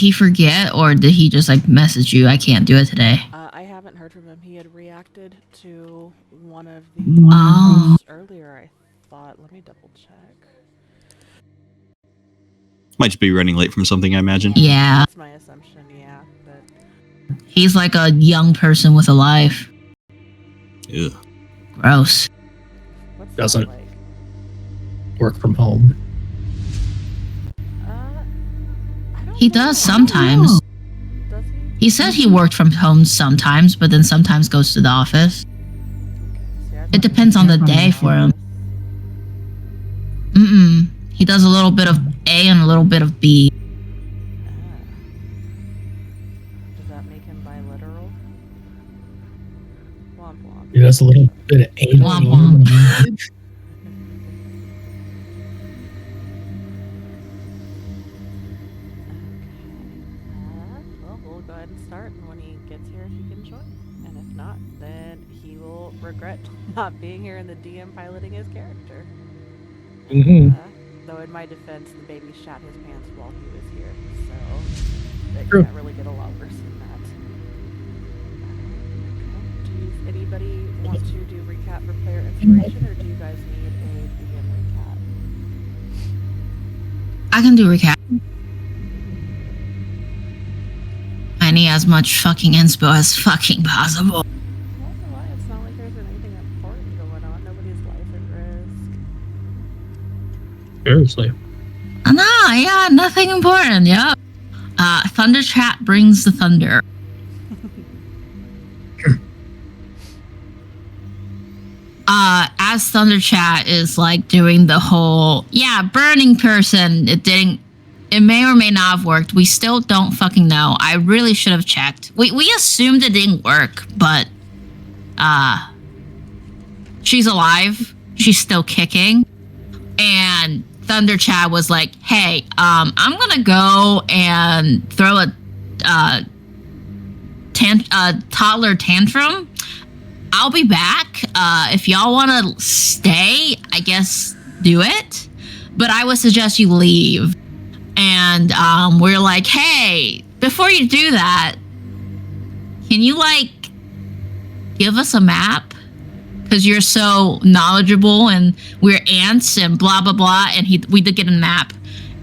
he forget, or did he just like message you? I can't do it today. I haven't heard from him. He had reacted to one of the posts earlier, I thought. Let me double check. Might just be running late from something, I imagine. Yeah. That's my assumption, yeah. But He's like a young person with a life. Ugh. Gross. what's Doesn't. that like? Work from home. I don't He know. does sometimes. Does he? He said he worked from home sometimes, but then sometimes goes to the office. See, I It thought depends on the day for him. He does a little bit of A and a little bit of B. Does that make him biliteral? Womp womp. Yeah, that's a little bit of anal. Womp womp. Well, we'll go ahead and start, and when he gets here, he can join. And if not, then he will regret not being here in the DM piloting his character. Though in my defense, the baby shat his pants while he was here, so it True. can't really get a lot worse than that. Does anybody want to do recap for player inspiration, or do you guys need a DM recap? I can do recap. I need as much fucking inspo as fucking possible. Well, why? It's not like there's anything important going on. Nobody's life at risk. Seriously. No, yeah, nothing important, yeah. Thunder Chat brings the thunder. As Thunder Chat is like doing the whole, burning person, it may or may not have worked. We still don't fucking know. I really should have checked. We assumed it didn't work, but she's alive. She's still kicking. And Thunder Chat was like, hey, I'm gonna go and throw a toddler tantrum. I'll be back. If y'all want to stay, I guess do it. But I would suggest you leave. And we're like, hey, before you do that, can you like give us a map? Because you're so knowledgeable and we're ants and blah blah blah. And we did get a map.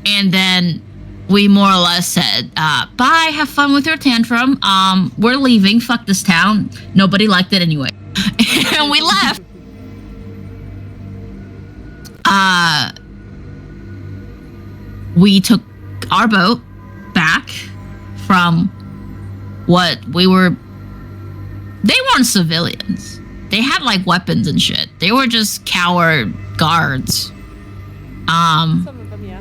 And then we more or less said, bye, have fun with your tantrum. We're leaving. Fuck this town. Nobody liked it anyway. And we left. We took our boat back from what we were. They weren't civilians. They had like weapons and shit. They were just coward guards. Some of them, yeah.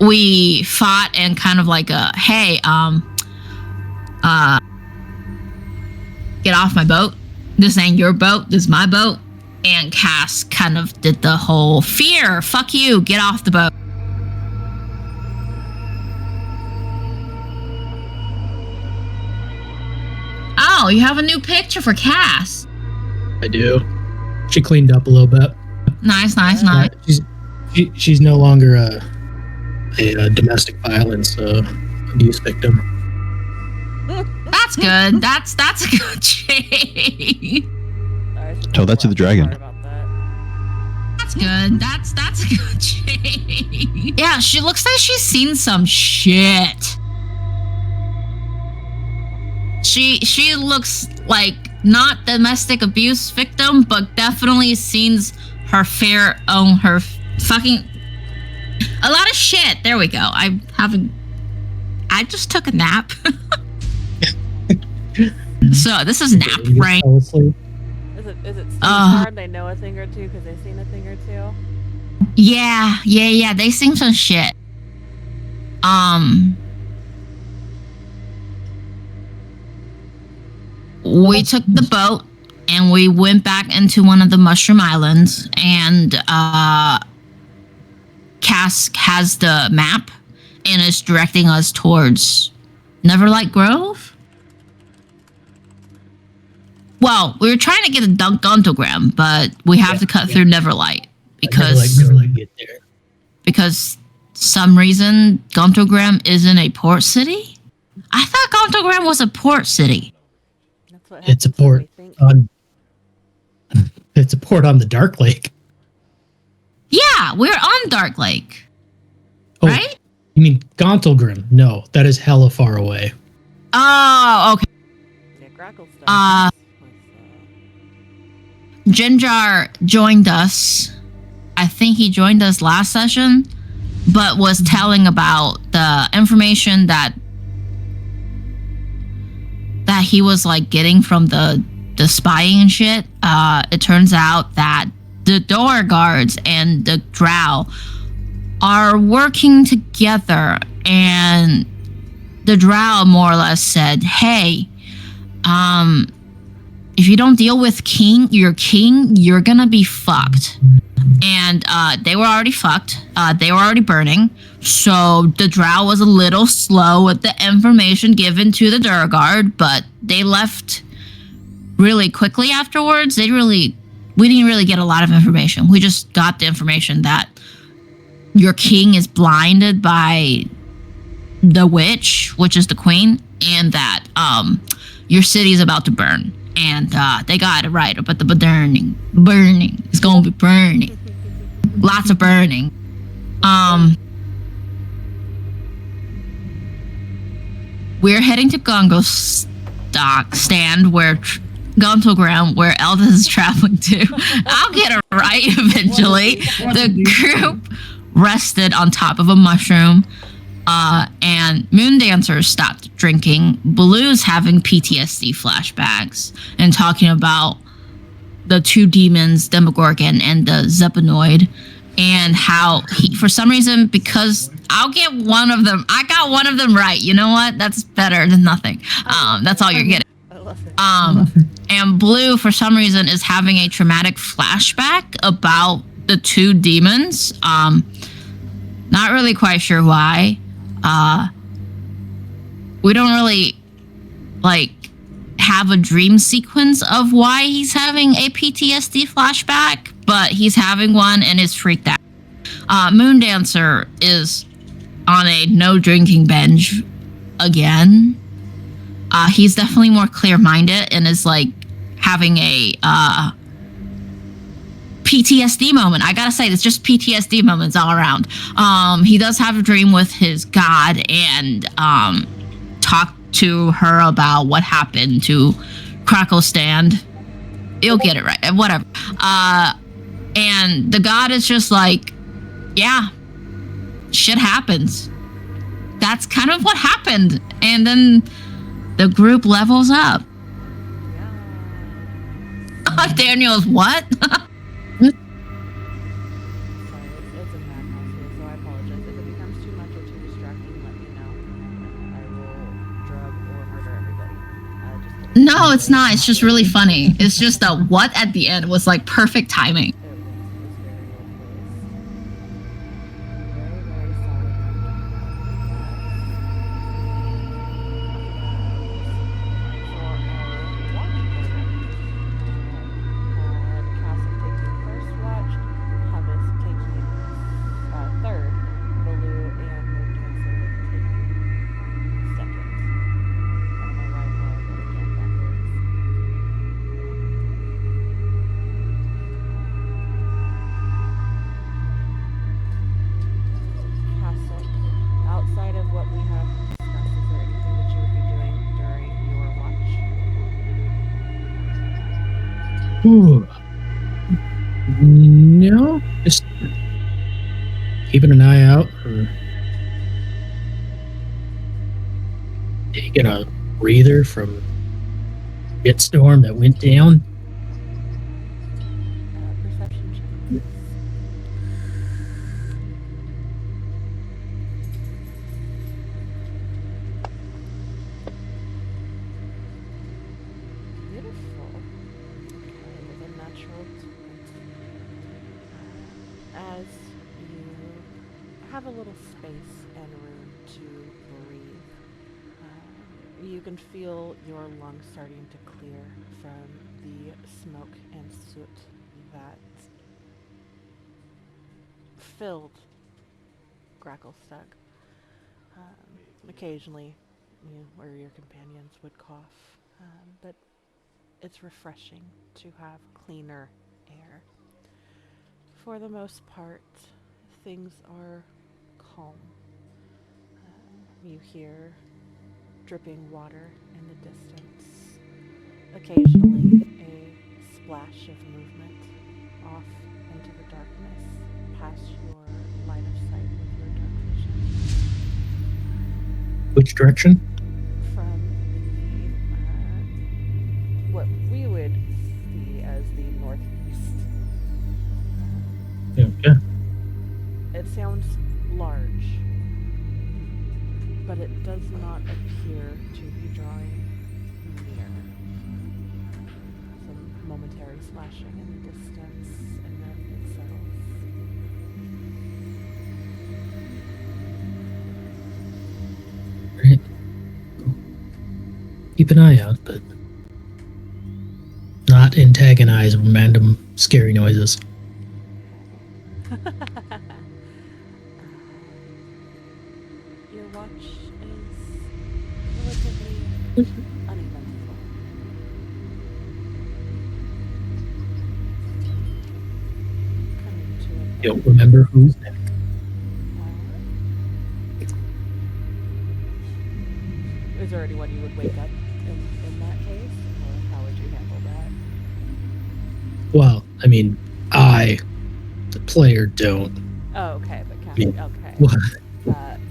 We fought and kind of like hey, get off my boat. This ain't your boat. This is my boat. And Cass kind of did the whole fear. Fuck you. Get off the boat. Oh, you have a new picture for Cass. I do. She cleaned up a little bit. Nice. She's no longer a domestic violence abuse victim. That's good. That's a good change. Tell that to the dragon. That's good. That's a good change. Yeah, she looks like she's seen some shit. She looks like not domestic abuse victim, but definitely seen her fucking a lot of shit. There we go. I just took a nap. So this is nap brain. Is it still hard? They know a thing or two because they've seen a thing or two. Yeah. They seen some shit. We took the boat and we went back into one of the mushroom islands, and Cass has the map and is directing us towards Neverlight Grove. Well, we were trying to get a Duntogram, but we have to cut through Neverlight because Neverlight get there. because some reason Gontogram isn't a port city? I thought Gontogram was a port city. That's what It's a happens when port we think. on. It's a port on the Dark Lake. Yeah, we're on Dark Lake. Oh, Right? You mean Gontalgrim? No, that is hella far away. Oh, okay. Yeah, Gracklestone Uh, was, Jinjar joined us. I think he joined us last session, but was telling about the information that he was like getting from the spying and shit. It turns out that the door guards and the drow are working together, and the drow more or less said, hey, if you don't deal with your king, you're gonna be fucked. And they were already fucked. They were already burning. So the drow was a little slow with the information given to the Durgard, but they left really quickly afterwards. We didn't really get a lot of information. We just got the information that your king is blinded by the witch, which is the queen, and that your city is about to burn. And they got it right about the burning. It's gonna be burning. Lots of burning. We're heading to Gongo's stand where Gontogram, where Eldis is traveling to. I'll get it right eventually. The group rested on top of a mushroom. And Moondancer stopped drinking. Blue's having PTSD flashbacks and talking about the two demons, Demogorgon and the Zephanoid, and how he, for some reason, because I'll get one of them. I got one of them right. You know what? That's better than nothing. That's all you're getting. I love it. And Blue, for some reason, is having a traumatic flashback about the two demons. Not really quite sure why. We don't really have a dream sequence of why he's having a PTSD flashback, but he's having one and is freaked out. Moondancer is on a no drinking binge again. He's definitely more clear-minded and is having a PTSD moment. I gotta say, it's just PTSD moments all around. He does have a dream with his god and talk to her about what happened to Crackle Stand. You'll get it right. Whatever. And the god is just yeah, shit happens. That's kind of what happened. And then the group levels up. Yeah. Daniel's what? Sorry, it's a madhouse here, so I apologize. If it becomes too much or too distracting, let me know. And I will drug or murder everybody. Just kidding. No, it's not. It's just really funny. It's just the what at the end was perfect timing. It was very well placed. Very, very solid. Cassie taking first watch, Hummus taking third, Baloo and Moondancer taking second. Am I right or did I jump backwards? Castle, outside of what we have discussed, is there anything that you would be doing during your watch? Ooh. No, just keeping an eye out for taking a breather from shitstorm that went down. Perception check, please. Beautiful. Okay, with a natural 20. As you have a little space and room to breathe, you can feel your lungs starting to clear from the smoke and soot that filled grackle stuck. Occasionally, you or your companions would cough, but it's refreshing to have cleaner air. For the most part, things are calm. You hear dripping water in the distance. Occasionally, a splash of movement off into the darkness, past your line of sight with your dark vision. Which direction? From the what we would see as the northeast. Okay. It sounds large, but it does not appear to be drawing near. Some momentary splashing in the distance, and then it settles. Right. Keep an eye out, but not antagonize random scary noises. Your watch is relatively uneventful. Coming to a You'll remember who's next. Is there anyone you would wake up in that case, or how would you handle that? Well, I mean, I, the player, don't. Oh, okay, but Captain, Yeah. okay. What?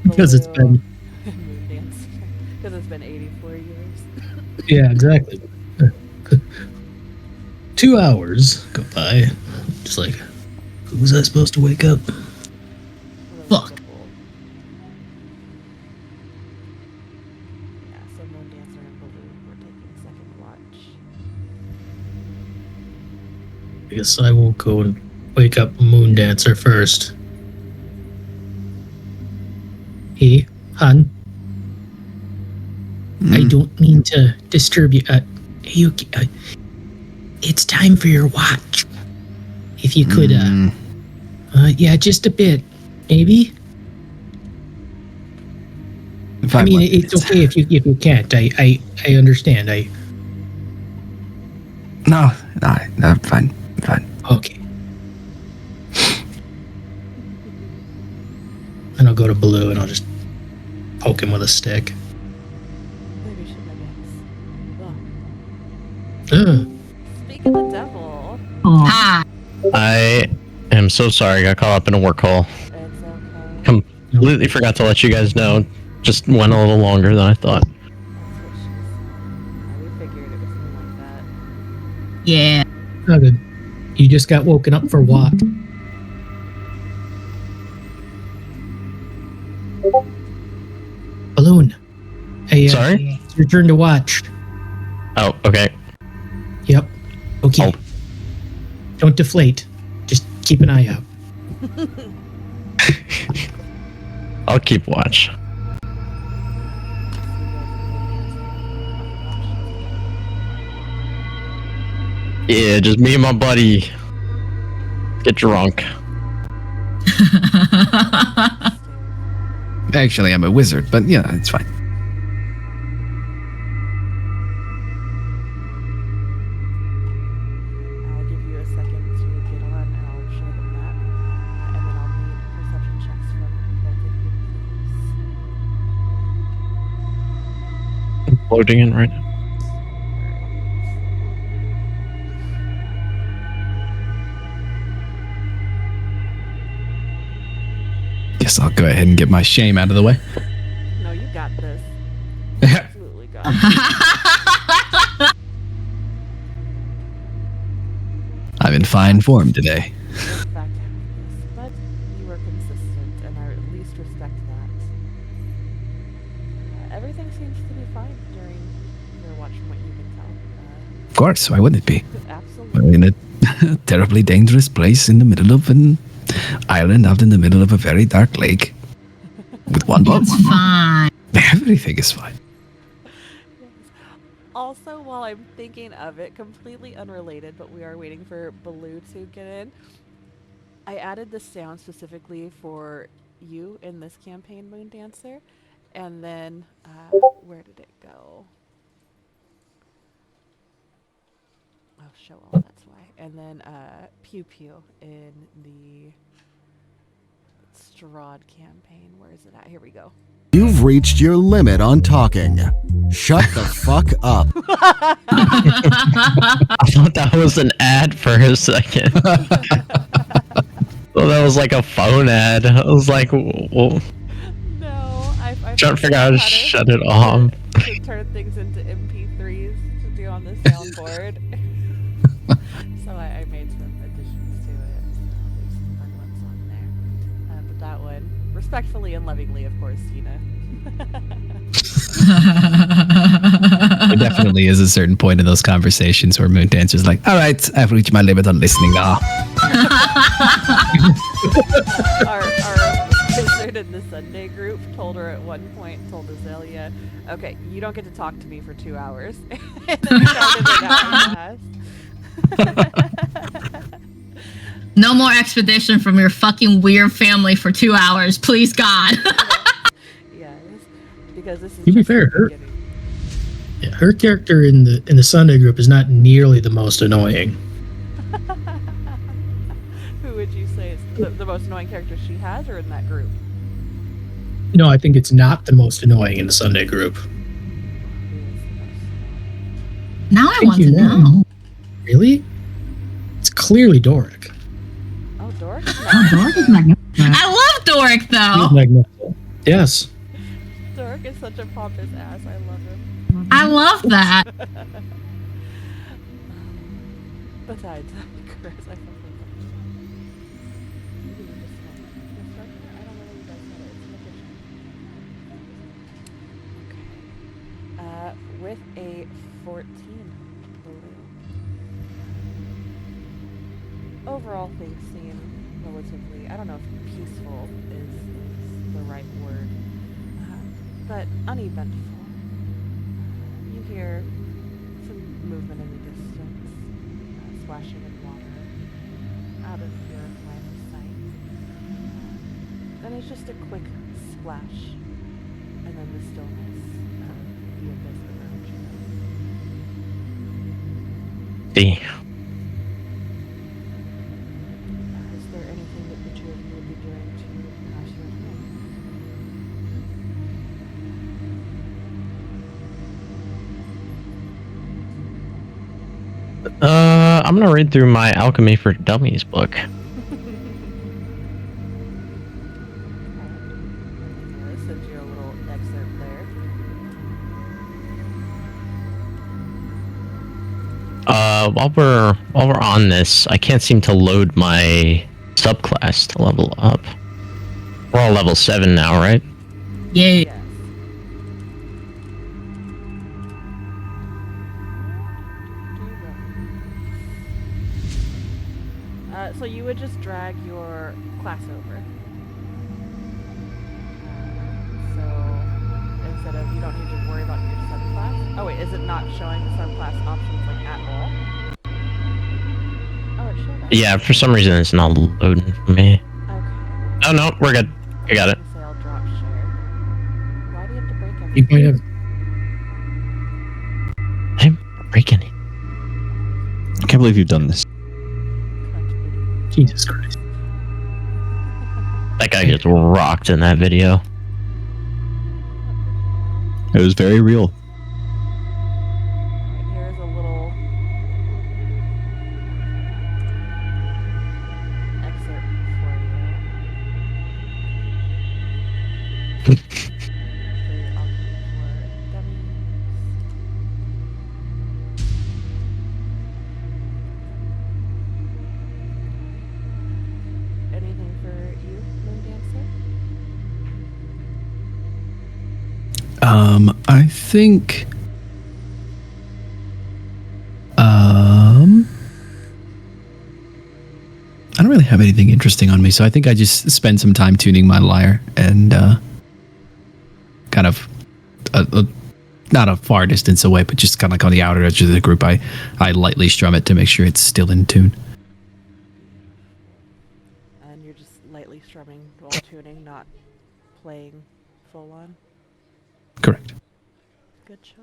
Because it's Baloo, been. Moondance, because it's been 84 years. Yeah, exactly. 2 hours go by. Just like, who was I supposed to wake up? Fuck. Relatable. Yeah, so Moondancer and Baloo were taking second watch. I guess I will go and wake up Moondancer first. Hey, hon. I don't mean to disturb you. Hey, okay, it's time for your watch. If you could, yeah, just a bit, maybe. I mean, it's okay if you can't. I understand. No, fine. Okay. And I'll go to Baloo and I'll just poke him with a stick. Maybe she might Ugh. Speak of the devil. Hi. I am so sorry. I got caught up in a work call. It's okay. Completely forgot to let you guys know. Just went a little longer than I thought. That's what she said. We figured it was something like that. Yeah. Oh, good. You just got woken up for what? Balloon. Hey, Sorry? it's your turn to watch. Oh, okay. Yep. Okay. Oh. Don't deflate. Just keep an eye out. I'll keep watch. Yeah, just me and my buddy get drunk. Actually, I'm a wizard, but yeah, it's fine. I'll give you a second to get on and I'll show them that. And then I'll need perception checks from both of you, please. I'm loading in right now. Guess I'll go ahead and get my shame out of the way. No, you got this. Absolutely got this. I'm in fine form today. In fact, have this, but you were consistent, and I at least respect that. Everything seems to be fine during your watch from what you can tell. Of course, why wouldn't it be? Absolutely. We're in a terribly dangerous place in the middle of an island out in the middle of a very dark lake with one boat. It's fine. Everything is fine. Also, while I'm thinking of it, completely unrelated, but we are waiting for Baloo to get in. I added the sound specifically for you in this campaign, Moon Dancer, and then where did it go? Oh, show all, that's why. And then Pew Pew in the Strahd campaign. Where is it at? Here we go. You've reached your limit on talking. Shut the fuck up. I thought that was an ad for a second. Well, that was like a phone ad. I was like, well, No, I've trying to figure out how to shut it off. to turn things into MP3s to do on the soundboard. So I made some additions to it. So there's some fun ones on there. But that one, respectfully and lovingly, of course, Tina. There definitely is a certain point in those conversations where Moon Dancer's like, all right, I've reached my limit on listening now. Our wizard in the Sunday group told her at one point, told Azalea, okay, you don't get to talk to me for 2 hours. And then started an hour and a half. No more expedition from your fucking weird family for 2 hours, please God. Yes, because this is To be just fair, the her- beginning. Yeah, her character in the Sunday group is not nearly the most annoying. Who would you say is the most annoying character she has, or in that group? No, I think it's not the most annoying in the Sunday group. Who is the most annoying? Now I think want you to know. Really? It's clearly Doric. Oh, Doric? Doric is magnificent. I love Doric He's though. magnificent. Yes. Doric is such a pompous ass. I love him. I love that. Besides, Chris, I fucking love him. Maybe we just met. Yes, right here? I don't know where you guys met it. It's in the kitchen. Okay. With a 14 balloon. Overall, things seem relatively, I don't know if peaceful is the right word, but uneventful. You hear some movement in the distance, splashing in water, out of your line of sight. And it's just a quick splash, and then the stillness of the abyss around you. See. Is there anything that the two of you would be doing to pass your time? I'm gonna read through my Alchemy for Dummies book. I'll send you a little excerpt there. While we're on this, I can't seem to load my subclass to level up. We're all level 7 now, right? Yeah. Yes. So you would just drag your class over. So instead of, you don't need to worry about your subclass. Oh wait, is it not showing the subclass options like at all? Oh, it showed up. Yeah, for some reason it's not loading for me. Okay. Oh no, we're good. I got it. Sale drop share. Why do you have to break You everything? might have. I'm breaking it. I can't believe you've done this. Jesus Christ. That guy gets rocked in that video. It was very real. Alright, here's a little excerpt for you. For your Alchemy for Dummies. Anything for you, Moon Dancer? I think. I don't really have anything interesting on me, so I think I just spend some time tuning my lyre and kind of not a far distance away, but just kind of like on the outer edge of the group. I lightly strum it to make sure it's still in tune. And you're just lightly strumming while tuning, not playing full on. Correct. Good choice.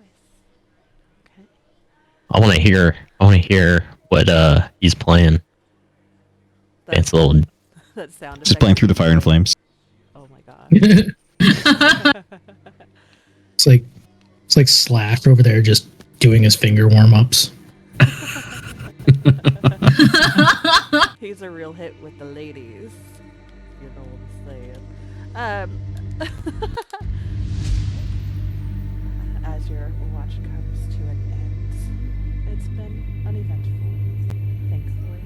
Okay. I want to hear what he's playing. It's a little. That sound Just playing effect. through the fire and flames. Oh my god. It's like Slash over there just doing his finger warm ups. He's a real hit with the ladies. You know what I'm saying. As your watch comes to an end, it's been uneventful, thankfully.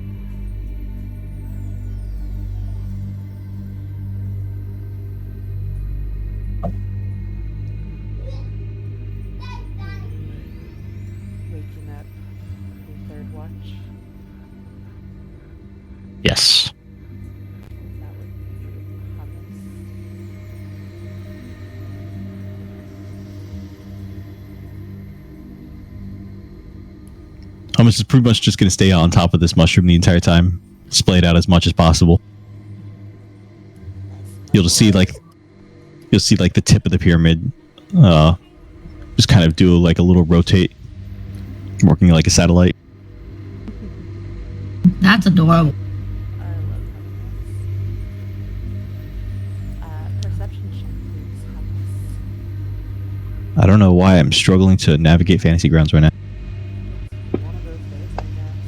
Waking up your third watch. Yes. That would be Hummus. Hummus is pretty much just going to stay on top of this mushroom the entire time, splay it out as much as possible. You'll just see like the tip of the pyramid, just kind of do like a little rotate, working like a satellite. That's adorable. I love Hummus. Perception check, please, Hummus. I don't know why I'm struggling to navigate Fantasy Grounds right now. One of those days, I guess.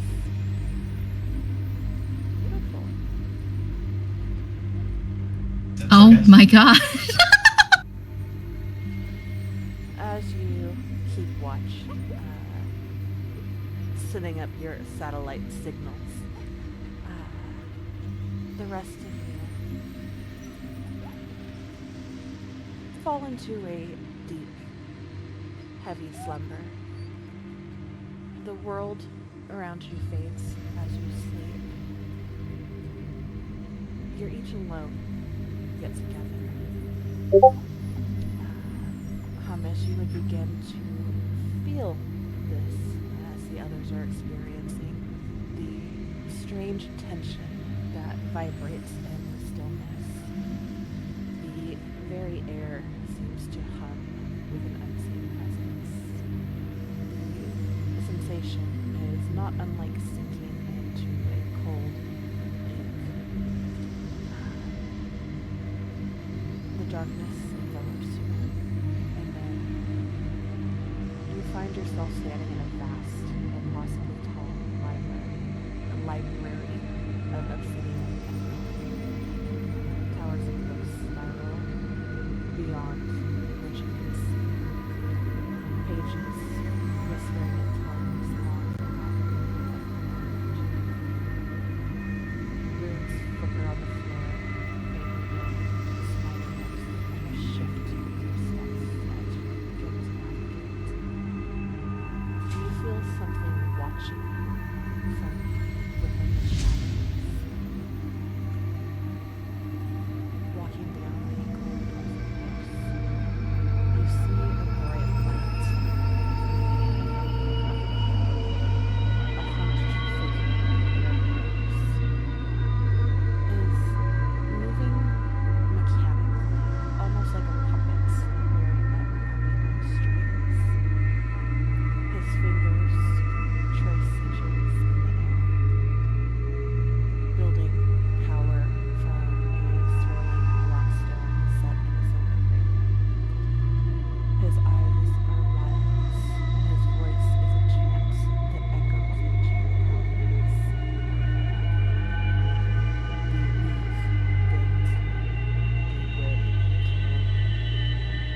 Beautiful. Oh my god. As you keep watch, sending up your satellite signals, the rest of you fall into a deep, heavy slumber. The world around you fades as you sleep. You're each alone, yet together. Hummus, you would begin to feel this as the others are experiencing the strange tension that vibrates in the stillness. The very air seems to hum with an unseen presence. The sensation is not unlike sinking into a cold lake. The darkness envelops you, and then you find yourself standing in a vast, impossibly tall library. A library of obsidian and towers of books spiral beyond which you can see pages whispering in tongues long forgotten runes flicker on the floor, fading away, smiling at a shift in your steps as you begin to navigate. You feel something watching you from within the shadows. Walking down many corridors and you see a bright light. A hunched figure in red robes is moving mechanically, almost like a puppet marionette puppet on strings. His fingers trace sigils in the air, building power from a swirling black stone set in a silver frame. His eyes are wildness, and his voice is a chant that echoes into your ears. The weave bent, the web torn,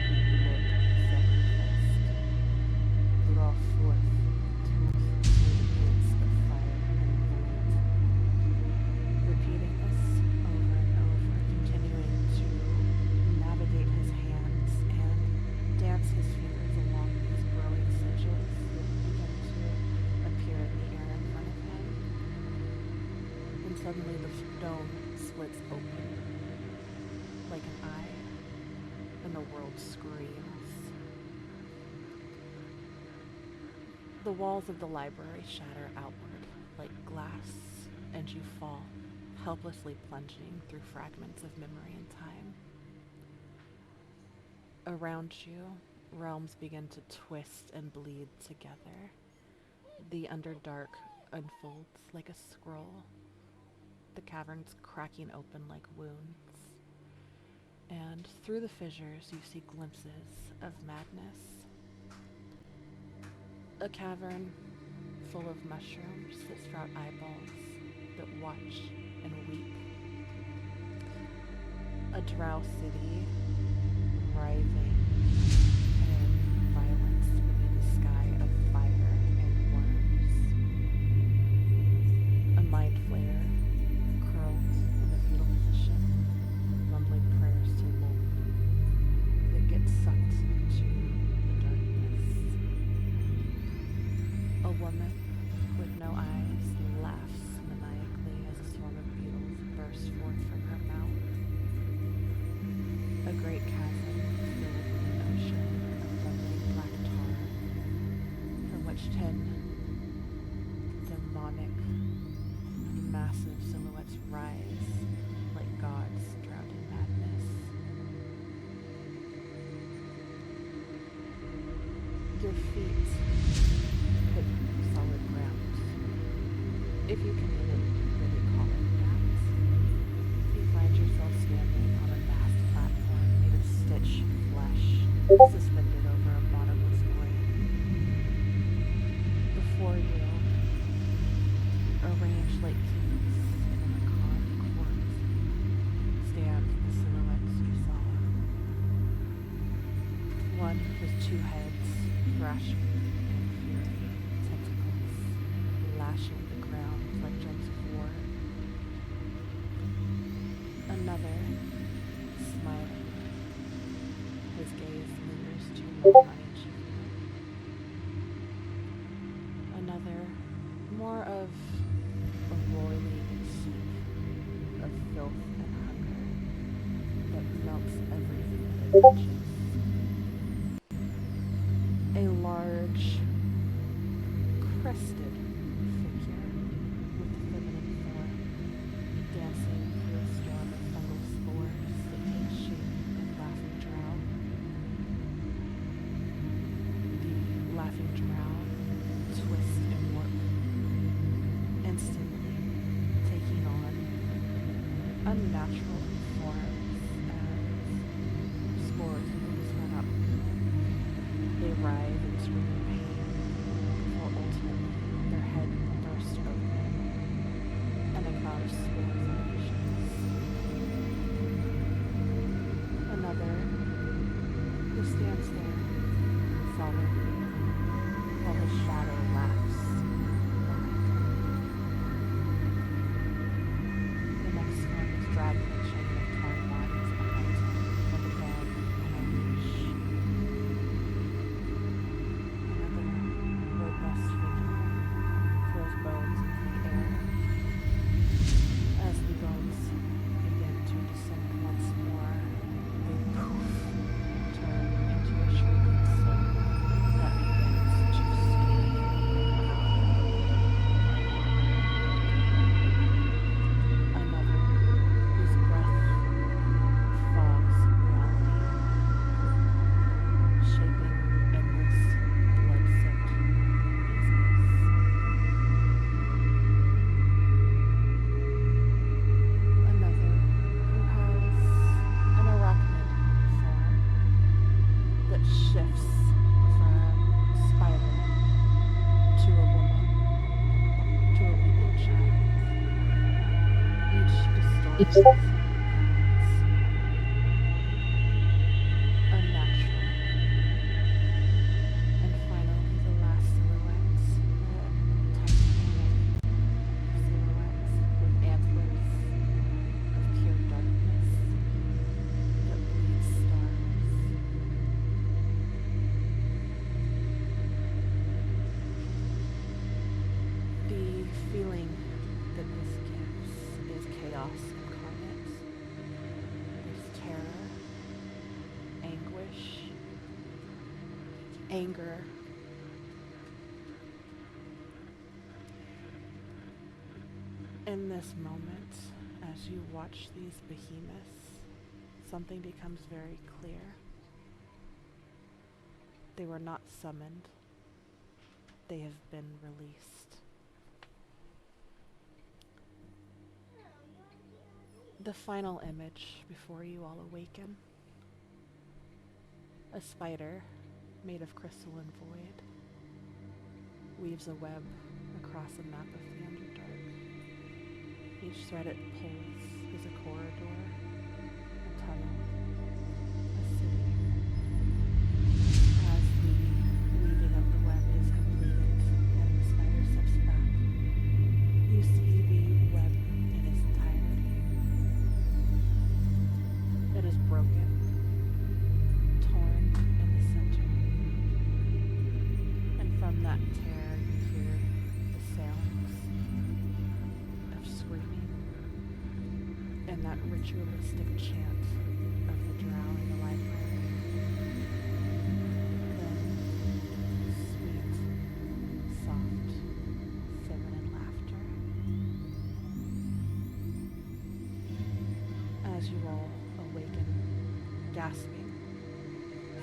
the blood sacrificed. Draw forth tooth through the gates of fire and void. Repeating this over and over, continuing to navigate his hands and dance his fingers along these growing sigils that begin to appear in the air in front of him. And suddenly the dome splits open like an eye, and the world screams. The walls of the library shatter outward like glass, and you fall, helplessly plunging through fragments of memory and time. Around you, realms begin to twist and bleed together. The Underdark unfolds like a scroll, the caverns cracking open like wounds. And through the fissures, you see glimpses of madness. A cavern full of mushrooms that sprout eyeballs that watch and weep. A drow city writhing in violence beneath a sky of fire and worms. A mind flayer curled in a fetal position, mumbling prayers to Wolf that gets sucked into the darkness. A woman with no eyes laughs maniacally as a swarm of beetles burst forth from her mouth. A great chasm filled with an ocean of bubbling black tar, from which 10 demonic, massive silhouettes rise like gods drowned in madness. Your feet hit solid ground, if you can even really call it that. You find yourself standing on a vast platform made of stitched flesh, suspended over a bottomless void. Before you, arranged like keys in a macabre court, stand the silhouettes you saw. One with 2 heads, thrashing in fury, tentacles lashing the ground like drums of war. Another, smiling, his gaze lingers too long on each of you. Another, more of a roiling soup of filth and hunger that melts everything that it touches. A large, crested figure with a feminine form, dancing through a storm of fungal spores that take shape in laughing drow. The laughing drow twist and warp, instantly taking on unnatural forms as spores run up. They writhe and scream in pain before ultimately their head bursts open and a cloud of spores emerges. Another who stands there solidly while his shadow laughs behind him. The next one is dragging a chain of torn bodies behind him from the bed in anguish. Another robust figure throws bones into the air. As the bones begin to descend once more, they poof and turn into a shrieking soul that begins to scream and howl. Another whose breath fogs reality, shaping endless blood-soaked mazes. Another who has an arachnid form that shifts from spider to a woman to a weeping child, each distorted and unnatural. And finally, the last silhouettes, titanic silhouettes with antlers of pure darkness that bleed stars. The feeling that this gives is chaos incarnate. There's terror, anguish, anger, in this moment As you watch these behemoths, something becomes very clear. They were not summoned. They have been released. The final image before you all awaken. A spider made of crystalline void weaves a web across a map of the Underdark. Each thread it pulls is a corridor, a tunnel, a city. As the weaving of the web is completed and the spider steps back, you see the web in its entirety. It is broken, torn in the center. And from that tear you hear the sounds of screaming and that ritualistic chant of the drow in the library. Then sweet, soft, feminine laughter. As you all awaken, gasping,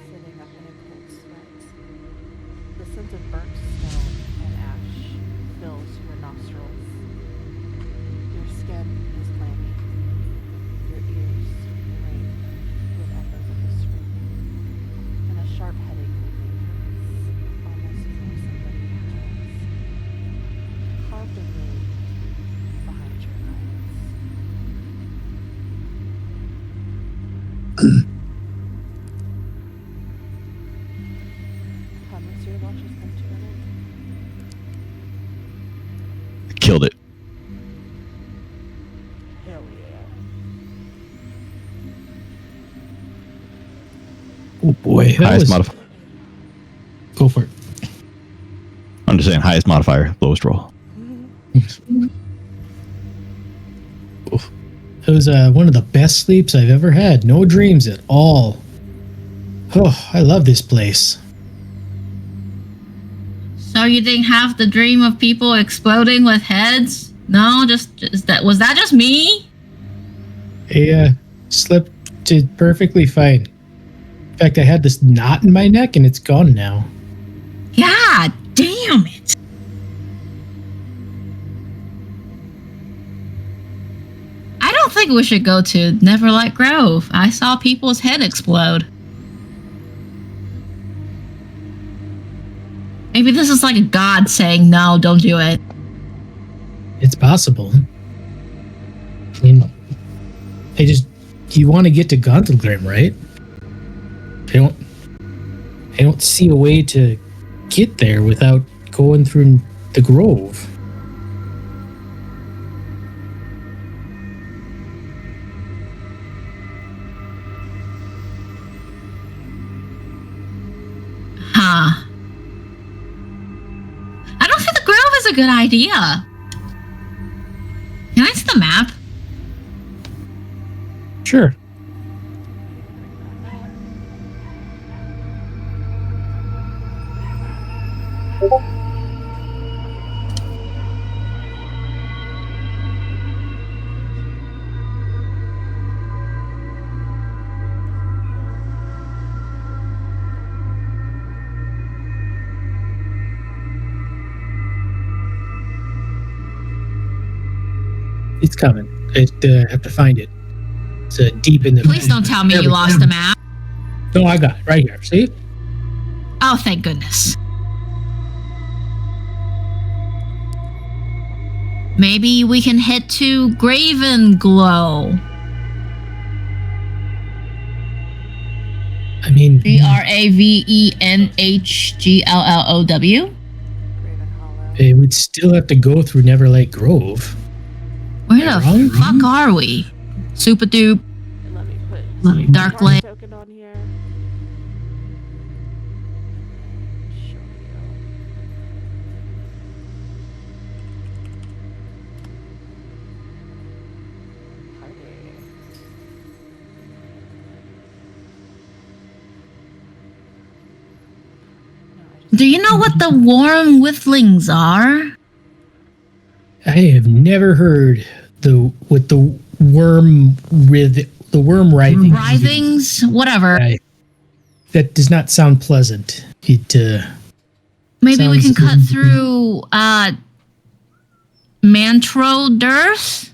sitting up in a cold sweat, the scent of burnt stone and ash fills your nostrils. Your skin is clammy. Your ears ring with echoes of the screaming. And a sharp headache lingers, almost as though somebody has carved a rune behind your eyes. Hummus, your watch has come to an end. Killed it. Hell yeah. Oh boy, that Highest was, modifier. go for it. I'm just saying highest modifier, lowest roll. It was one of the best sleeps I've ever had. No dreams at all. Oh, I love this place. So you didn't have the dream of people exploding with heads? No, was that just me? I slept perfectly fine. In fact, I had this knot in my neck and it's gone now. Yeah, damn it. I don't think we should go to Neverlight Grove. I saw people's head explode. Maybe this is like a god saying, no, don't do it. It's possible. I mean, you want to get to Gauntlgrim, right? I don't see a way to get there without going through the grove. Huh. I don't think the grove is a good idea. Can I see the map? Sure. It's coming. I have to find it. It's deep in the. Please don't tell me There you we lost go. the map. No, I got it right here. See? Oh, thank goodness. Maybe we can head to Gravenglow. I mean, Gravenhgllow. Graven Hollow. it would still have to go through Neverlight Grove. Where the Wrong? fuck are we? Super dupe. Let me put Dark Dark Lake. token on here. Show you. Party. No, I just Do you know what the warm withlings are? I have never heard the worm the worm writhing. Writhings, whatever. That does not sound pleasant. It Maybe we can sounds- cut through Mantro Dearth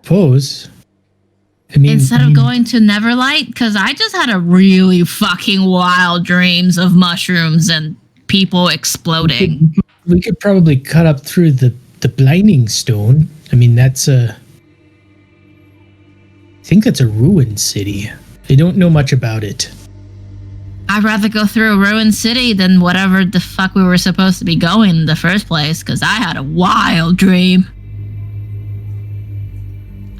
suppose. I mean, instead of going to Neverlight, because I just had a really fucking wild dreams of mushrooms and people exploding. we could probably cut up through the blinding stone. I mean, that's I think that's a ruined city. I don't know much about it. I'd rather go through a ruined city than whatever the fuck we were supposed to be going in the first place, because I had a wild dream.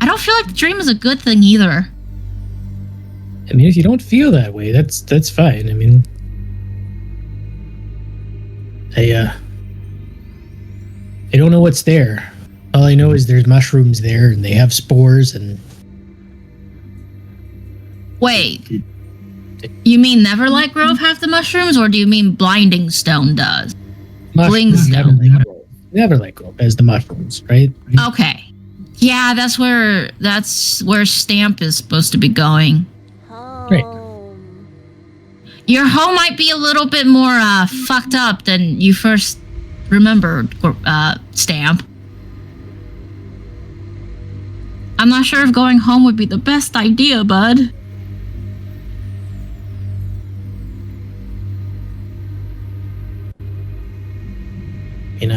I don't feel like the dream is a good thing either. I mean, if you don't feel that way, that's fine. I mean, I don't know what's there. All I know is there's mushrooms there, and they have spores, and Wait, you mean Neverlight Grove have the mushrooms, or do you mean Blinding Stone does? mushrooms Blingstone. Neverlight Grove has the mushrooms, right? Okay. Yeah, that's where Stamp is supposed to be going. Home. Your home might be a little bit more fucked up than you first remembered, Stamp. I'm not sure if going home would be the best idea, bud. And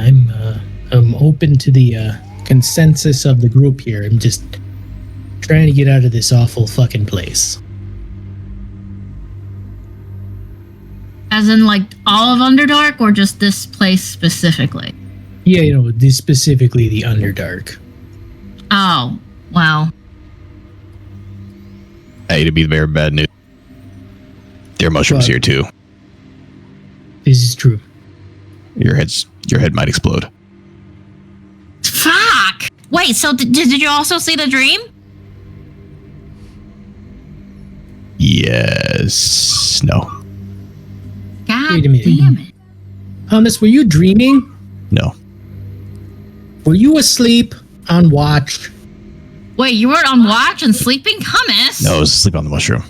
I'm open to the consensus of the group here. I'm just trying to get out of this awful fucking place. As in, like, all of Underdark, or just this place specifically? Yeah, you know, this specifically the Underdark. Oh, well. Hey, to be the bearer of bad news. There are mushrooms What? here too. This is true. Your head might explode. Fuck! Wait, so did you also see the dream? Yes. No. God Wait a minute. damn it. Hummus, were you dreaming? No. Were you asleep on watch? Wait, you were on watch and sleeping? Hummus? No, I was asleep on the mushroom.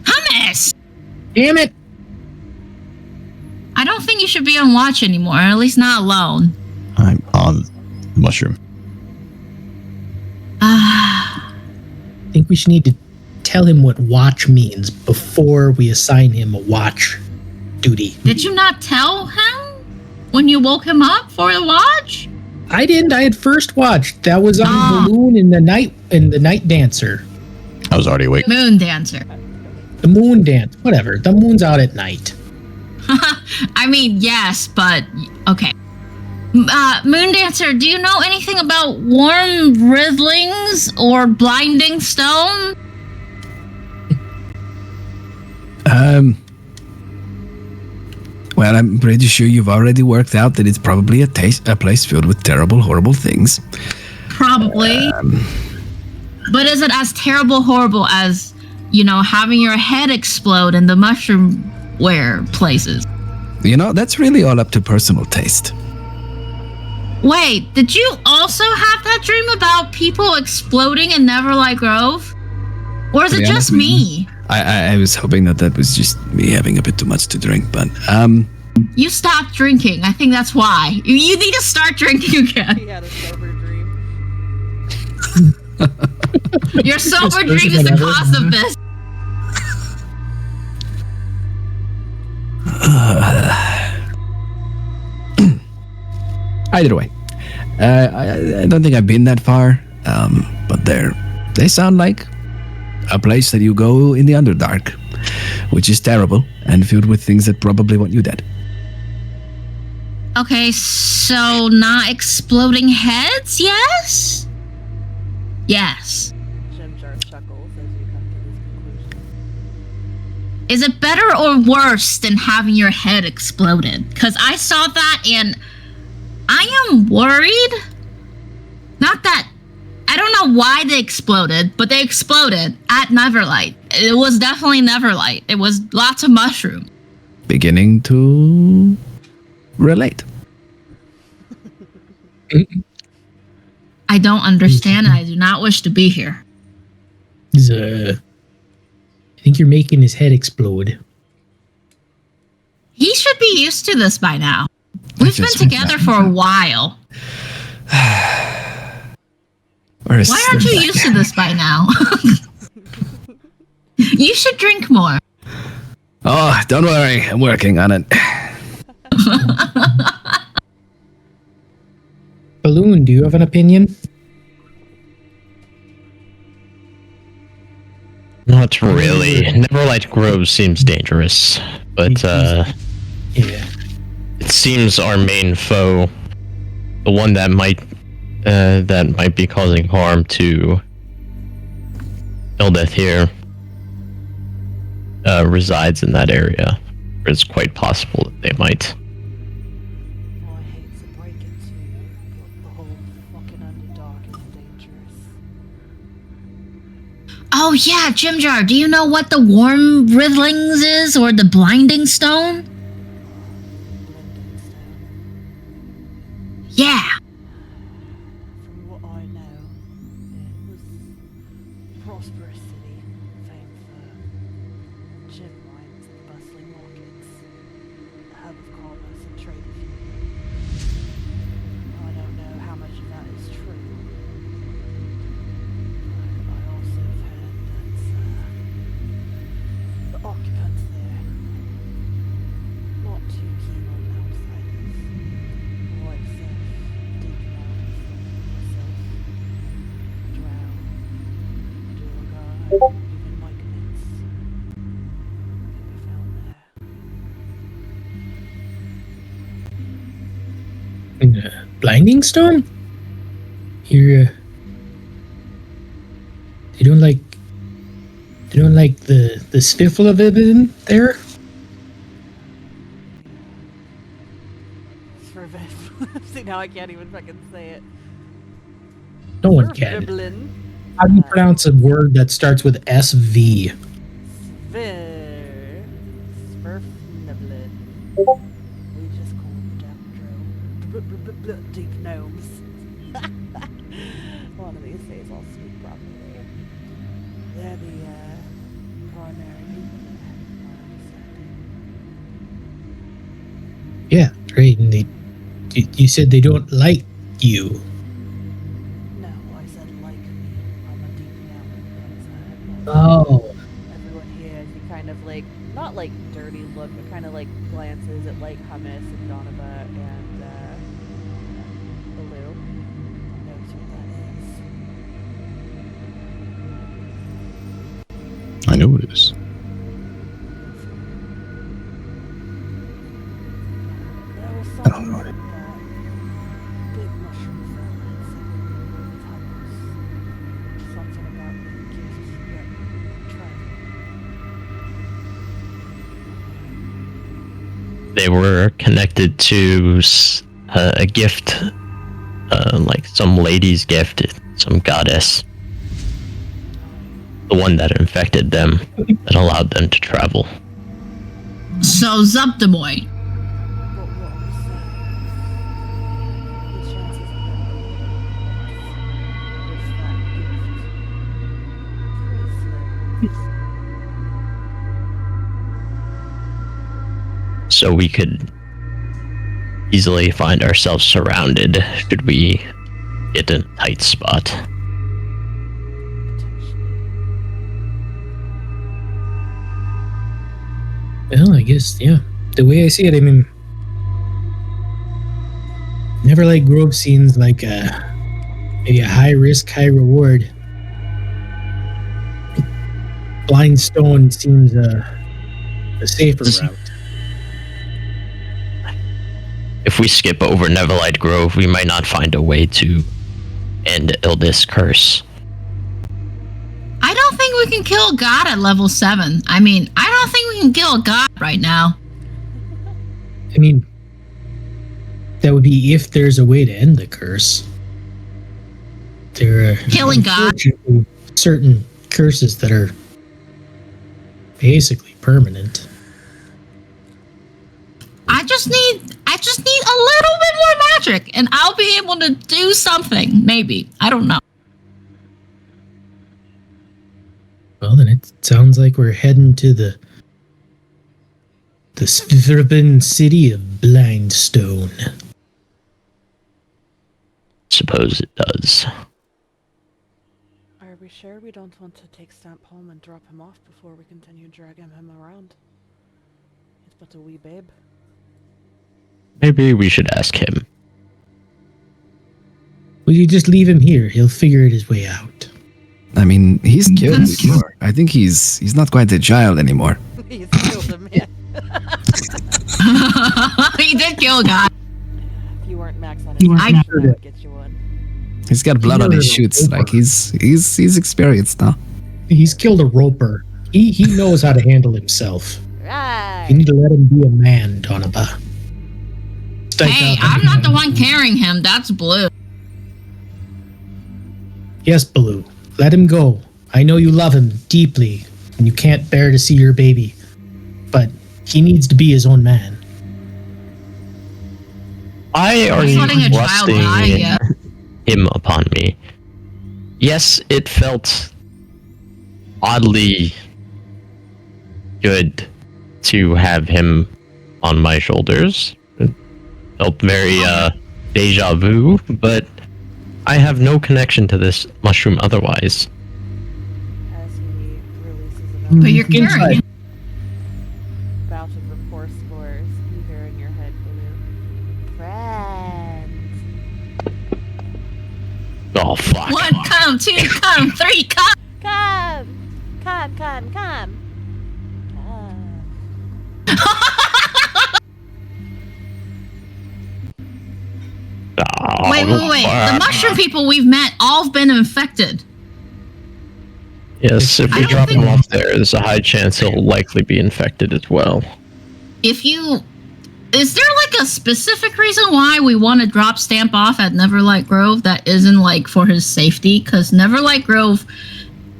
Hummus! Damn it! I don't think you should be on watch anymore, at least not alone. I'm on the mushroom. Ah. I think we should need to tell him what watch means before we assign him a watch duty. Did you not tell him when you woke him up for the watch? I didn't. I had first watched. That was on Ah. Balloon in the night dancer. I was already awake. Moon Dancer. The moon dance. Whatever. The moon's out at night. I mean, yes, but okay. Moon Dancer, do you know anything about warm writhlings or blinding stone? Well, I'm pretty sure you've already worked out that it's probably a place filled with terrible, horrible things. Probably. But is it as terrible, horrible as, you know, having your head explode in the mushroom wear places? You know, that's really all up to personal taste. Wait, did you also have that dream about people exploding in Neverlight Grove? Or is To it be just honest with you, me? I was hoping that was just me having a bit too much to drink, but You stopped drinking. I think that's why. You need to start drinking again. He had a sober dream. Your sober First dream is the person ever. cause of this. either way, I don't think I've been that far, but they sound like a place that you go in the Underdark, which is terrible and filled with things that probably want you dead. Okay, so not exploding heads, yes? Yes. Jim Jar chuckles as you come to this conclusion. Is it better or worse than having your head exploded? Because I saw that and I am worried. Not that, I don't know why they exploded, but they exploded at Neverlight. It was definitely Neverlight. It was lots of mushrooms. Beginning to relate. I don't understand, and I do not wish to be here. I think you're making his head explode. He should be used to this by now. We've been just together for a while. Where is Why aren't you used to this by now? You should drink more. Oh, don't worry. I'm working on it. Balloon, do you have an opinion? Not really. Neverlight Grove seems dangerous, but Yeah. it seems our main foe, the one that might be causing harm to Ildeth here, resides in that area. It's quite possible that they might. Oh, I hate to break it to you, but the whole fucking Underdark is dangerous. Oh yeah, Jimjar, do you know what the Warm Riddlings is, or the Blinding Stone? Blending Stone. Yeah. From what I know, it was a prosperous city, famed for gem mines and bustling markets, a hub of commerce and trade, if you will. I don't know how much of that is true. I also have heard that the occupants there not too keen on outsiders. The likes of Deacon Ellis, myself, Drow, Durgar, even Mike Mintz can be found there. Blinding Stone? You're, they don't like the spiffle of it in there? Sverviv. See, now I can't even fucking say it. No one can. Sverviblin. How do you pronounce a word that starts with SV? Sverfniblin. We just call them damn deep gnomes. One of these days I'll speak properly. They're the primary people there, my understanding. Yeah, great. And you said they don't like you. No, I said like me. I'm a deep gnome. Oh. Everyone here, he kind of like, not like dirty look, but kind of like glances at like Hummus and Donovan and Baloo. Knows what that is. I know it is. There was I don't know. something that big mushroom fella had said with Hummus. Something about the gifts that travel. They were connected to a gift, like some lady's gift, some goddess. The one that infected them, that allowed them to travel. So Zubdamoy. But what I'm saying is, the chances of them being with that gift, pretty slim. So we could easily find ourselves surrounded should we get in a tight spot. Well, I guess, yeah. The way I see it, I mean, Neverlight Grove seems like maybe a high risk, high reward. Blind Stone seems a safer route. If we skip over Neverlight Grove, we might not find a way to end Ildith's curse. I don't think we can kill a god at level 7. I mean, I don't think we can kill a god right now. I mean, that would be if there's a way to end the curse. There are Killing God. unfortunately certain curses that are basically permanent. I I just need a little bit more magic, and I'll be able to do something. Maybe. I don't know. Well, then it sounds like we're heading to the suburban city of Blindstone. Suppose it does. Are we sure we don't want to take Stamp home and drop him off before we continue dragging him around? He's but a wee babe. Maybe we should ask him. Will you just leave him here? He'll figure it his way out. I mean, he's killed before. I think he's not quite a child anymore. He's killed a man. He did kill a guy. If you weren't max on his I- I would get you one. He's got blood on his shoots. Like he's experienced now. He's killed a roper. He knows how to handle himself. Right. You need to let him be a man, Donaba. Hey, I'm not the one carrying him. That's Blue. Yes, Baloo. Let him go. I know you love him deeply, and you can't bear to see your baby. But he needs to be his own man. Why are Just you letting a child thrusting die, yeah. him upon me? Yes, it felt oddly good to have him on my shoulders. It felt very deja vu, but I have no connection to this mushroom otherwise. As he releases But you're another carrying him. bout of rapport spores, you hear in your head, Baloo. Friends. Oh fuck. 1, come, 2, come, 3, come. Come! Come, come, come! Come. Oh, Wait. The mushroom people we've met all have been infected. Yes, if I we don't drop him think- off there, there's a high chance he'll likely be infected as well. Is there like a specific reason why we want to drop Stamp off at Neverlight Grove that isn't like for his safety? Because Neverlight Grove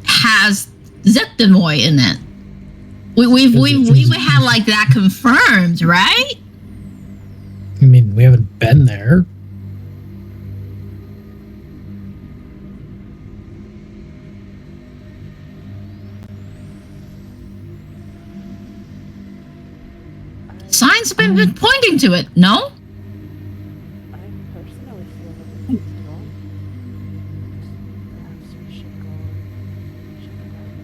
has Zeptimoy in it. We had like that confirmed, right? I mean, we haven't been there. Signs have been pointing to it. No. I personally feel that this is wrong. Perhaps we should go and check it out.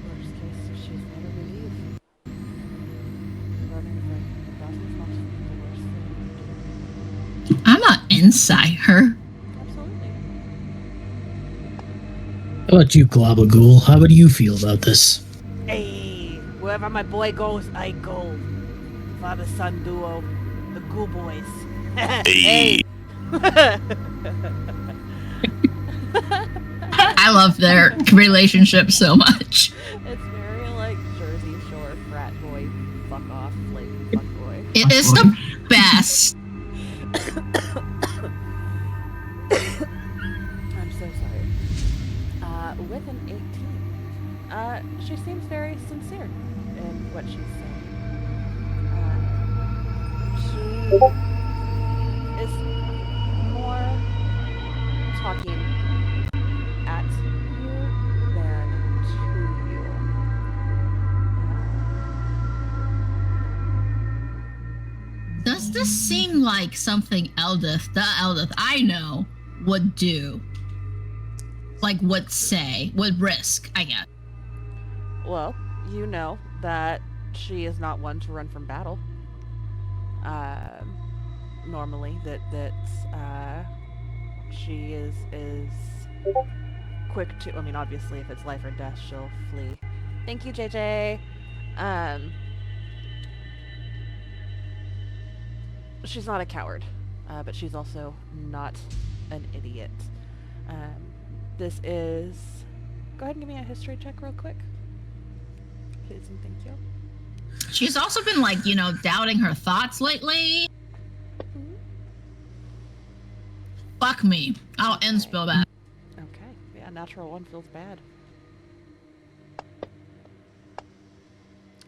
Worst case, she's let her leave. Running from that is not the worst thing you can do. I'm not inside her. Absolutely. How about you, Globagool? How would you feel about this? Hey, wherever my boy goes, I go. Father-son duo, the Ghoul Boys. Hey. I love their relationship so much. It's very like Jersey Shore frat boy, fuck off, like fuck boy. It is the best. I'm so sorry. With an 18, she seems very sincere in what she's saying. She is more talking at you than to you. Does this seem like something the Eldith I know, would do? Like, would say, would risk, I guess. Well, you know that she is not one to run from battle. Normally, she is quick to. I mean, obviously, if it's life or death, she'll flee. Thank you, JJ. She's not a coward, but she's also not an idiot. This is. Go ahead and give me a history check real quick. Please and thank you. She's also been like, doubting her thoughts lately. Fuck me. I'll end spell that. Okay. Yeah, natural one feels bad.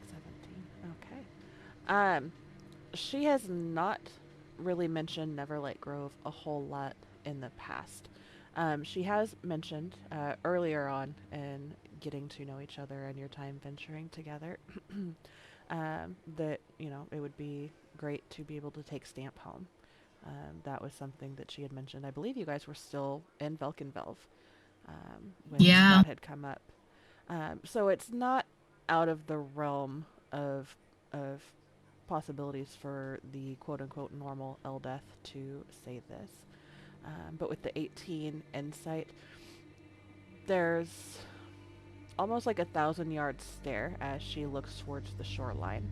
17. Okay. she has not really mentioned Neverlight Grove a whole lot in the past. She has mentioned earlier on in getting to know each other and your time venturing together that, you know, it would be great to be able to take Stamp home. That was something that she had mentioned. I believe you guys were still in Velkenvelv when Yeah. that had come up. So it's not out of the realm of possibilities for the quote-unquote normal Eldeth to say this. But with the 18 insight, there's almost like 1,000-yard stare as she looks towards the shoreline.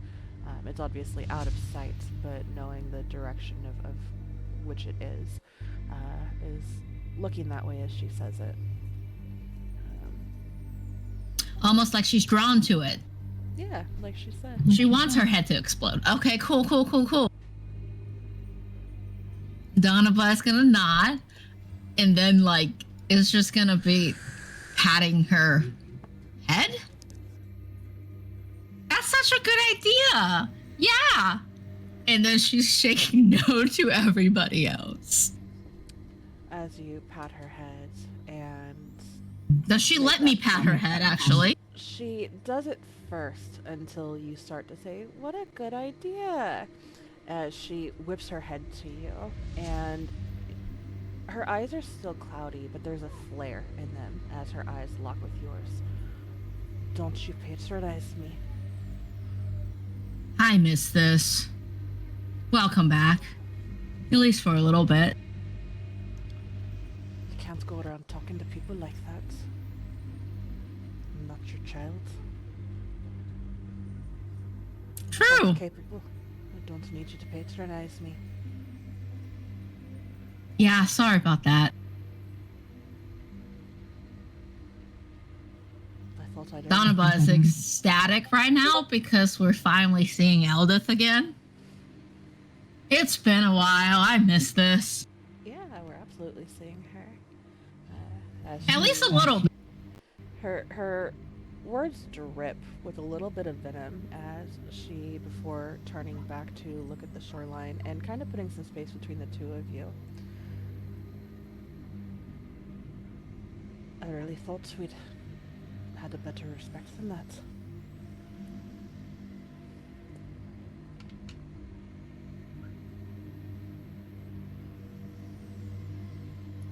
It's obviously out of sight, but knowing the direction of which it is looking that way as she says it. Almost like she's drawn to it. Yeah, like she said. She wants her head to explode. Okay, cool. Donabla's gonna nod, and then like it's just gonna be patting her head. That's such a good idea. Yeah. And then she's shaking no to everybody else. As you pat her head, and Does she let me pat her head, actually? she does it first until you start to say, "What a good idea," as she whips her head to you, and her eyes are still cloudy, but there's a flare in them as her eyes lock with yours. "Don't you patronize me." I miss this. Welcome back. At least for a little bit. You can't go around talking to people like that. I'm not your child. True. I'm capable. I don't need you to patronize me. Yeah, sorry about that. I thought I'd Donaba is ecstatic right now because we're finally seeing Eldith again. It's been a while. I miss this. Yeah, we're absolutely seeing her. As At least a she- little bit. Her words drip with a little bit of venom as she, before turning back to look at the shoreline and kind of putting some space between the two of you. I really thought we'd had a better respect than that.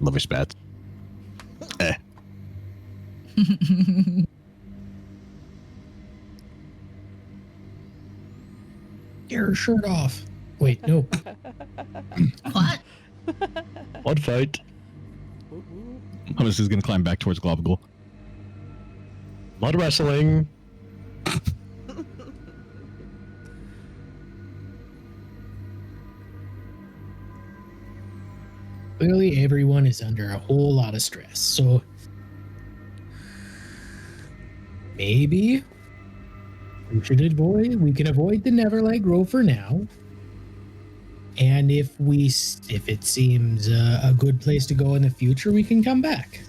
Love your spats. Get her shirt off. Wait, no. What? What fight? Ooh, ooh. Hummus is going to climb back towards Globagul. Mud wrestling. Clearly, everyone is under a whole lot of stress. So maybe we should avoid. We can avoid the Neverlight Grove for now. And if it seems a good place to go in the future, we can come back.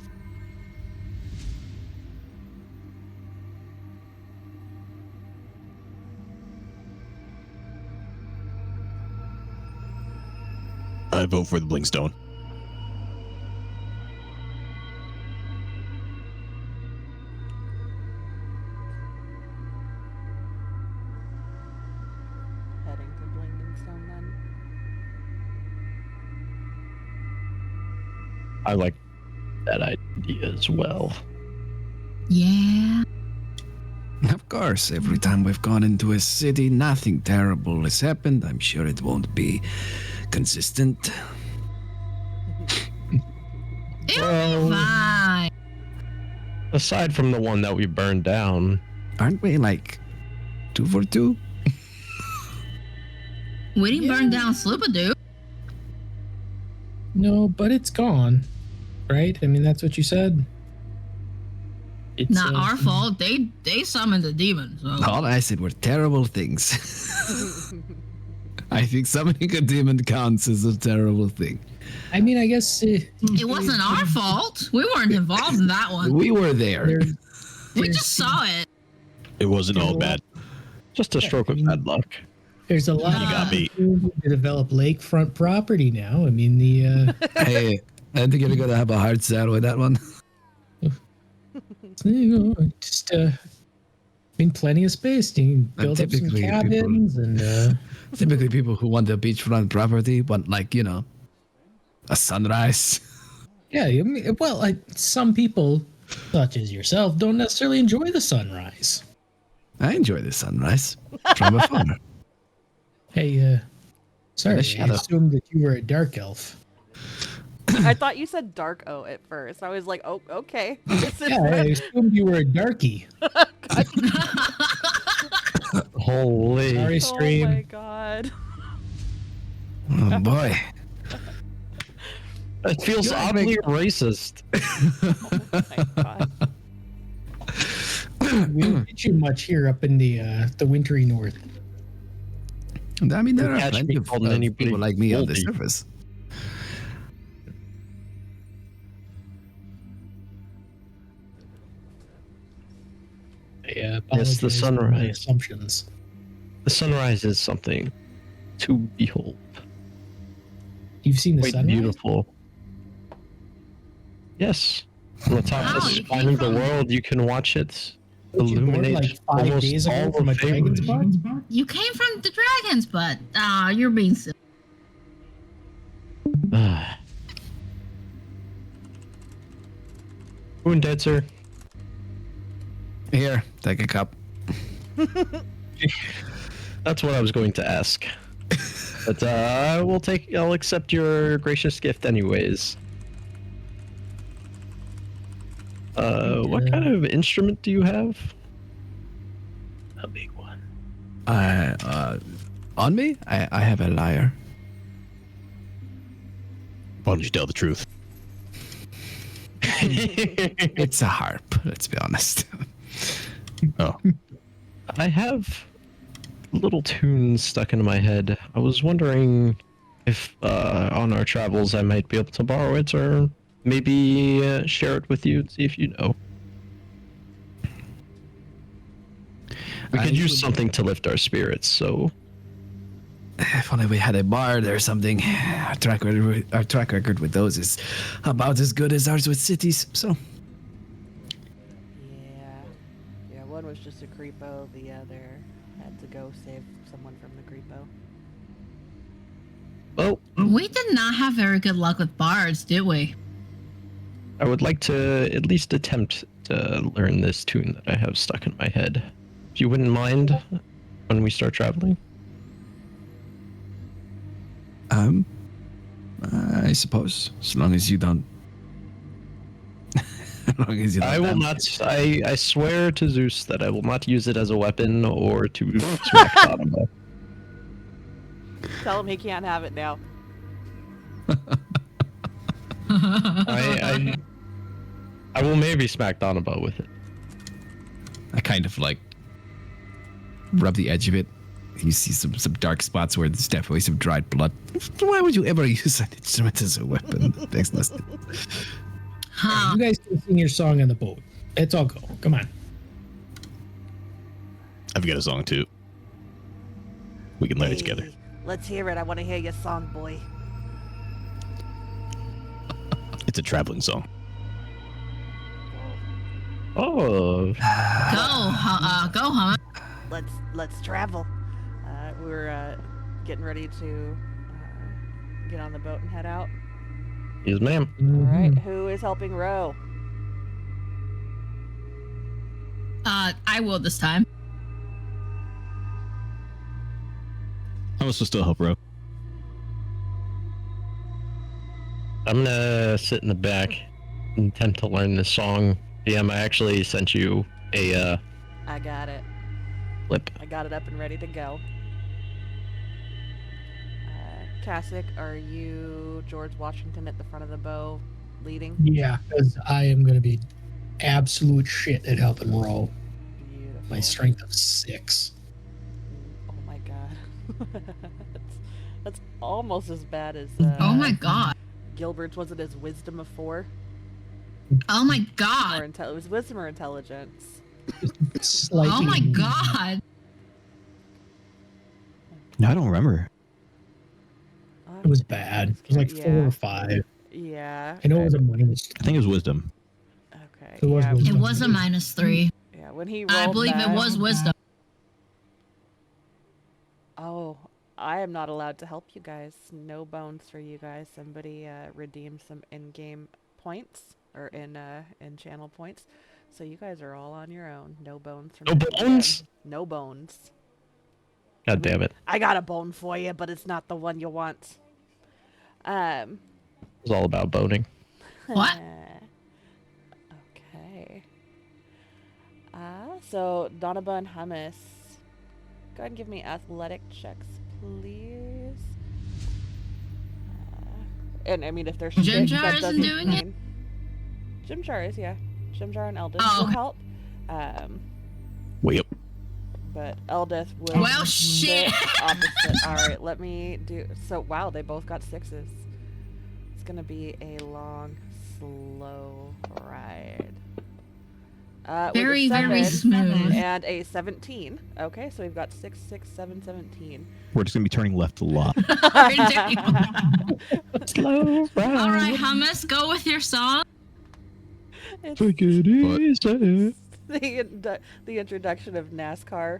I vote for the Blinkstone. Heading to Blingdenstone then. I like that idea as well. Yeah. Of course, every time we've gone into a city, nothing terrible has happened. I'm sure it won't be consistent. It'll Well- be fine. Aside from the one that we burned down, Aren't we like 2 for 2? We didn't burn down Sloopadoo. No, but it's gone, right? I mean, that's what you said. It's Not our fault. They summoned the demon. So. All I said were terrible things. I think summoning a demon counts as a terrible thing. I mean, I guess It wasn't our fault. We weren't involved in that one. We were there. We just saw it. It wasn't all bad. just a stroke of bad luck. There's a lot You got of me. opportunity to develop lakefront property now. I mean, the Hey, I think you're gonna have a hard sell with that one. just I mean, plenty of space. You can build up some typically people- cabins and Typically, people who want the beachfront property want, like, you know, a sunrise. yeah. I mean, well, some people, such as yourself, don't necessarily enjoy the sunrise. I enjoy the sunrise from afar. Hey, sorry, The I shadow. assumed that you were a dark elf. I thought you said dark O at first. I was like, oh, okay. This is Yeah, I assumed you were a darky. Holy. Sorry, oh stream. my god. Oh boy. It feels You're oddly racist. Oh my god. We don't get you much here up in the wintry north. I mean, there are Catch plenty me of calling anybody people like me on the Goldie. surface. Yeah, Yes, the sunrise. Assumptions. The sunrise is something to behold. You've seen the Quite sunrise? beautiful. Yes. On the top Wow, of you the came span of the from- world, you can watch it What, you bored, illuminate like 5 almost days ago all from a of dragon's Faerun. butt? You came from the dragon's butt. Ah, you're being silly. Wounded, Here, take a cup. That's what I was going to ask. But I'll accept your gracious gift anyways. What kind of instrument do you have? A big one. On me, I have a lyre. Why don't you tell the truth? It's a harp. Let's be honest. Oh, I have little tunes stuck into my head. I was wondering if on our travels I might be able to borrow it or maybe share it with you and see if you know. We I could use would- something to lift our spirits, so If only we had a bard or something. Our track record with those is about as good as ours with cities. So Yeah, one was just a creepo, the other had to go save someone from the creepo. well, We did not have very good luck with bards, did we? I would like to at least attempt to learn this tune that I have stuck in my head. If you wouldn't mind when we start traveling. I suppose, as long as you don't. As long as you don't I will damage not. I swear to Zeus that I will not use it as a weapon or to smack Donovan. Tell him he can't have it now. I will maybe smack Donovan with it. I kind of like rub the edge of it. You see some dark spots where there's definitely some dried blood. Why would you ever use an instrument as a weapon? Makes no sense. Huh. You guys can sing your song on the boat. Let's all go. Come on. I've got a song too. We can learn it together. Hey, let's hear it. I want to hear your song, boy. It's a traveling song. Oh, Go, huh? Let's travel. We're getting ready to get on the boat and head out. yes, ma'am. All right, who is helping row? I will this time. I was supposed to help Ro. I'm gonna sit in the back and attempt to learn this song. DM, I actually sent you a I got it. clip. I got it up and ready to go. Kasich, are you George Washington at the front of the bow leading? Yeah, because I am going to be absolute shit at helping row. Beautiful. My strength of 6. Oh my god. that's almost as bad as Oh my god. Gilbert's. Was it his wisdom of 4? Oh my Or god. it was wisdom or intelligence? Slightly. Oh my god. No, I don't remember. It was bad. It was like 4 Yeah. or 5. Yeah. I know it was a minus. I think it was wisdom. Okay. It was yeah. wisdom. It was a -3. Yeah. When he I rolled believe that, it was wisdom. Oh, I am not allowed to help you guys. No bones for you guys. Somebody redeemed some in-game points or in channel points. So you guys are all on your own. No bones from No anybody. bones? No bones. God damn it. I got a bone for you, but it's not the one you want. It's all about boning. What? Okay. So Donaba and Hummus, go ahead and give me athletic checks, please. And I mean, if they're strict, Jimjar that isn't doesn't doing it? mean... Jimjar is, yeah. Jimjar and Eldith Oh, will okay. help. Wait up. But Eldith will... Well, shit. the opposite. Alright, let me do... So, wow, they both got 6s. It's gonna be a long, slow ride. With Very, a very 7 smooth. and a 17. Okay, so we've got 6, 6, 7, 17. We're just gonna be turning left a lot. Slow ride. All right, Hummus, go with your song. It's Take it easy. the introduction of NASCAR,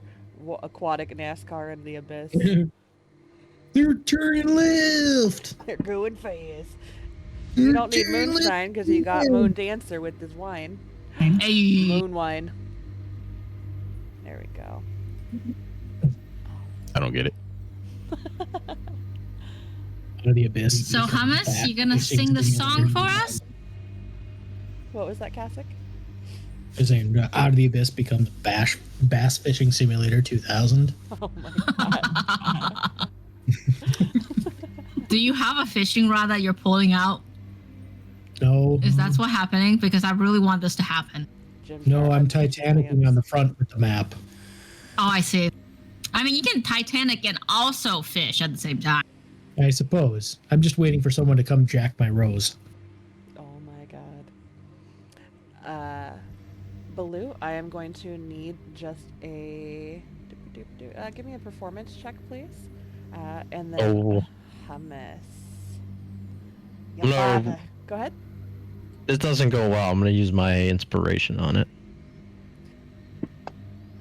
aquatic NASCAR in the abyss. They're turning left. They're going fast. You don't need turning moonshine because you got Moon Dancer with his wine. Hey. Moon wine. There we go. I don't get it. Out of the abyss. So, Hummus, you gonna sing the song for us? What was that, Kasich? Is saying Out of the Abyss becomes Bass Fishing Simulator 2000. Oh my god. Do you have a fishing rod that you're pulling out? No, Is that what's happening? Because I really want this to happen. no, I'm Titanicing on the front with the map. Oh, I see. I mean, you can Titanic and also fish at the same time. I suppose. I'm just waiting for someone to come jack my rose. Oh my god. Baloo, I am going to need just a... give me a performance check, please. And then Oh, Hummus. No. father. Go ahead. this doesn't go well. I'm gonna use my inspiration on it.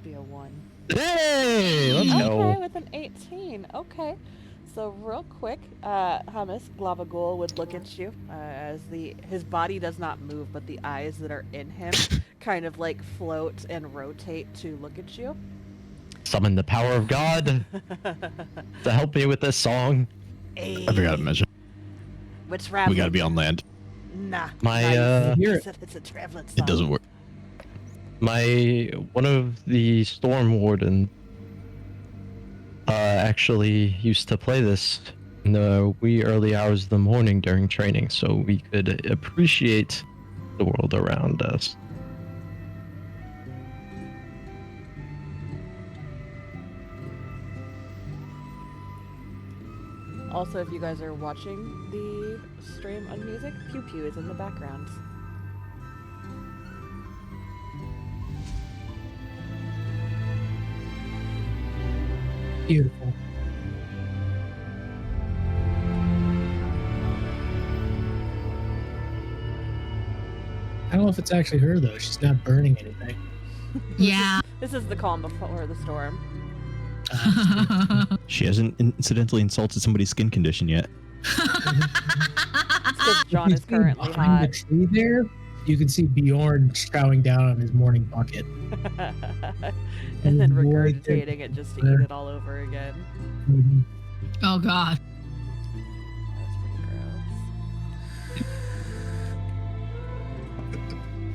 Be a 1. Hey, let's Okay, go. with an 18. Okay. So real quick, Hummus Glavagool would look at you as his body does not move, but the eyes that are in him kind of like float and rotate to look at you. Summon the power of God to help me with this song. I forgot to mention. Which rabbit? We gotta be on land. Nah. My, nice. Here. He said it's a traveling song. It doesn't work. One of the storm warden actually used to play this in the wee early hours of the morning during training, so we could appreciate the world around us. Also, if you guys are watching the stream on music, Pew Pew is in the background. Beautiful. I don't know if it's actually her though. She's not burning anything. Yeah. This is the calm before the storm. She hasn't incidentally insulted somebody's skin condition yet. Because John is currently Behind hot. the tree there, you can see Bjorn chowing down on his morning bucket. And then Right there. regurgitating it just to eat it all over again. Mhm. Oh, God. That's pretty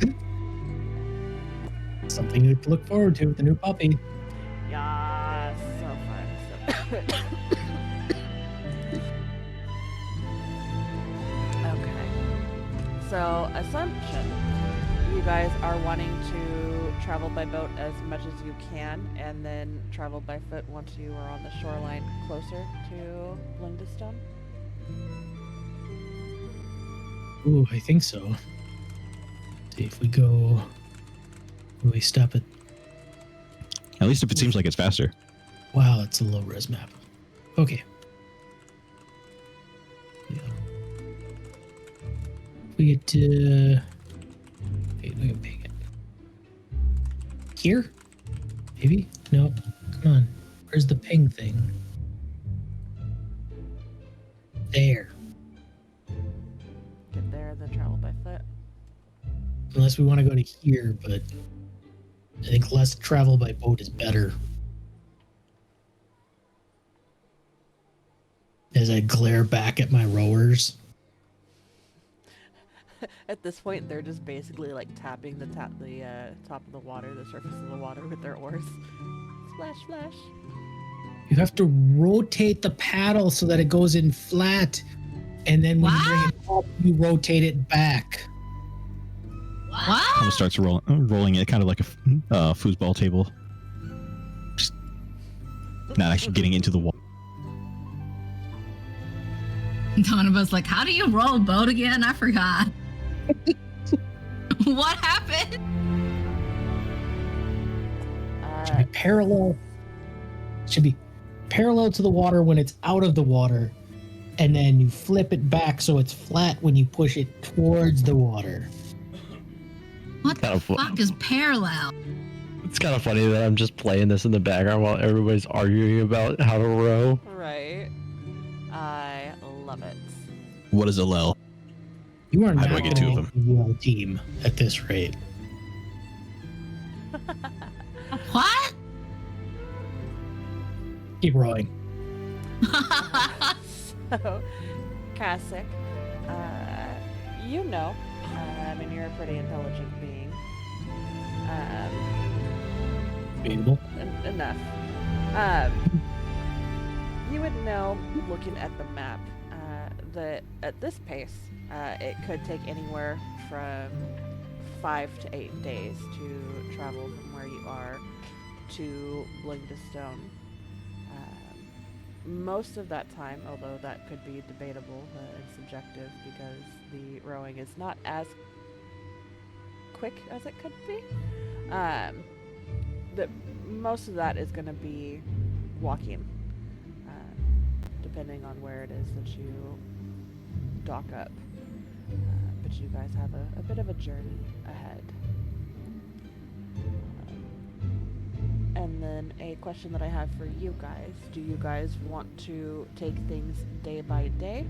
gross. Something to look forward to with the new puppy. Yeah, so fun. Okay. So, assumption. You guys are wanting to travel by boat as much as you can, and then travel by foot once you are on the shoreline closer to Lindistone. Ooh, I think so. See if we go. We stop at. At least if it seems like it's faster. Wow, it's a low res map. Okay. Yeah. We get to. Wait, we can pick it. Here? Maybe? No. Come on. Where's the ping thing? There. Get there, then travel by foot. Unless we want to go to here, but I think less travel by boat is better. As I glare back at my rowers. At this point, they're just basically like tapping the top of the water, the surface of the water with their oars. Splash, splash. You have to rotate the paddle so that it goes in flat. And then when you bring it up, you rotate it back. Kind of What? starts rolling it kind of like a foosball table. Just not actually getting into the water. Donovan's like, how do you roll a boat again? I forgot. What happened? Should be parallel. Should be parallel to the water when it's out of the water. And then you flip it back so it's flat when you push it towards the water. What Kind the of fu- fuck is parallel? It's kind of funny that I'm just playing this in the background while everybody's arguing about how to row. Right. I love it. What is a lel? You are How not do I get gonna two of make the UL team at this rate. What? Keep rowing. So, Kasich, you know, and you're a pretty intelligent being. Debatable. Enough. You would know, looking at the map, that at this pace, it could take anywhere from 5 to 8 days to travel from where you are to Blingstone. Most of that time, although that could be debatable and subjective because the rowing is not as quick as it could be, that most of that is going to be walking, depending on where it is that you dock up. But you guys have a bit of a journey ahead. And then a question that I have for you guys. Do you guys want to take things day by day?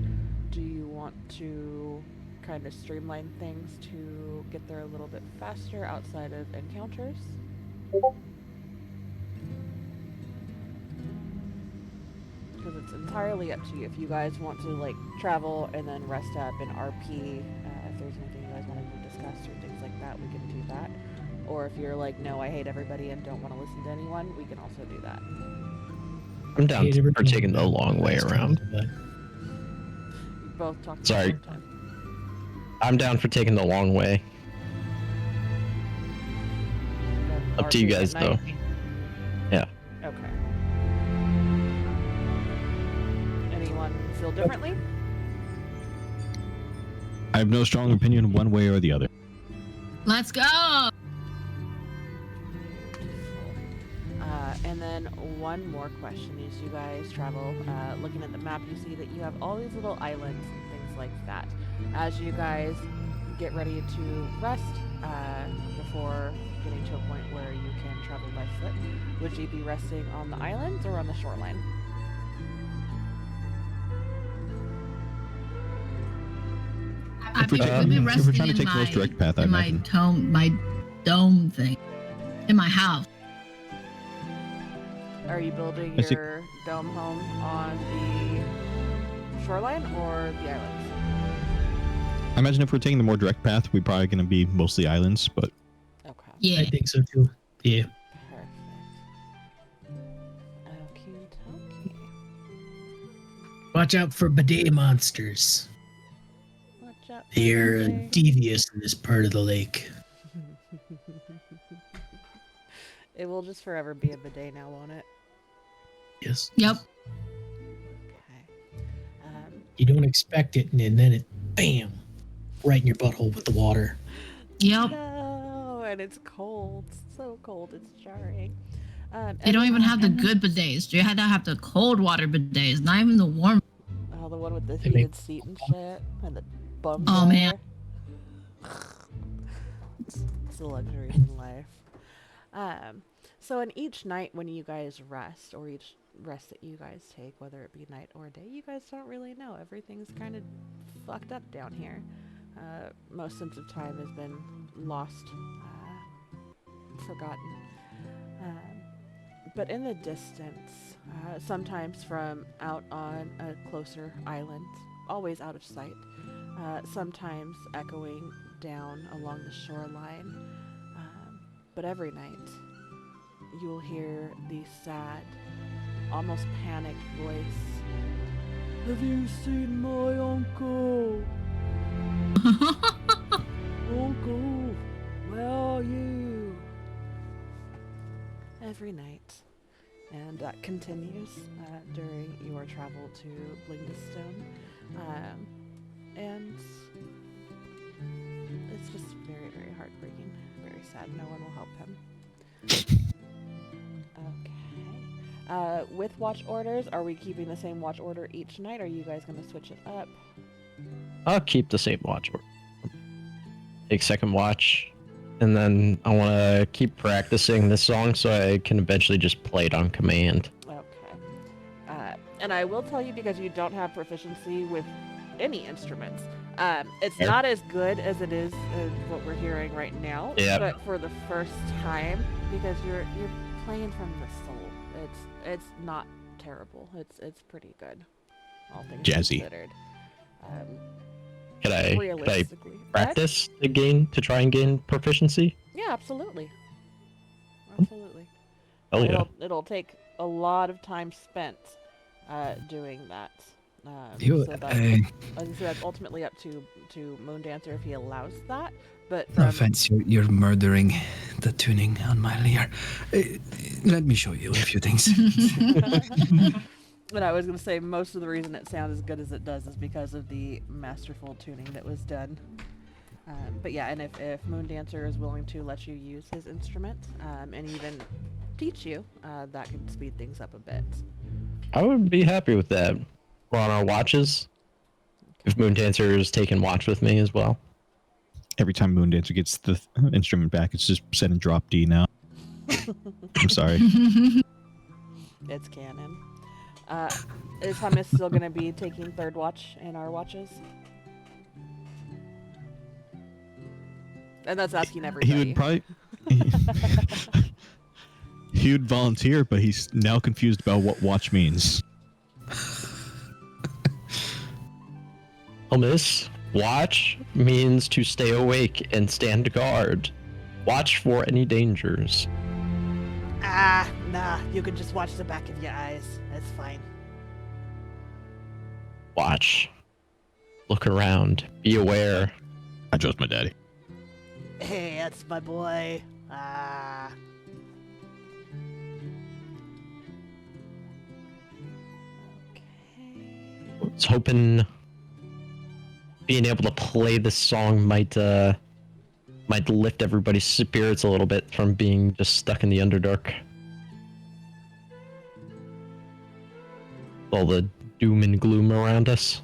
Do you want to kind of streamline things to get there a little bit faster outside of encounters? Because it's entirely up to you. If you guys want to like travel and then rest up and RP, if there's anything you guys want to discuss or things like that, we can do that. Or if you're like, no, I hate everybody and don't want to listen to anyone, we can also do that. I'm down Hate for everything taking the about long way last time, around. but You both talk at the Sorry. same time. I'm down for taking the long way. Then Up to you RP at guys, night. though. Yeah. Okay. Anyone feel differently? I have no strong opinion one way or the other. Let's go. And then one more question is you guys travel, looking at the map, you see that you have all these little islands and things like that. As you guys get ready to rest, before getting to a point where you can travel by foot, would you be resting on the islands or on the shoreline? If we're trying to take the most direct path, I in my imagine. my dome thing, in my house. Are you building I see. your dome home on the shoreline or the islands? I imagine if we're taking the more direct path, we're probably going to be mostly islands, but Okay. Yeah. I think so too. Yeah. Perfect. Okie dokie. Watch out for bidet monsters. Watch out. They're Jose. devious in this part of the lake. It will just forever be a bidet now, won't it? Yes. Yep. Okay. You don't expect it, and then it, bam, right in your butthole with the water. Yep. No, and it's cold. So cold, it's jarring. They don't even have the good bidets. You had to have the cold water bidets, not even the warm. Oh, the one with the They make- heated seat and shit, and the bum. Oh, man. It's the luxuries in life. So in each night when you guys rest, or each rest that you guys take, whether it be night or day, you guys don't really know. Everything's kind of fucked up down here. Most sense of time has been lost, forgotten. But in the distance, sometimes from out on a closer island, always out of sight, sometimes echoing down along the shoreline, but every night you'll hear the sad, almost panicked voice. Have you seen my uncle? Uncle, where are you? Every night. And that continues during your travel to Blingdestone. And it's just very, very heartbreaking. Very sad. No one will help him. Okay. With watch orders, are we keeping the same watch order each night? Or are you guys going to switch it up? I'll keep the same watch. Take second watch, and then I want to keep practicing this song so I can eventually just play it on command. Okay. And I will tell you, because you don't have proficiency with any instruments, it's Fair. not as good as it is what we're hearing right now. Yep. But for the first time, because you're playing from the soul, it's not terrible. It's pretty good, all things Jazzy. considered. Could I Realistically, practice to try and gain proficiency? Yeah, absolutely. Absolutely. Hell yeah. It'll take a lot of time spent doing that. You, so that's ultimately up to Moondancer if he allows that. But no offense, you're murdering the tuning on my lyre. Let me show you a few things. But I was going to say, most of the reason it sounds as good as it does is because of the masterful tuning that was done. But yeah, and if Moondancer is willing to let you use his instrument and even teach you, that can speed things up a bit. I would be happy with that. We're on our watches. If Moondancer is taking watch with me as well. Every time Moondancer gets the instrument back, it's just set in drop D now. I'm sorry. It's canon. Is Hummus still going to be taking third watch in our watches? And that's asking everybody. He would probably. He would volunteer, but he's now confused about what watch means. Hummus, watch means to stay awake and stand guard. Watch for any dangers. Nah, you can just watch the back of your eyes. That's fine. Watch. Look around. Be aware. I trust my daddy. Hey, that's my boy. Okay. I was hoping being able to play this song might lift everybody's spirits a little bit from being just stuck in the Underdark. All the doom and gloom around us.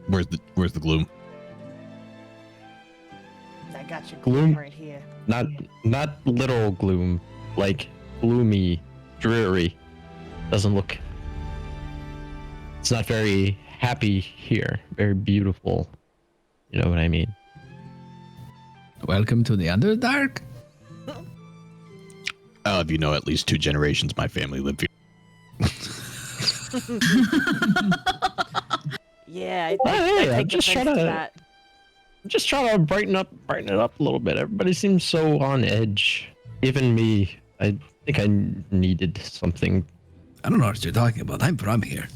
Where's the gloom? I got your Gloom? right here. Not little gloom, like gloomy, dreary. Doesn't look. It's not very happy here. Very beautiful. You know what I mean? Welcome to the Underdark. If you know, at least 2 generations my family lived here. Yeah, Hey, I I'm take just offense trying to to- that. I'm just trying to brighten it up a little bit. Everybody seems so on edge. Even me. I think I needed something. I don't know what you're talking about. I'm from here.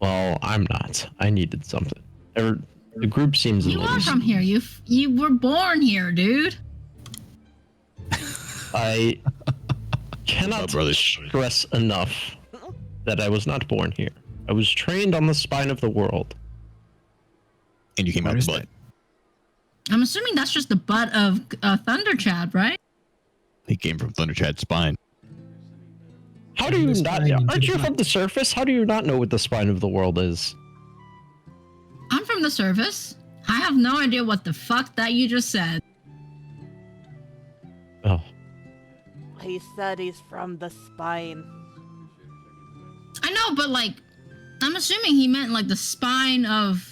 Well, I'm not. I needed something. The group seems a You little. are from here. You were born here, dude. I cannot brother. stress enough that I was not born here. I was trained on the spine of the world. And you came Where out is the butt. that? I'm assuming that's just the butt of Thunder Chad, right? He came from Thunderchat's spine. How do you The not? spine into Aren't the you front. from the surface? How do you not know what the spine of the world is? I'm from the surface. I have no idea what the fuck that you just said. Oh, He said he's from the spine. I know, but like, I'm assuming he meant like the spine of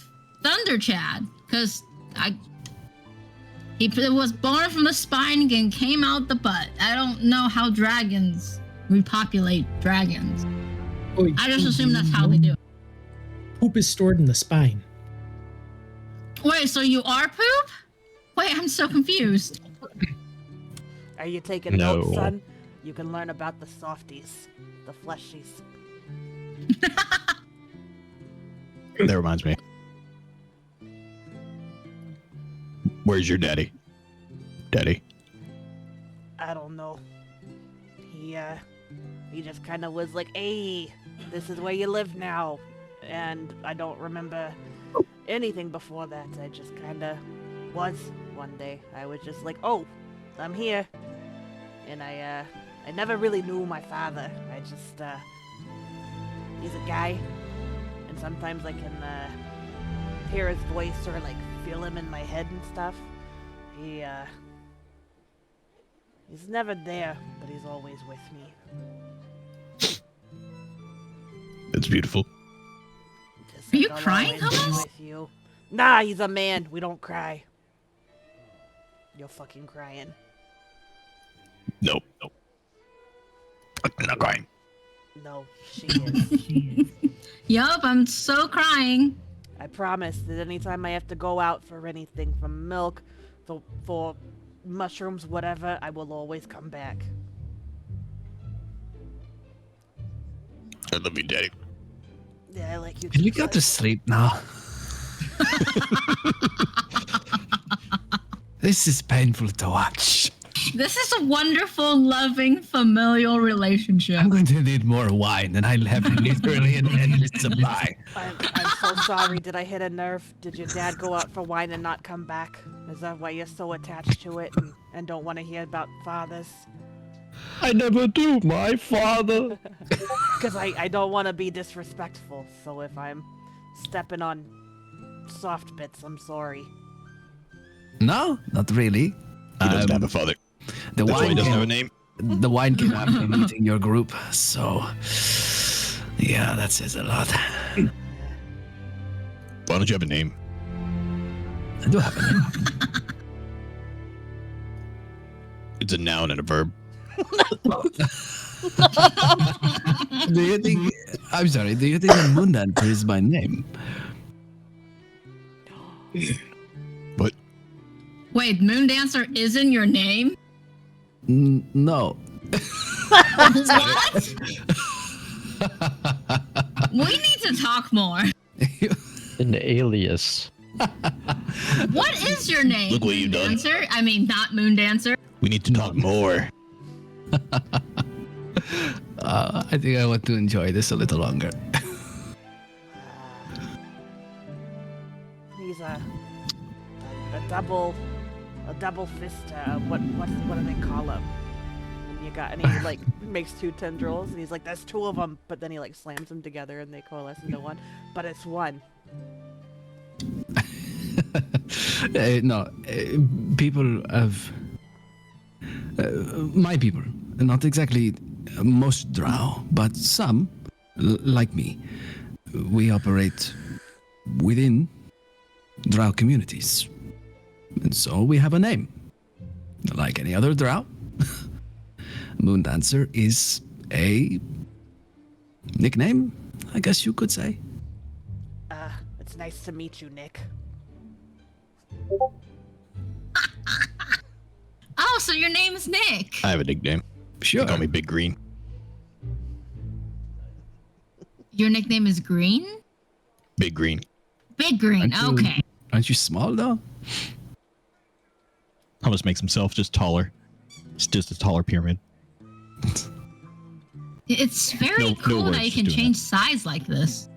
Thunder Chad, because he was born from the spine and came out the butt. I don't know how dragons repopulate dragons. Oh, I just assume that's how they do it. Poop is stored in the spine. Wait, so you are poop? Wait, I'm so confused. Are you taking No. notes, son? You can learn about the softies, the fleshies. That reminds me. Where's your daddy? Daddy. I don't know. He just kind of was like, "Hey, this is where you live now," and I don't remember anything before that. I just kind of was one day. I was just like, "Oh, I'm here," and I never really knew my father. I just he's a guy, and sometimes I can hear his voice or like feel him in my head and stuff. He's never there, but he's always with me. That's beautiful. Just Are you like I'll crying, always be Thomas? with you. Nah, he's a man. We don't cry. You're fucking crying. Nope. I'm not crying. No, she is. Yup, I'm so crying. I promise that anytime I have to go out for anything from milk, for mushrooms, whatever, I will always come back. I love you, daddy. Yeah, I like you Can too, we go son. to sleep now? This is painful to watch. This is a wonderful, loving, familial relationship. I'm going to need more wine, and I have literally an endless supply. I'm so sorry. Did I hit a nerve? Did your dad go out for wine and not come back? Is that why you're so attached to it and don't want to hear about fathers? I never do, my father. Because I don't want to be disrespectful, so if I'm stepping on soft bits, I'm sorry. No, not really. He doesn't have a father. The That's why he wine doesn't have a came, name. the wine came after meeting your group, so yeah, that says a lot. Why don't you have a name? I do have a name. It's a noun and a verb. Do you think? I'm sorry. Do you think that Moondancer is my name? What? Wait, Moondancer isn't your name? No. What? We need to talk more. An alias. What is your name? Look what you've done. Moondancer? I mean, not Moondancer. We need to talk more. I think I want to enjoy this a little longer. He's a double fist. What do they call him? And he like makes two tendrils, and he's like, "There's two of them," but then he like slams them together, and they coalesce into one. But it's one. No, people of my people, not exactly most drow, but some, like me, we operate within drow communities. And so we have a name. Like any other drow, Moondancer is a nickname, I guess you could say. It's nice to meet you, Nick. Oh, so your name is Nick. I have a nickname. Sure. They call me Big Green. Your nickname is Green? Big Green. Big Green, Aren't you- okay. Aren't you small though? Thomas makes himself just taller. It's just a taller pyramid. It's very No cool words, that you just can doing change size like this.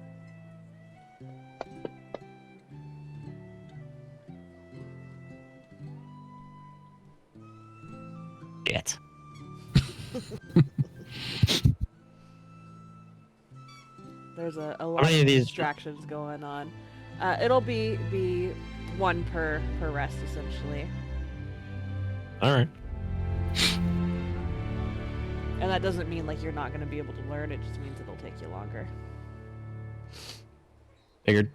Shit. There's a lot many of of these- distractions going on. It'll be one per rest essentially, All right. and that doesn't mean like you're not going to be able to learn. It just means it'll take you longer. Figured.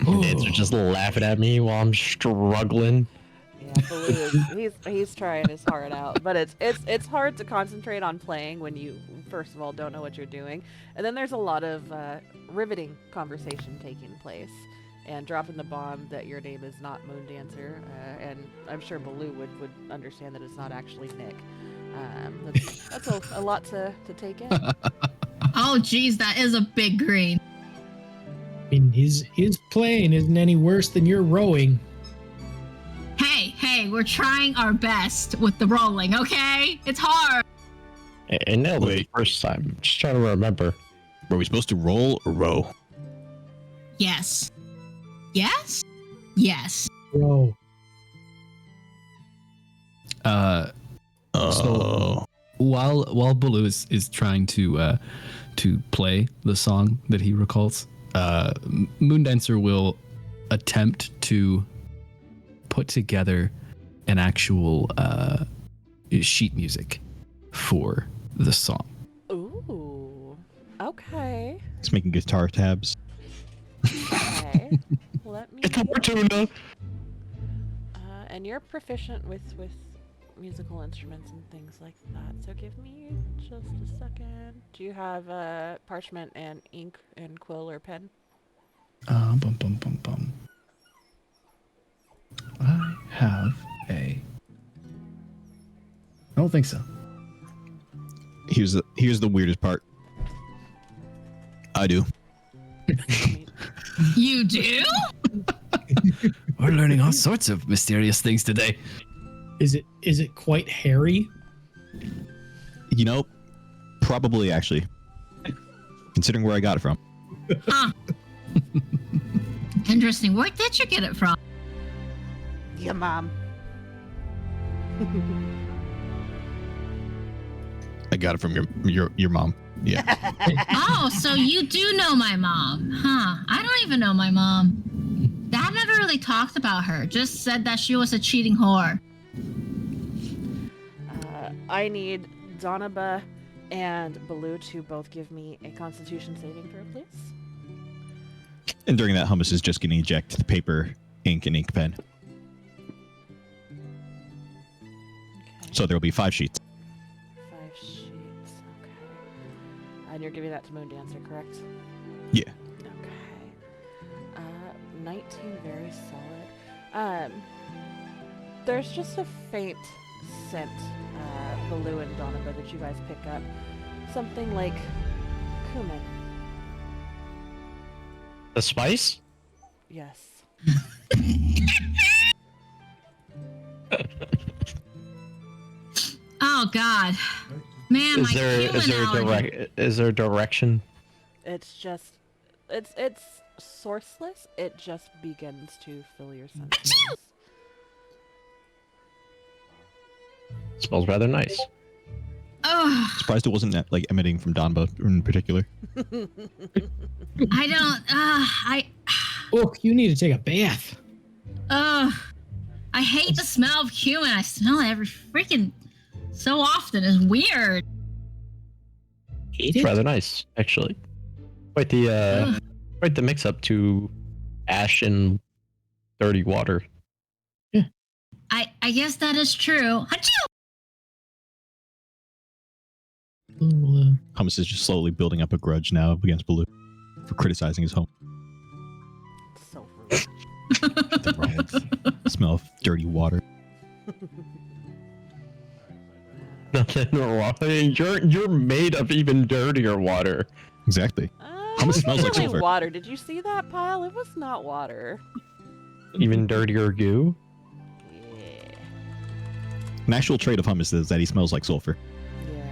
Kids are just laughing at me while I'm struggling. Yeah, Baloo is he's trying his heart out, but it's hard to concentrate on playing when you first of all don't know what you're doing, and then there's a lot of riveting conversation taking place, and dropping the bomb that your name is not Moondancer, and I'm sure Baloo would understand that it's not actually Nick. That's a lot to take in. Oh, geez, that is a big green. I mean, his plane isn't any worse than your rowing. Hey, we're trying our best with the rolling, okay? It's hard. I nailed it the first time. Just trying to remember. Were we supposed to roll or row? Yes. Yes? Yes. Bro, Oh. While Baloo is trying to play the song that he recalls, Moondancer will attempt to put together an actual sheet music for the song. Ooh. Okay. He's making guitar tabs. Okay. Let me. It's Fortuna. And you're proficient with musical instruments and things like that. So give me just a second. Do you have parchment and ink and quill or pen? Bum bum bum bum. I have a. I don't think so. Here's the weirdest part. I do. You do? We're learning all sorts of mysterious things today. is it quite hairy? You know, probably actually. Considering where I got it from. Huh. Interesting. Where did you get it from? Yeah, Mom. I got it from your mom. Yeah. Oh, so you do know my mom. Huh. I don't even know my mom. Dad never really talked about her. Just said that she was a cheating whore. I need Donaba and Baloo to both give me a Constitution saving throw, please. And during that, Hummus is just getting ejected paper, ink, and ink pen. Okay. So there will be 5 sheets. 5 sheets. Okay. And you're giving that to Moondancer, correct? Yeah. Okay. 19, very solid. There's just a faint scent, Baloo and Donaba, that you guys pick up. Something like cumin. The spice? Yes. Oh God, man, my cumin allergy. Is there direction? It's just, it's sourceless. It just begins to fill your senses. Smells rather nice. Oh, Surprised it wasn't like emitting from Donba in particular. I don't. Oh, you need to take a bath. I hate the smell of cumin. I smell it every freaking so often. It's weird. Hate It's it? rather nice, actually. Quite the mix up to ash and dirty water. I guess that is true. Achoo! Oh, Hummus is just slowly building up a grudge now against Baloo for criticizing his home. So rude. Nothing wrong with smell of dirty water. Nothing wrong. You're made of even dirtier water. Exactly. It much smells like really sulfur? water. Did you see that pile? It was not water. Even dirtier goo. Yeah. An actual trait of Hummus is that he smells like sulfur. Yeah.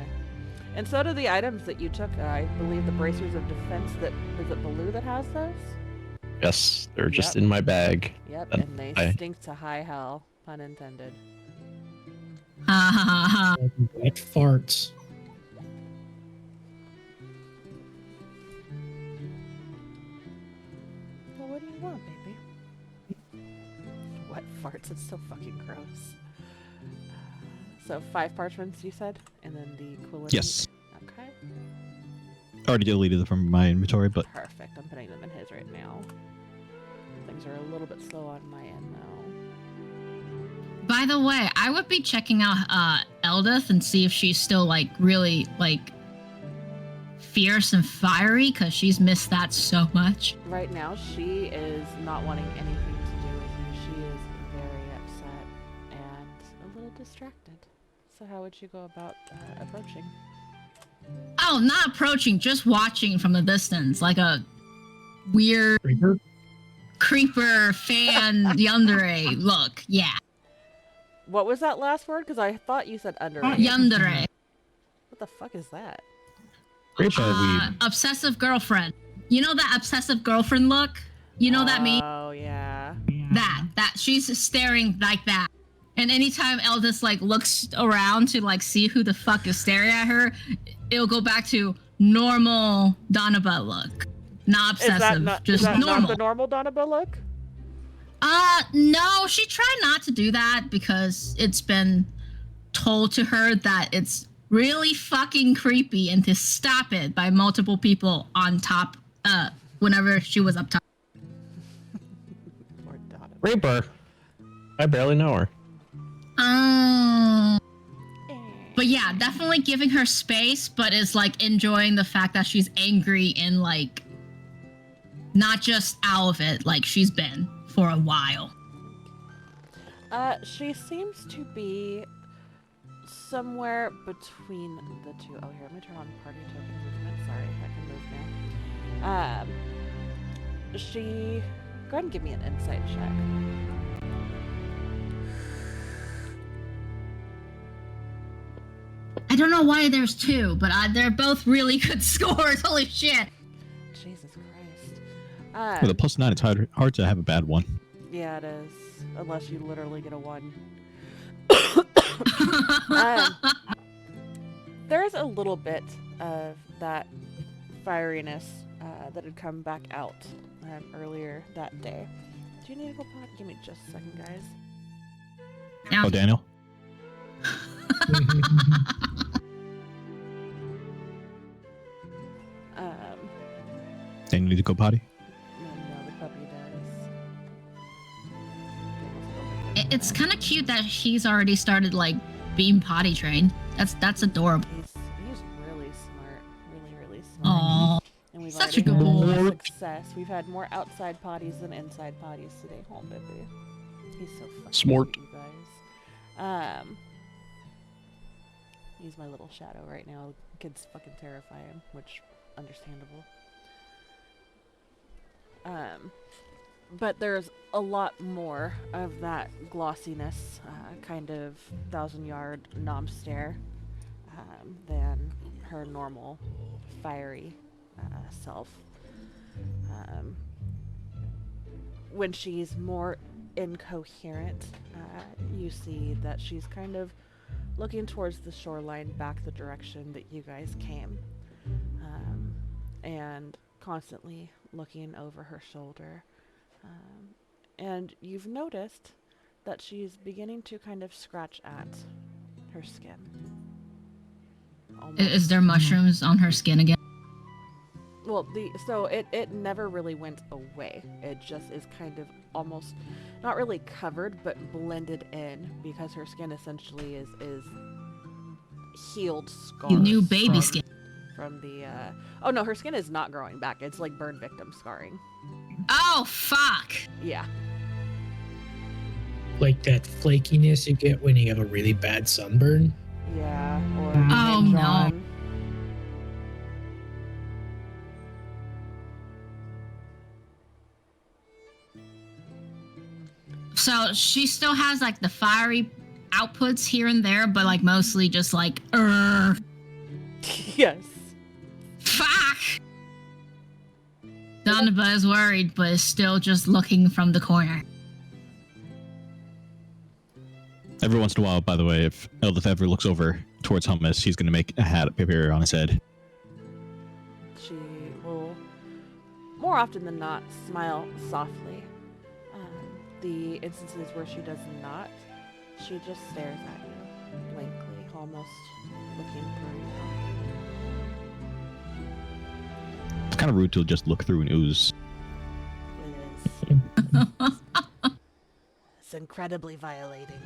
And so do the items that you took. I believe the bracers of defense. Is it Baloo that has those? Yes, they're just Yep. in my bag. Yep, And and they I- stink to high hell, pun intended. Ha ha ha ha. Wet farts. Well, what do you want, baby? Wet farts, it's so fucking gross. So 5 parchments, you said? And then the quillinate? Yes. Okay. Already deleted them from my inventory, but Perfect. I'm putting them in his right now. Things are a little bit slow on my end, though. By the way, I would be checking out Eldith and see if she's still like really like fierce and fiery, because she's missed that so much. Right now, she is not wanting anything to do with you. She is very upset and a little distracted. So how would you go about approaching? Oh, not approaching, just watching from the distance, like a weird Creeper? creeper fan yandere look. Yeah, What was that last word? Because I thought you said under. yandere. What the fuck is that? Obsessive girlfriend. You know that obsessive girlfriend look? You know that meme? Oh, yeah. That she's staring like that. And anytime Eldest like looks around to like see who the fuck is staring at her, it'll go back to normal Donaba look. Not obsessive, just is that normal. not the normal Donaba look? No, she tried not to do that because it's been told to her that it's really fucking creepy and to stop it by multiple people on top whenever she was up top. Poor Donaba. Reaper. I barely know her. But yeah, definitely giving her space, but is like enjoying the fact that she's angry and like not just out of it like she's been for a while. She seems to be somewhere between the two. Oh, here, let me turn on party token movement. Sorry, I can move now. She... Go ahead and give me an insight check. I don't know why there's two, but they're both really good scores. Holy shit. Jesus Christ. with a +9, it's hard to have a bad one. Yeah, it is. Unless you literally get a 1. There's a little bit of that fieriness that had come back out earlier that day. Do you need to go potty? Give me just a second, guys. Now, Oh, Daniel? Daniel need to go potty? No, the puppy does. it's kind of cute that he's already started like being potty trained. That's adorable. He's really smart. Really smart. Aww. And we've Such a already good had boy. success. We've had more outside potties than inside potties today. Oh, baby. He's so fucking Smart. cute, you guys. He's my little shadow right now. Kids fucking terrify him, which understandable. But there's a lot more of that glossiness, kind of 1,000-yard nom stare, than her normal fiery self. When she's more incoherent, you see that she's kind of looking towards the shoreline back the direction that you guys came, and constantly looking over her shoulder. And you've noticed that she's beginning to kind of scratch at her skin. Is there mushrooms on her skin again? Well, it never really went away. It just is kind of almost not really covered, but blended in, because her skin essentially is healed scars. New baby from- skin. From the oh no, her skin is not growing back. It's like burn victim scarring. Oh fuck! Yeah. Like that flakiness you get when you have a really bad sunburn. Yeah. Or Oh, no. John. So she still has like the fiery outputs here and there, but like mostly just like, Yes. fuck. Donaba is worried, but is still just looking from the corner. Every once in a while, by the way, if Eldith ever looks over towards Hummus, he's going to make a hat appear on his head. She will, more often than not, smile softly. The instances where she does not, she just stares at you blankly, almost looking through you. It's kind of rude to just look through an ooze. It is. It's incredibly violating.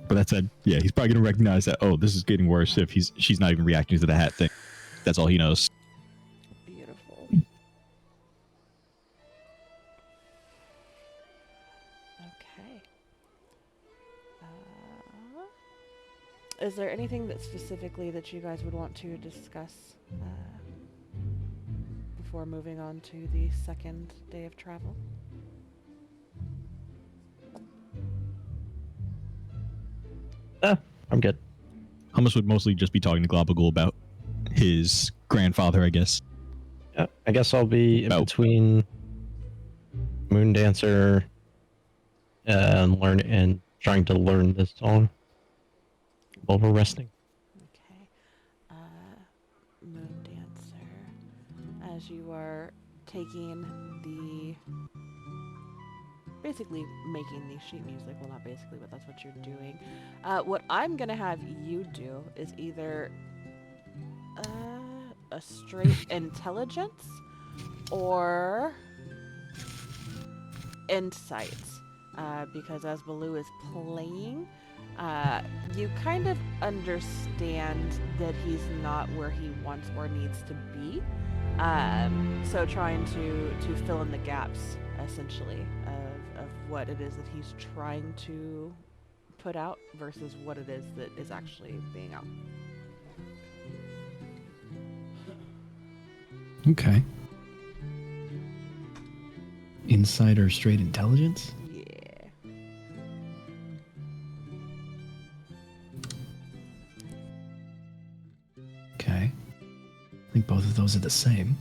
But that said, yeah, he's probably going to recognize that, oh, this is getting worse if she's not even reacting to the hat thing. That's all he knows. Beautiful. Okay. Is there anything that specifically that you guys would want to discuss before moving on to the second day of travel? I'm good. Hummus would mostly just be talking to Globagul about his grandfather, I guess. Yeah, I guess I'll be in Oh. between Moon Dancer and trying to learn this song while we're resting. Okay. Moon Dancer. As you are taking the... basically making the sheet music. Well, not basically, but that's what you're doing. What I'm going to have you do is either a straight intelligence or insight. Because as Baloo is playing, you kind of understand that he's not where he wants or needs to be. So trying to fill in the gaps, essentially, of what it is that he's trying to put out versus what it is that is actually being out. Okay. Insight or straight intelligence? Yeah. Okay. I think both of those are the same.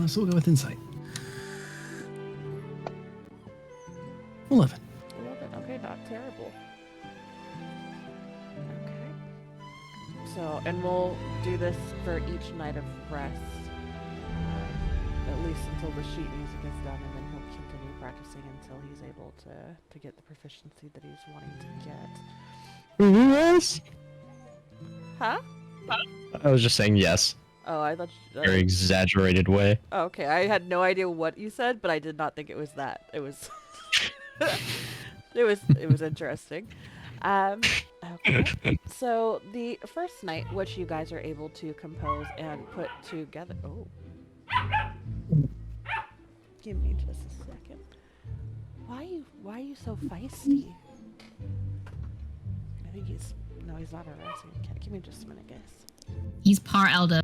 So we'll go with insight. 11. 11. Okay, not terrible. Okay. So, and we'll do this for each night of rest. At least until the sheet music is done, and then he'll continue practicing until he's able to get the proficiency that he's wanting to get. Yes. Huh? I was just saying yes. Oh, I thought... Very exaggerated way. Oh, okay, I had no idea what you said, but I did not think it was that. It was... it was interesting. Okay. So, the first night, which you guys are able to compose and put together... Oh. Give me just a second. Why are you so feisty? I think he's... No, he's not harassing the cat. Give me just a minute, guys. He's par elder.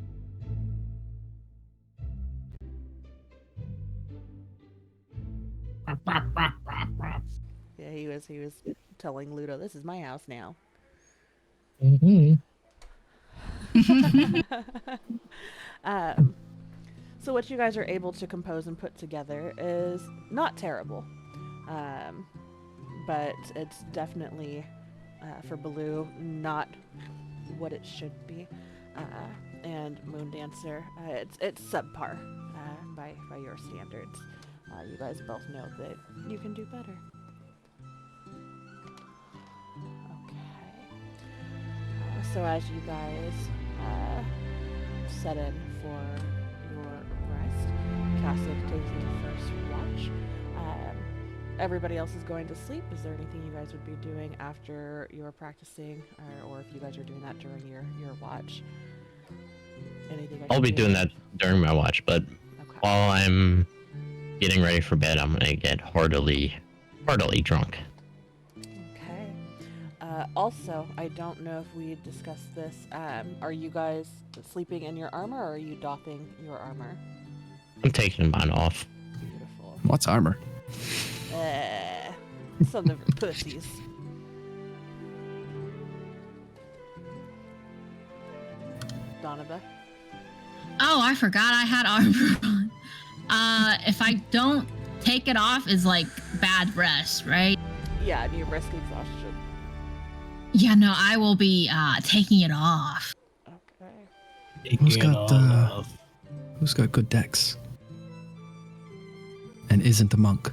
Yeah, he was telling Ludo, this is my house now. Mm-hmm. So what you guys are able to compose and put together is not terrible. But it's definitely, for Baloo, not what it should be. And Moon Dancer, it's subpar by your standards. You guys both know that you can do better. Okay. So as you guys set in for your rest, Cassid taking the first watch. Everybody else is going to sleep. Is there anything you guys would be doing after you're practicing, or if you guys are doing that during your watch? Anything I I'll can be do? doing that during my watch, but Okay. while I'm getting ready for bed, I'm gonna get heartily drunk. Okay. Also, I don't know if we discussed this. Are you guys sleeping in your armor, or are you doffing your armor? I'm taking mine off. Beautiful. What's armor? Son of pussies. Donovan. Oh, I forgot I had armor on. If I don't take it off, is like bad rest, right? Yeah, and you risk exhaustion. Yeah, no, I will be taking it off. Okay. Who's Taking got, it all off. Who's got good decks? And isn't a monk?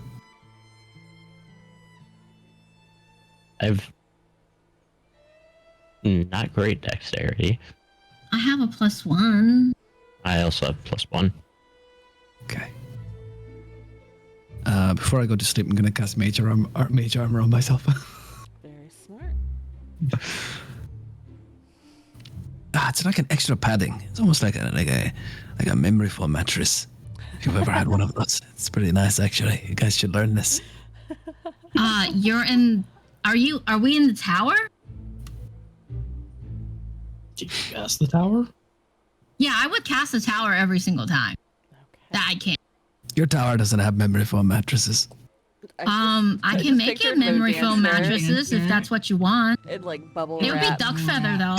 I've not great dexterity. I have a +1. I also have +1. Okay. Before I go to sleep, I'm gonna cast mage armor on myself. Very smart. It's like an extra padding. It's almost like a memory foam mattress. If you've ever had one of those, it's pretty nice actually. You guys should learn this. You're in. Are we in the tower? Did you cast the tower? Yeah, I would cast the tower every single time. Okay. That I can. Your tower doesn't have memory foam mattresses. I I can just make you pictured Moon memory foam Dancer mattresses if that's what you want. in like bubble It would be wrap. duck feather though.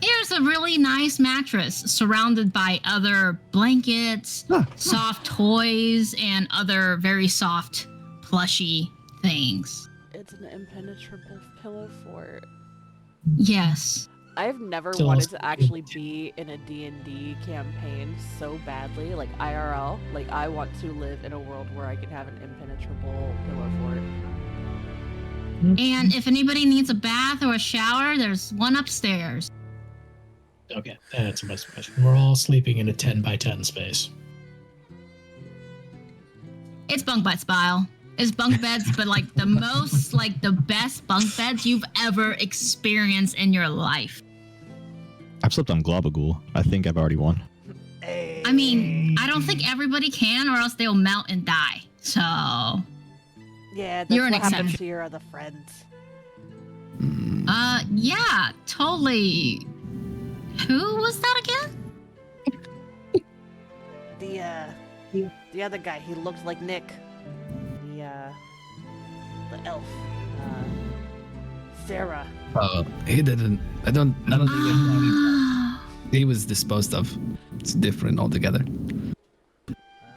Here's a really nice mattress surrounded by other blankets, soft toys, and other very soft, plushy things. It's an impenetrable pillow fort. Yes. I've never So wanted also- to actually be in a D&D campaign so badly, like IRL. Like I want to live in a world where I can have an impenetrable pillow fort. And if anybody needs a bath or a shower, there's one upstairs. Okay, that's a best question. We're all sleeping in a 10 by 10 space. It's bunk bed style. It's bunk beds, but like the most, like the best bunk beds you've ever experienced in your life. I've slept on Globagool. I think I've already won. I mean, I don't think everybody can, or else they'll melt and die. So, Yeah, that's You're an what happens exception. to your other friends. yeah, totally. Who was that again? The other guy, he looks like Nick. The elf. Sarah. He didn't. I don't think Ah, he was disposed of. It's different altogether.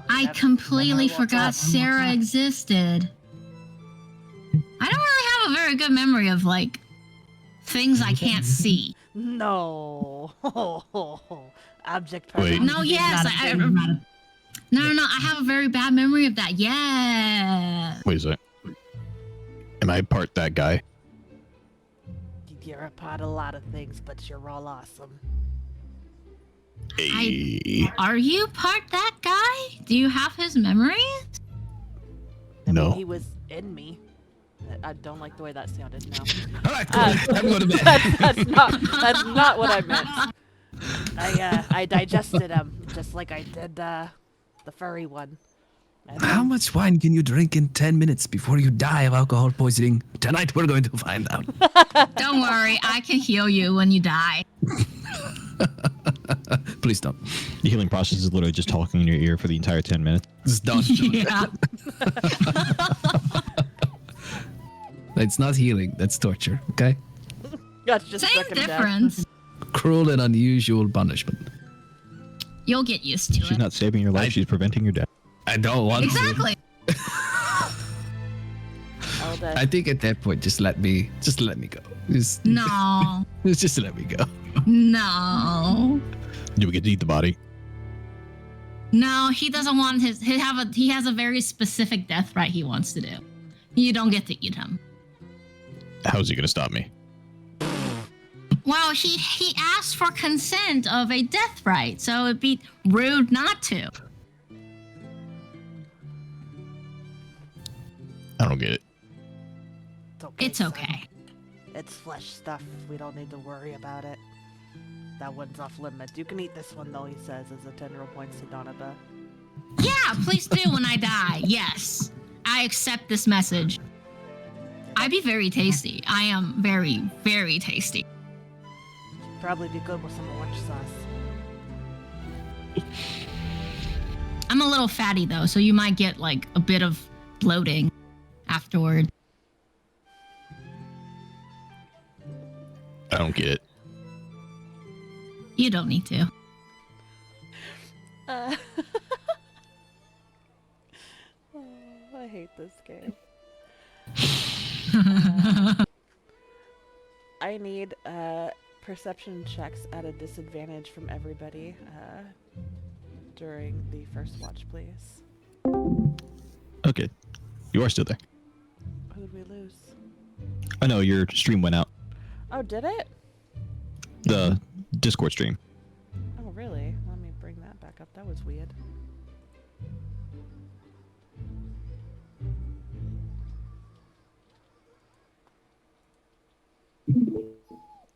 I completely forgot Sarah existed. I don't really have a very good memory of like things I can't see. No. Object Wait. permanent. No, yes, no, I have a very bad memory of that. Yeah. Wait a sec. Am I part that guy? You're a part of a lot of things, but you're all awesome. Hey. Are you part that guy? Do you have his memory? I No. mean, he was in me. I don't like the way that sounded now. All right, cool. I'm going to bed. That's not what I meant. I digested him just like I did the furry one. And How then- much wine can you drink in 10 minutes before you die of alcohol poisoning? Tonight we're going to find out. Don't worry, I can heal you when you die. Please don't. The healing process is literally just talking in your ear for the entire 10 minutes. Just don't. Yeah. It's not healing. That's torture. Okay. That's just Same suck him down. difference. Cruel and unusual punishment. You'll get used to She's it. not saving your life, she's preventing your death. I don't want Exactly. All that. I think at that point, just let me go. Just No. just let me go. No. Do we get to eat the body? No, he doesn't want his. He has a very specific death right he wants to do. You don't get to eat him. How's he gonna stop me? Well, he asked for consent of a death right, so it'd be rude not to. I don't get it. It's son. okay. It's flesh stuff. We don't need to worry about it. That one's off limits. You can eat this one though, he says, as a 10 points to Donaba. Yeah, please do when I die. Yes, I accept this message. I'd be very tasty. I am very, very tasty. Probably be good with some orange sauce. I'm a little fatty though, so you might get like a bit of bloating afterward. I don't get it. You don't need to. Oh, I hate this game. I need perception checks at a disadvantage from everybody during the first watch, please. Okay. You are still there. Who'd we lose? I know your stream went out. Oh, did it? The Discord stream. Oh, really? Let me bring that back up. That was weird.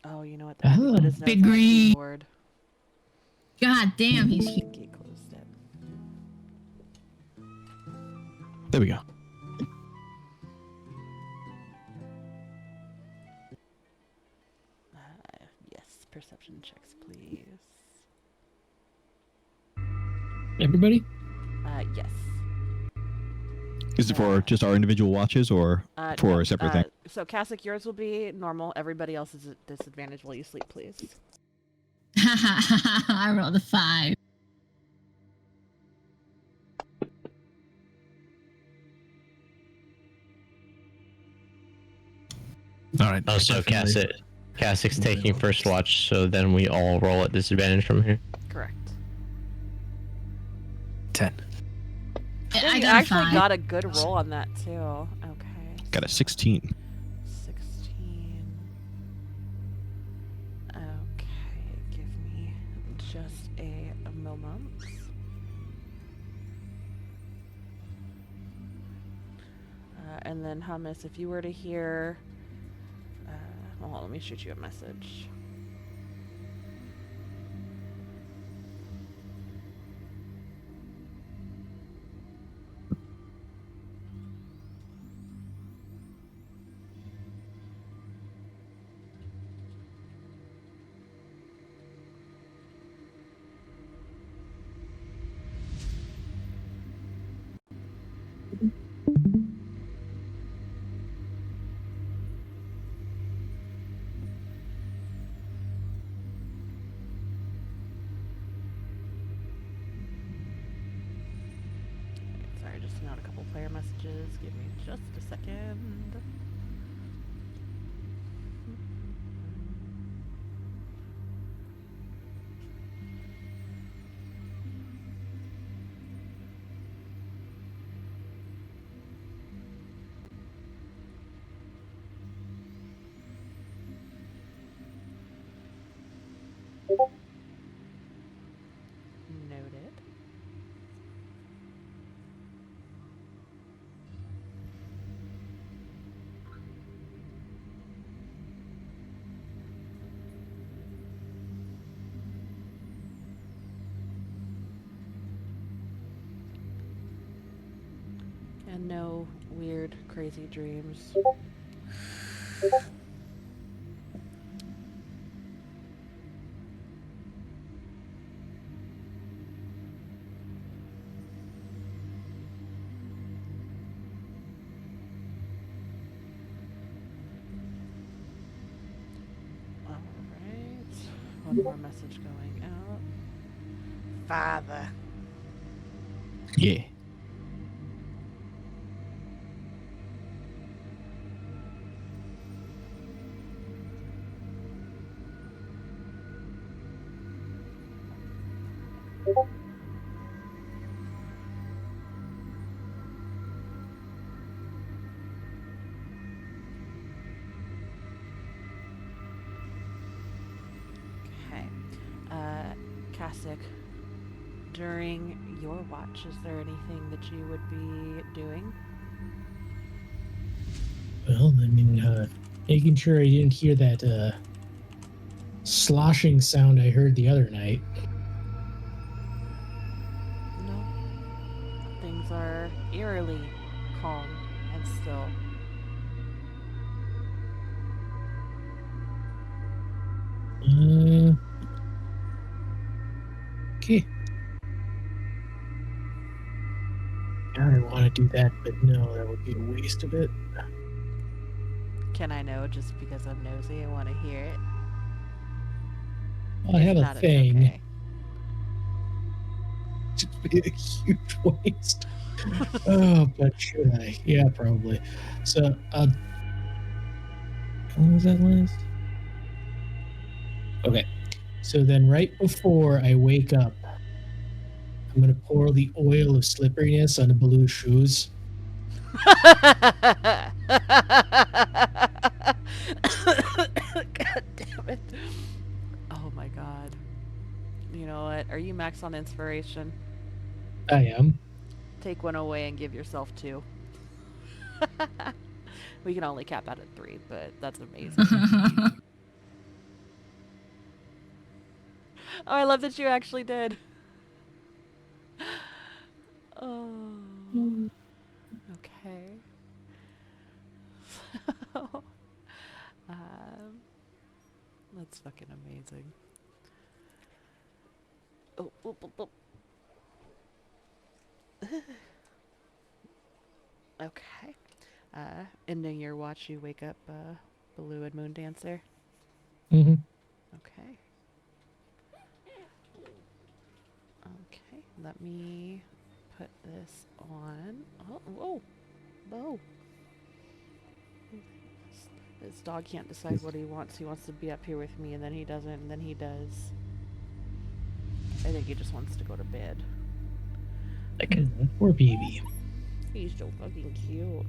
Oh, you know what? That Oh, put his big notes on the green. keyboard. God damn, he's I huge. think he closed it. There we go. Yes, perception checks, please. Everybody? Yes. Is it for just our individual watches or for No, a separate thing? So, Kasich, yours will be normal. Everybody else is at disadvantage while you sleep, please. I rolled a 5. All right. Oh, so definitely. Cassick's taking first watch, so then we all roll at disadvantage from here. Correct. 10. Yeah, I you got a actually 5. got a good roll on that, too. Okay. Got a 16. 16. Okay, give me just a moment. And then Hummus, if you were to hear, well, let me shoot you a message. Sorry, just sent out a couple player messages. Give me just a second. Noted. And no weird, crazy dreams. Alright. One more message going out. Father. Yeah. Okay. Kasich, during your watch, is there anything that you would be doing? Well, I mean, making sure I didn't hear that sloshing sound I heard the other night. No. Things are eerily calm and still. Okay. I want to do that, but no, that would be a waste of it. Can I know just because I'm nosy? I want to hear it. I have If a not, it's thing. okay. Just be a huge waste. Oh, but should I? Yeah, probably. So, when was that last? Okay. So then, right before I wake up, I'm gonna pour the oil of slipperiness on the blue shoes. God damn it. Oh my god. You know what? Are you max on inspiration? I am. Take one away and give yourself 2. We can only cap out at 3, but that's amazing. Oh, I love that you actually did. Oh. Okay. That's fucking amazing. Oh, oh, oh, oh. Okay. Ending your watch, you wake up Baloo and Moon Dancer. Mm-hmm. Okay. Okay, let me put this on. Oh, whoa. Whoa. This dog can't decide what he wants. He wants to be up here with me, and then he doesn't, and then he does. I think he just wants to go to bed. Poor baby. He's so fucking cute.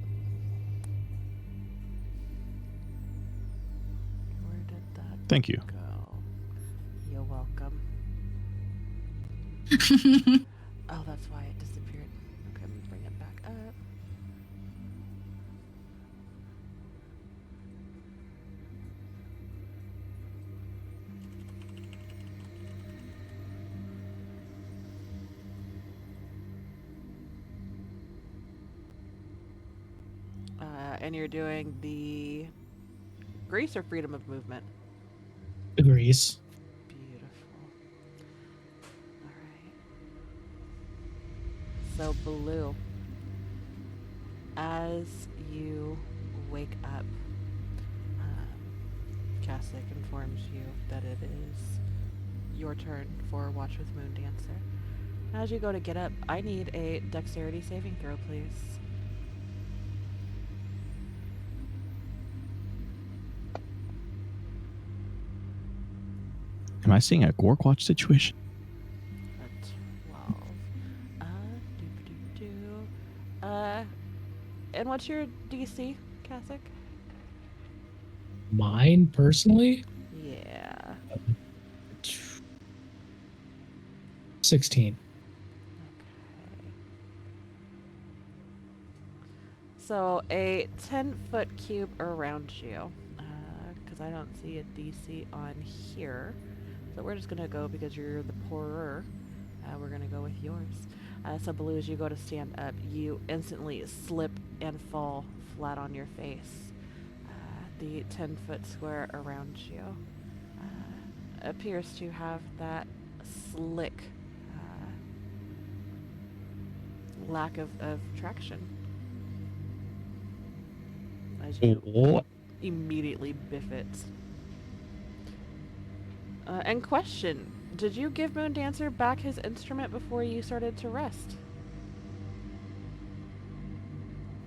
Where did that Thank you. go? You're welcome. Oh, that's why it disappeared. Okay, let me bring it back up. And you're doing the grace or freedom of movement? Agrees. Beautiful. Alright. So, Baloo, as you wake up, Kasich informs you that it is your turn for Watch with Moon Dancer. As you go to get up, I need a dexterity saving throw, please. Am I seeing a Gorkwatch situation? A 12. And what's your DC, Kasich? Mine personally, Yeah. 16. Okay. So a 10-foot cube around you, because I don't see a DC on here. So we're just going to go, because you're the poorer, we're going to go with yours. So Baloo, as you go to stand up, you instantly slip and fall flat on your face. The 10-foot square around you appears to have that slick lack of traction. As you immediately biff it. And question, did you give Moon Dancer back his instrument before you started to rest?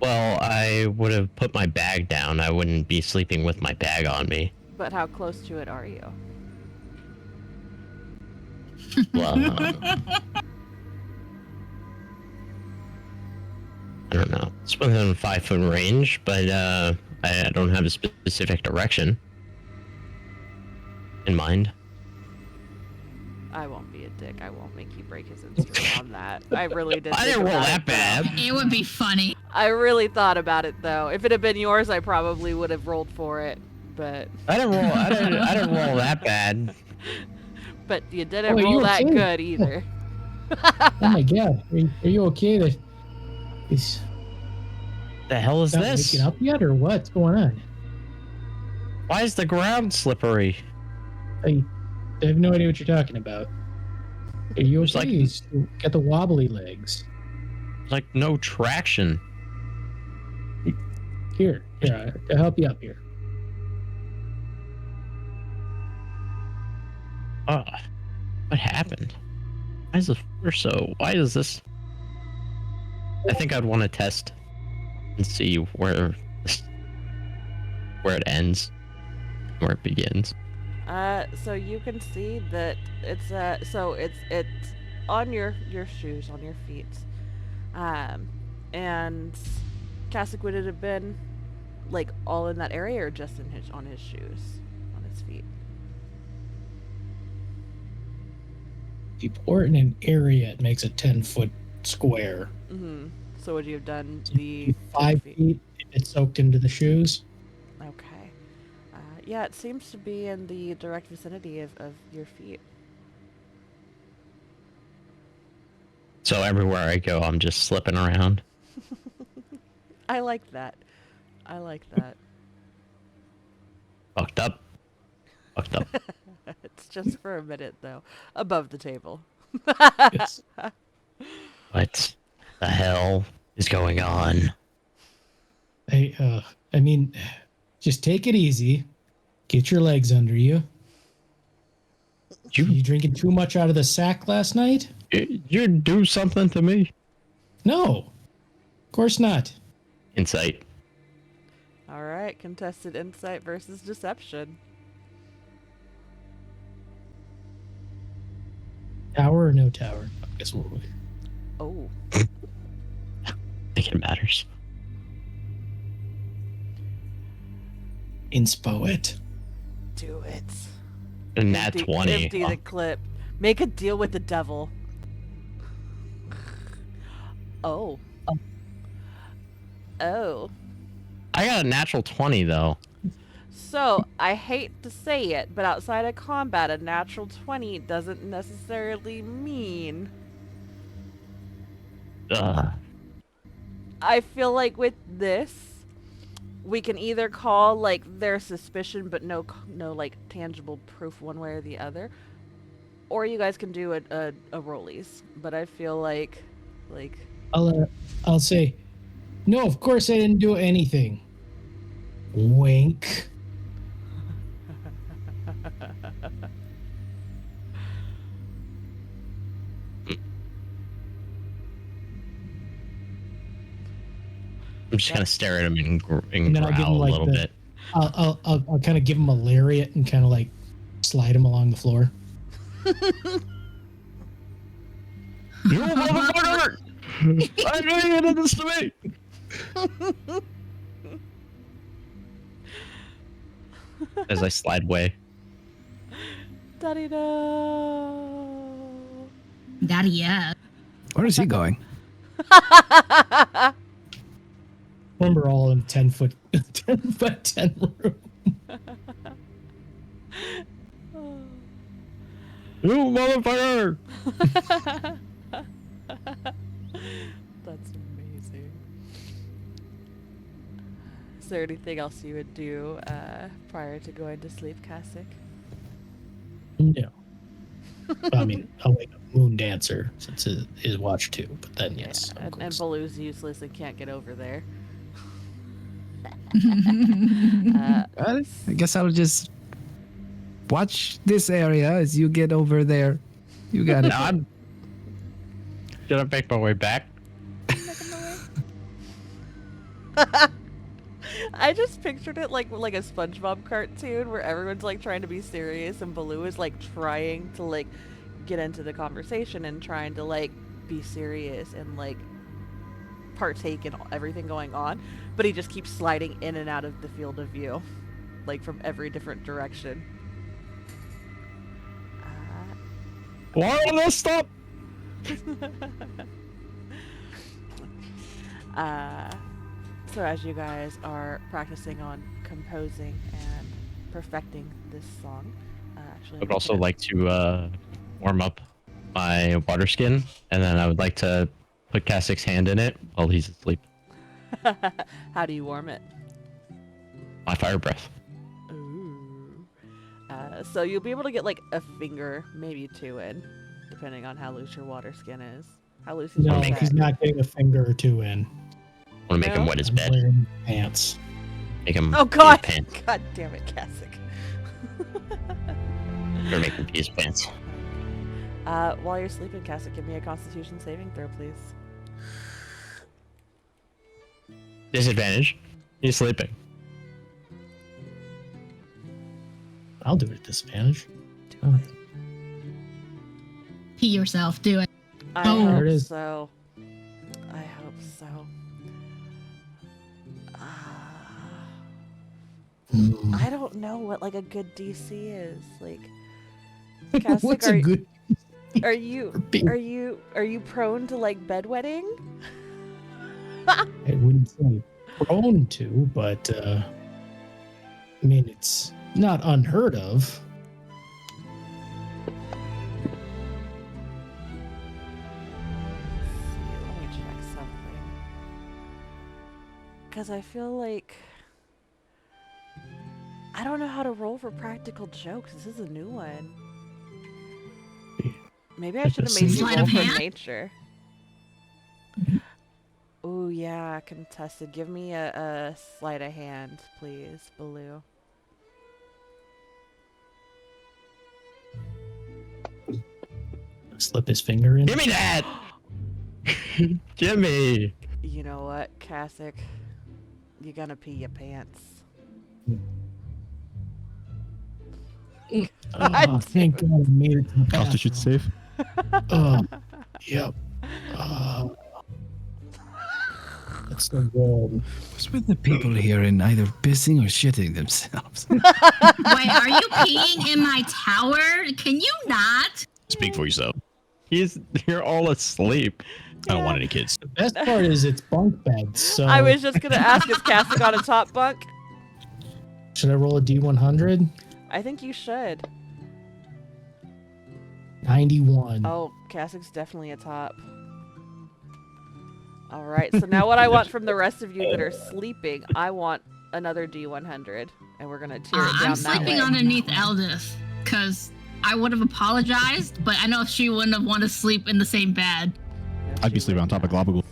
Well, I would have put my bag down. I wouldn't be sleeping with my bag on me. But how close to it are you? Well, I don't know. It's within 5-foot range, but I don't have a specific direction in mind. I won't be a dick. I won't make you break his instrument on that. I really did. I think didn't roll about that it, though. bad. It would be funny. I really thought about it though. If it had been yours, I probably would have rolled for it. But I didn't roll. I didn't roll that bad. but you didn't Oh, roll you that okay? good either. Oh my god, are you okay? That is The hell is not this? waking up yet, or what's going on? Why is the ground slippery? I have no idea what you're talking about. Are you There's okay? like- You still got the wobbly legs. Like no traction. Here, I'll help you up here. What happened? Why is the floor so? Why is this? I think I'd want to test and see where it ends, where it begins. So you can see that it's it's on your shoes, on your feet. And Kasich, would it have been like all in that area or just on his shoes, on his feet? If you pour it in an area, it makes a 10-foot square. Mm-hmm. So would you have done the 5 feet if it's soaked into the shoes. Okay. Yeah, it seems to be in the direct vicinity of your feet. So everywhere I go, I'm just slipping around. I like that. I like that. Fucked up. It's just for a minute, though. Above the table. Yes. What the hell is going on? I mean, just take it easy. Get your legs under you. You drinking too much out of the sack last night? You do something to me? No, of course not. Insight. All right, contested insight versus deception. Tower or no tower? I guess we'll wait. Oh. I think it matters. Inspo it. Do it. And that Empty- 20. Empty the clip. Make a deal with the devil. Oh. Oh. I got a natural 20 though. So, I hate to say it, but outside of combat, a natural 20 doesn't necessarily mean... Ugh. I feel like with this, we can either call, like, their suspicion, but no, like, tangible proof one way or the other. Or you guys can do a rollies. But I feel like... I'll say, no, of course I didn't do anything. Wink. I'm just gonna stare at him and And then I'll give him, growl a like, little the- bit. I'll kind of give him a lariat and kind of like slide him along the floor. You motherfucker! I knew you did this to me! As I slide away. Daddy, no. Daddy, yeah. Where is he going? Remember, all in 10-foot, 10 room. You motherfucker! That's amazing. Is there anything else you would do prior to going to sleep, Kasich? No. I mean, I'll wake up Moon Dancer since it is watch 2, but then yes. Yeah, of and course. Baloo's useless and can't get over there. I guess I'll just watch this area as you get over there. You got it. I'm gonna make my way back. I just pictured it like a SpongeBob cartoon where everyone's like trying to be serious and Baloo is like trying to like get into the conversation and trying to like be serious and like partake in everything going on, but he just keeps sliding in and out of the field of view, like from every different direction. Why will this stop? So as you guys are practicing on composing and perfecting this song, actually, I'd also like to warm up my water skin, and then I would like to put Kasich's hand in it while he's asleep. How do you warm it? My fire breath. Ooh. So you'll be able to get like a finger, maybe 2 in, depending on how loose your water skin is. How loose is No, your make- he's bed? not getting a finger or 2 in. I want to make him No? wet his I'm bed. wearing pants. Make him Oh pee his God! pants. God damn it, Kasich. for making peace plans. While you're sleeping, Cassie, give me a Constitution saving throw, please. Disadvantage. He's sleeping. I'll do it at disadvantage. Do it. Pee yourself. Do it. I Oh. hope There it is. so. I hope so. I don't know what like a good DC is. Like, Cassick, What's a good? are you for being- are you prone to like bedwetting? I wouldn't say prone to, but I mean it's not unheard of. Let me check something. Because I feel like I don't know how to roll for practical jokes. This is a new one. Maybe I Like should a have made you sleight roll of for hand? nature. Ooh, yeah, contested. Give me a sleight of hand, please, Baloo. Slip his finger in. Give me that! Jimmy! You know what, Cassick? You're gonna pee your pants. Oh, thank God I made it to the Constitution bathroom. save. Oh, yep. That's so good. What's with the people here in either pissing or shitting themselves? Wait, are you peeing in my tower? Can you not? Speak for yourself. You're all asleep. I don't want any kids. The best part is it's bunk beds. So I was just gonna ask, is Cassick on a top bunk? should I roll a D100? I think you should. 91. Oh, Cassick's definitely a top. Alright, so now what I want from the rest of you that are sleeping, I want another D100. And we're gonna tear it down I'm that sleeping way. underneath Eldith because I would have apologized, but I know she wouldn't have wanted to sleep in the same bed. No, I'd be she sleeping on top of wouldn't. Globagool.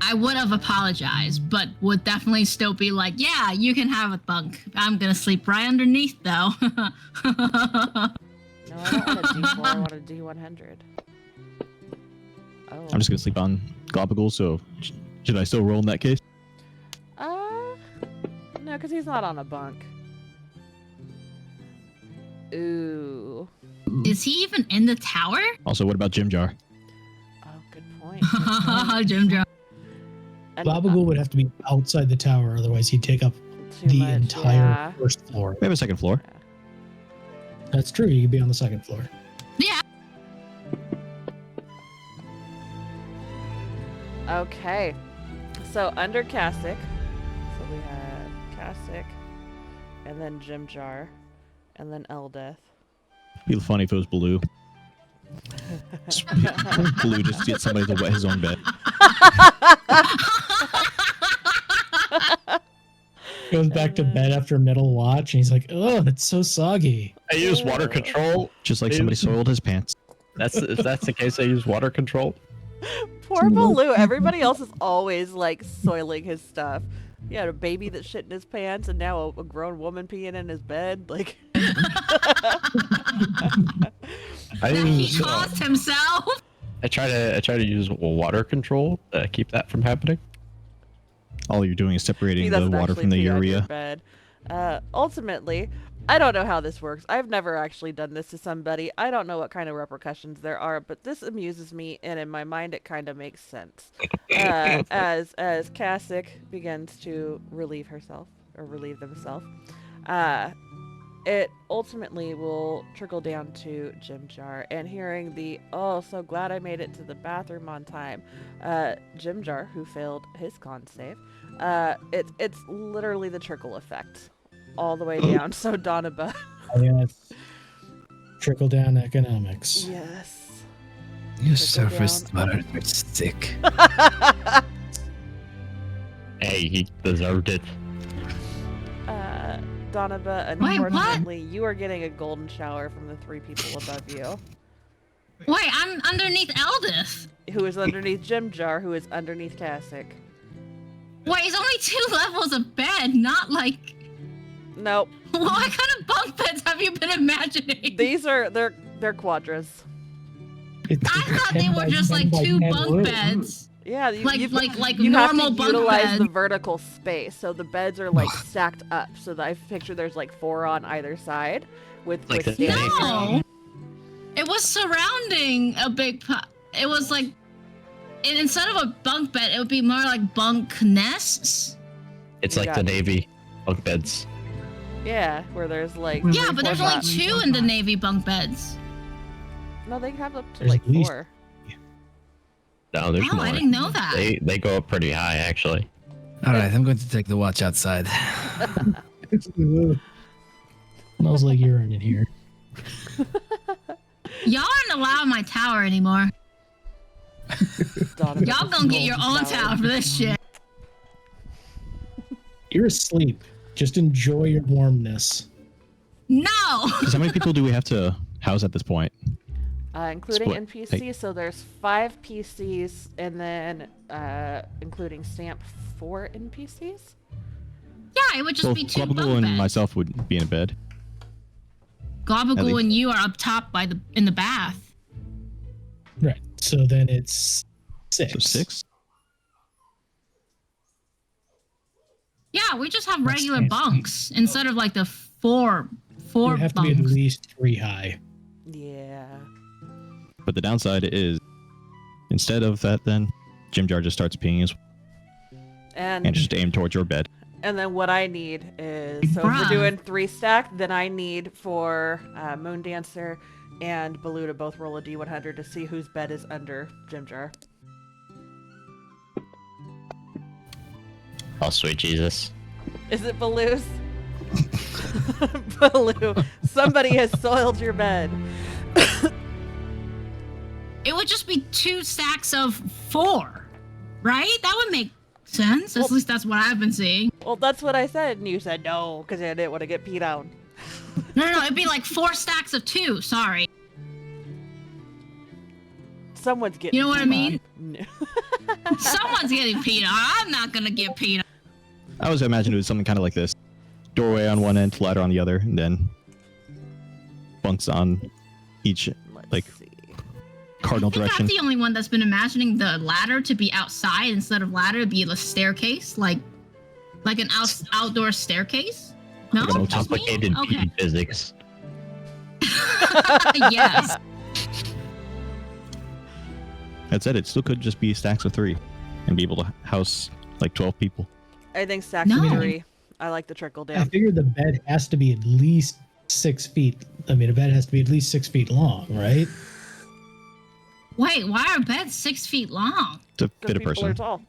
I would have apologized, but would definitely still be like, yeah, you can have a bunk. I'm gonna sleep right underneath though. No, I don't want a D4, I want a D100. Oh. I'm just gonna sleep on Globagool, so should I still roll in that case? No, because he's not on a bunk. Ooh. Is he even in the tower? Also, what about Jim Jar? Oh, good point. Good point. Jim Jar. And, Globagool would have to be outside the tower, otherwise he'd take up too the much, entire yeah. first floor. We have a second floor. That's true. You could be on the second floor. Yeah. Okay. So under Cassick, so we had Cassick, and then Jim Jar, and then Eldeth. Be funny if it was Baloo. Baloo just gets somebody to wet his own bed. Goes back to bed after middle watch, and he's like, "Oh, it's so soggy." I use water control. Just like somebody soiled his pants. If that's the case, I use water control. Poor Baloo. Everybody else is always like soiling his stuff. He had a baby that shit in his pants, and now a grown woman peeing in his bed. Like, I That he use. caused himself. I try to use water control to keep that from happening. All you're doing is he separating the doesn't water actually from the pee on your urea. bed. Ultimately, I don't know how this works. I've never actually done this to somebody. I don't know what kind of repercussions there are, but this amuses me, and in my mind, it kind of makes sense. As Cassick begins to relieve themselves, it ultimately will trickle down to Jim Jar, and hearing the "oh, so glad I made it to the bathroom on time," Jim Jar, who failed his con save, it's literally the trickle effect all the way down. So Donaba, Yes. Trickle down economics. yes. Your Trickle surface down. water is thick. Hey, he deserved it. Donaba, Wait, what? unfortunately, you are getting a golden shower from the 3 people above you, Wait, I'm underneath Eldith. who is underneath Jim Jar, who is underneath Cassick. Wait, it's only 2 levels of bed, not like. Nope. What kind of bunk beds have you been imagining? These are they're quadras. It's I a thought 10 they were by just 10 like by 2 10 bunk room. beds. Yeah, you have normal to bunk utilize the bed. vertical space, so the beds are like stacked up. So that I picture there's like 4 on either side with Like the standing room. No, it was surrounding a big. It was like, instead of a bunk bed, it would be more like bunk nests. It's You like got the it. Navy bunk beds. Yeah, where there's like Yeah, but there's only four 2 in the Navy bunk beds. No, they have up to There's like at least- 4. No, there's Oh, more. I didn't know that. They go up pretty high, actually. All right, I'm going to take the watch outside. Smells like urine in here. Y'all aren't allowed in my tower anymore. Donovan Y'all is gonna get so your own sour. tower for this shit. You're asleep. Just enjoy your warmness. No. Because how many people do we have to house at this point? Including Split. NPCs, so there's 5 PCs, and then including Stamp 4 NPCs. Yeah, it would just Well, be 2 Gabagool bunk and beds. myself would be in a bed. Gabagool think- and you are up top in the bath. Right. So then it's 6. So 6? Yeah, we just have That's regular fancy. bunks instead of like the four You have to be at bunks. least 3 high. Yeah. But the downside is, instead of that, then Jim Jar just starts peeing his And and just aim towards your bed. and then what I need is, so if Bruh. we're doing 3 stack, then I need for Moon Dancer and Baloo to both roll a D100 to see whose bed is under Jim Jar. Oh, sweet Jesus. Is it Baloo's? Baloo, somebody has soiled your bed. It would just be 2 stacks of 4, right? That would make sense. At Well- least that's what I've been seeing. Well, that's what I said, and you said no, because I didn't want to get peed on. No, it'd be like 4 stacks of 2. Sorry. Someone's getting You know what I peed mean? on. No. Someone's getting peed on. I'm not gonna get peed on. I always imagined it was something kind of like this: doorway on one end, ladder on the other, and then bunks on each Let's like see. cardinal I think direction. I'm the only one that's been imagining the ladder to be outside instead of ladder to be a staircase, like an outdoor staircase. No, Like an just me? Complicated Okay. PE physics. Yes. That said, it still could just be stacks of 3 and be able to house like 12 people. I think stacks No. of 3. I like the trickle I down. figured the bed has to be at least 6 feet. I mean, a bed has to be at least 6 feet long, right? Wait, why are beds 6 feet long? To Because fit a people are person. tall.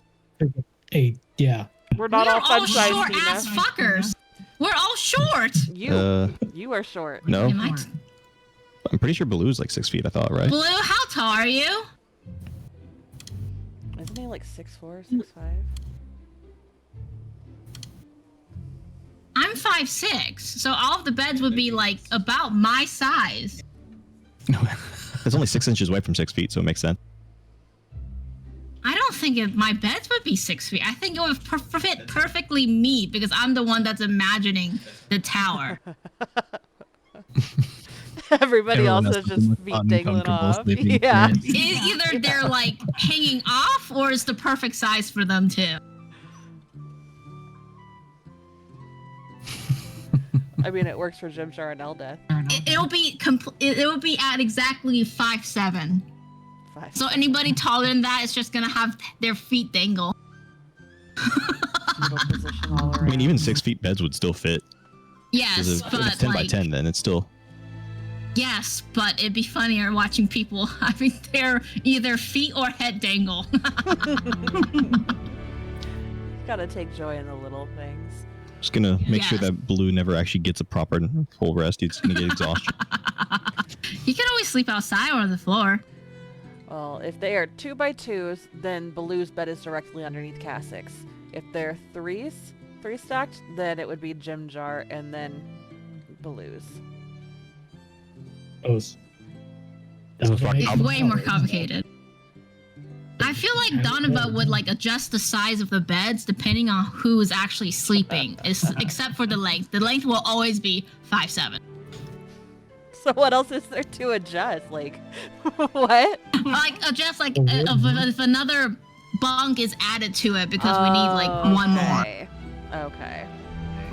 Yeah. We're not We're all fun sized, short Tina. ass fuckers. We're all short. You are short. No, Am I I'm pretty sure Baloo's like 6 feet. I thought, right? Blue, how tall are you? Isn't he like 6'4", 6'5"? I'm 5'6", so all of the beds would be like about my size. It's only 6 inches away from 6 feet, so it makes sense. I don't think my beds would be 6 feet. I think it would fit perfectly me because I'm the one that's imagining the tower. Everybody Everyone else else is is just feet dangling uncomfortable off. sleeping. Yeah. Either they're like hanging off or it's the perfect size for them too. I mean, it works for Jim Jar and Eldeth. It'll be it will be at exactly 5'7". Five. So anybody taller than that is just gonna have their feet dangle. Little position all I mean, around. even 6 feet beds would still fit. Yes, If but it's 10 by like 10, then it's still. yes, but it'd be funnier watching people having their either feet or head dangle. Gotta take joy in the little things. Just gonna make sure Yes. that Blue never actually gets a proper full rest. He's gonna get exhaustion. You can always sleep outside or on the floor. Well, if they are 2x2s, then Baloo's bed is directly underneath Cassix. If they're 3 stacked, then it would be Jim Jar and then Baloo's. Those. This is That would fucking make It's it way more hard. complicated. I feel like Donovan would like adjust the size of the beds depending on who is actually sleeping, except for the length. The length will always be 5'7". So what else is there to adjust? Like, what? Like adjust like if another bunk is added to it because we need like one more. Okay.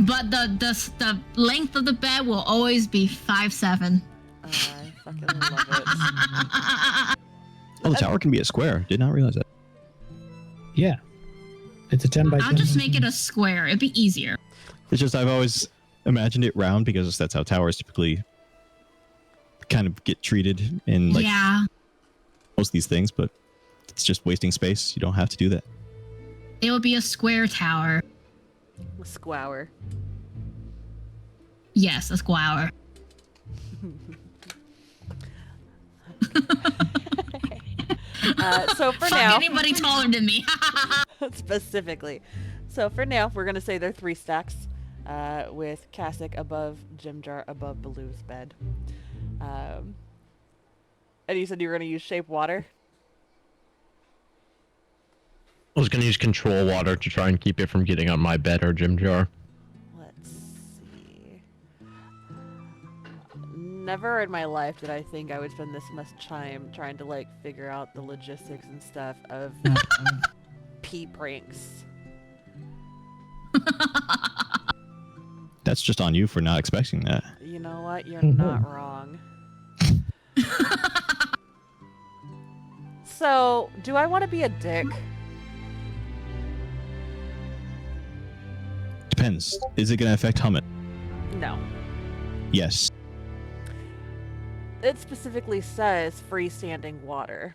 But the length of the bed will always be 5'7". I fucking love it. Oh, the tower can be a square. Did not realize that. Yeah. It's a 10 by 10. I'll just make it a square. It'd be easier. It's just I've always imagined it round because that's how towers typically kind of get treated in like Yeah. most of these things, but it's just wasting space. You don't have to do that. It would be a square tower. Squower. Yes, a square. So for Fuck now, anybody taller than me. specifically. So for now, we're gonna say they're 3 stacks, with Kasich above, Jimjar above Baloo's bed. And you said you were gonna use shape water. I was gonna use control water to try and keep it from getting on my bed or gym jar. Let's see. Never in my life did I think I would spend this much time trying to like figure out the logistics and stuff of pee pranks. That's just on you for not expecting that. You know what? You're not wrong. So, do I want to be a dick? Depends. Is it going to affect Hummet? No. Yes. It specifically says freestanding water.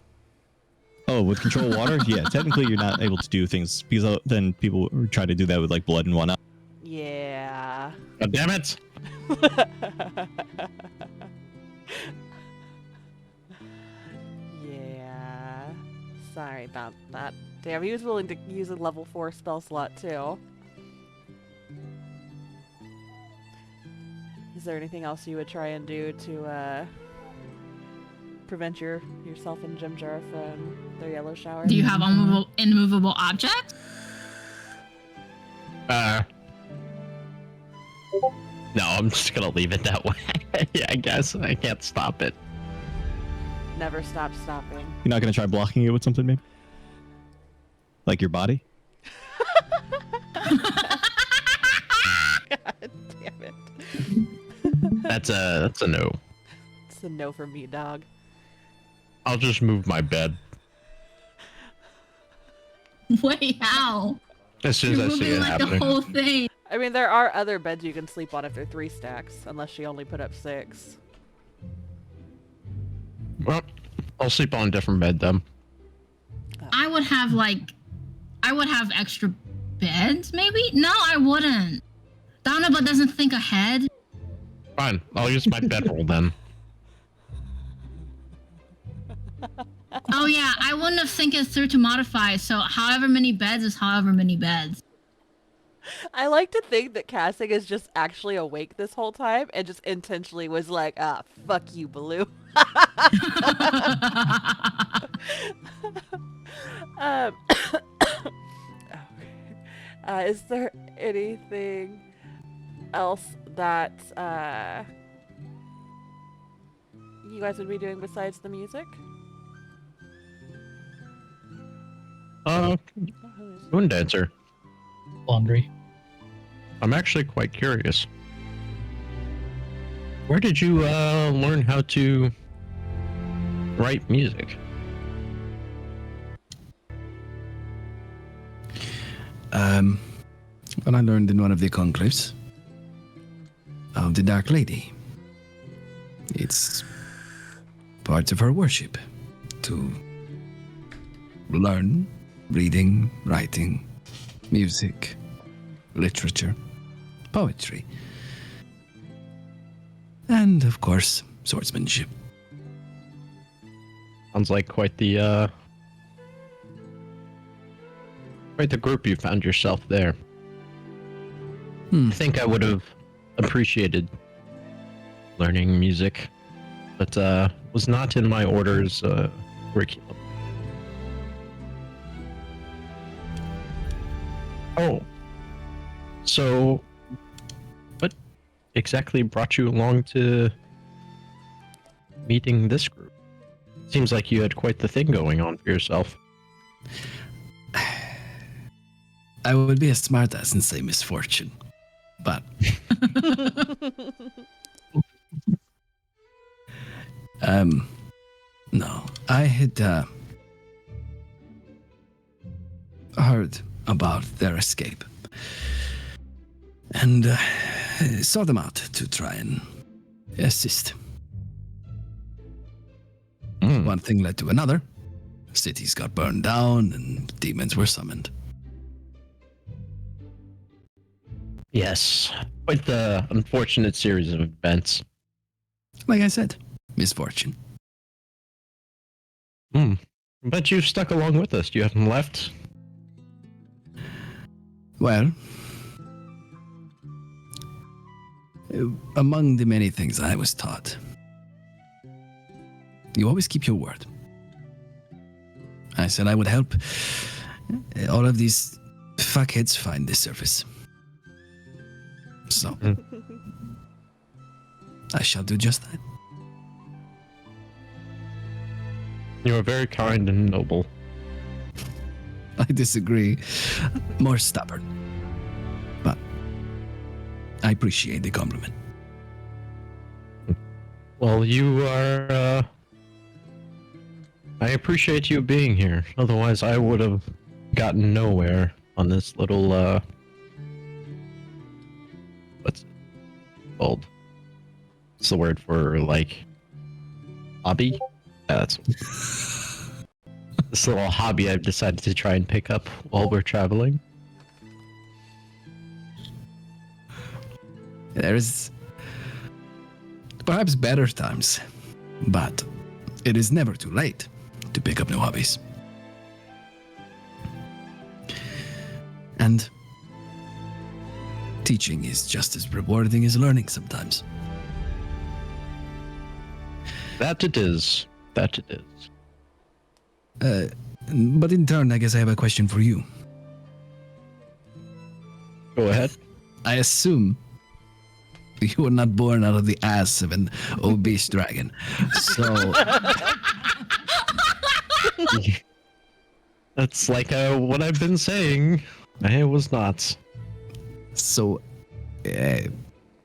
Oh, with control water? Yeah, technically you're not able to do things because then people try to do that with like blood and whatnot. Yeah. God damn it! Yeah. Sorry about that. Damn, he was willing to use a level 4 spell slot too. Is there anything else you would try and do to prevent yourself and Jimjar from their yellow shower? Do you have immovable objects? No, I'm just gonna leave it that way. Yeah, I guess I can't stop it. Never stop stopping. You're not going to try blocking it with something, maybe? Like your body? God damn it. That's a no. It's a no for me, dog. I'll just move my bed Wait, how? as soon You're as I see moving it like happening. the whole thing. I mean, there are other beds you can sleep on if they're 3 stacks, unless she only put up 6. Well, I'll sleep on a different bed then. I would have extra beds, maybe? No, I wouldn't. Donovan doesn't think ahead. Fine, I'll use my bedroll then. Oh yeah, I wouldn't have think it through to modify. So however many beds is however many beds. I like to think that Kasich is just actually awake this whole time and just intentionally was like, ah, fuck you, Baloo. Is there anything else that you guys would be doing besides the music? Moon Dancer. Laundry. I'm actually quite curious. Where did you learn how to write music? When I learned in one of the conclaves of the Dark Lady. It's part of her worship to learn reading, writing, music, literature, poetry, and of course, swordsmanship. Sounds like quite the group you found yourself there. I think I would have appreciated learning music, but was not in my order's curriculum. Oh. So, what exactly brought you along to meeting this group? Seems like you had quite the thing going on for yourself. I would be a smartass and say misfortune, but no, I had heard about their escape and saw them out to try and assist. One thing led to another. Cities got burned down and demons were summoned. Yes, quite the unfortunate series of events. Like I said, misfortune. But you've stuck along with us. You haven't left. Well, among the many things I was taught, you always keep your word. I said I would help all of these fuckheads find the surface. So, I shall do just that. You are very kind and noble. I disagree. More stubborn. But I appreciate the compliment. Well, you are, I appreciate you being here. Otherwise, I would have gotten nowhere on this little, what's it called? What's the word for, like, hobby? Yeah, that's this little hobby I've decided to try and pick up while we're traveling. There's perhaps better times, but it is never too late to pick up new hobbies. And teaching is just as rewarding as learning sometimes. That it is. That it is. But in turn, I guess I have a question for you. Go ahead. I assume you were not born out of the ass of an obese dragon. So That's like what I've been saying. I was not. So,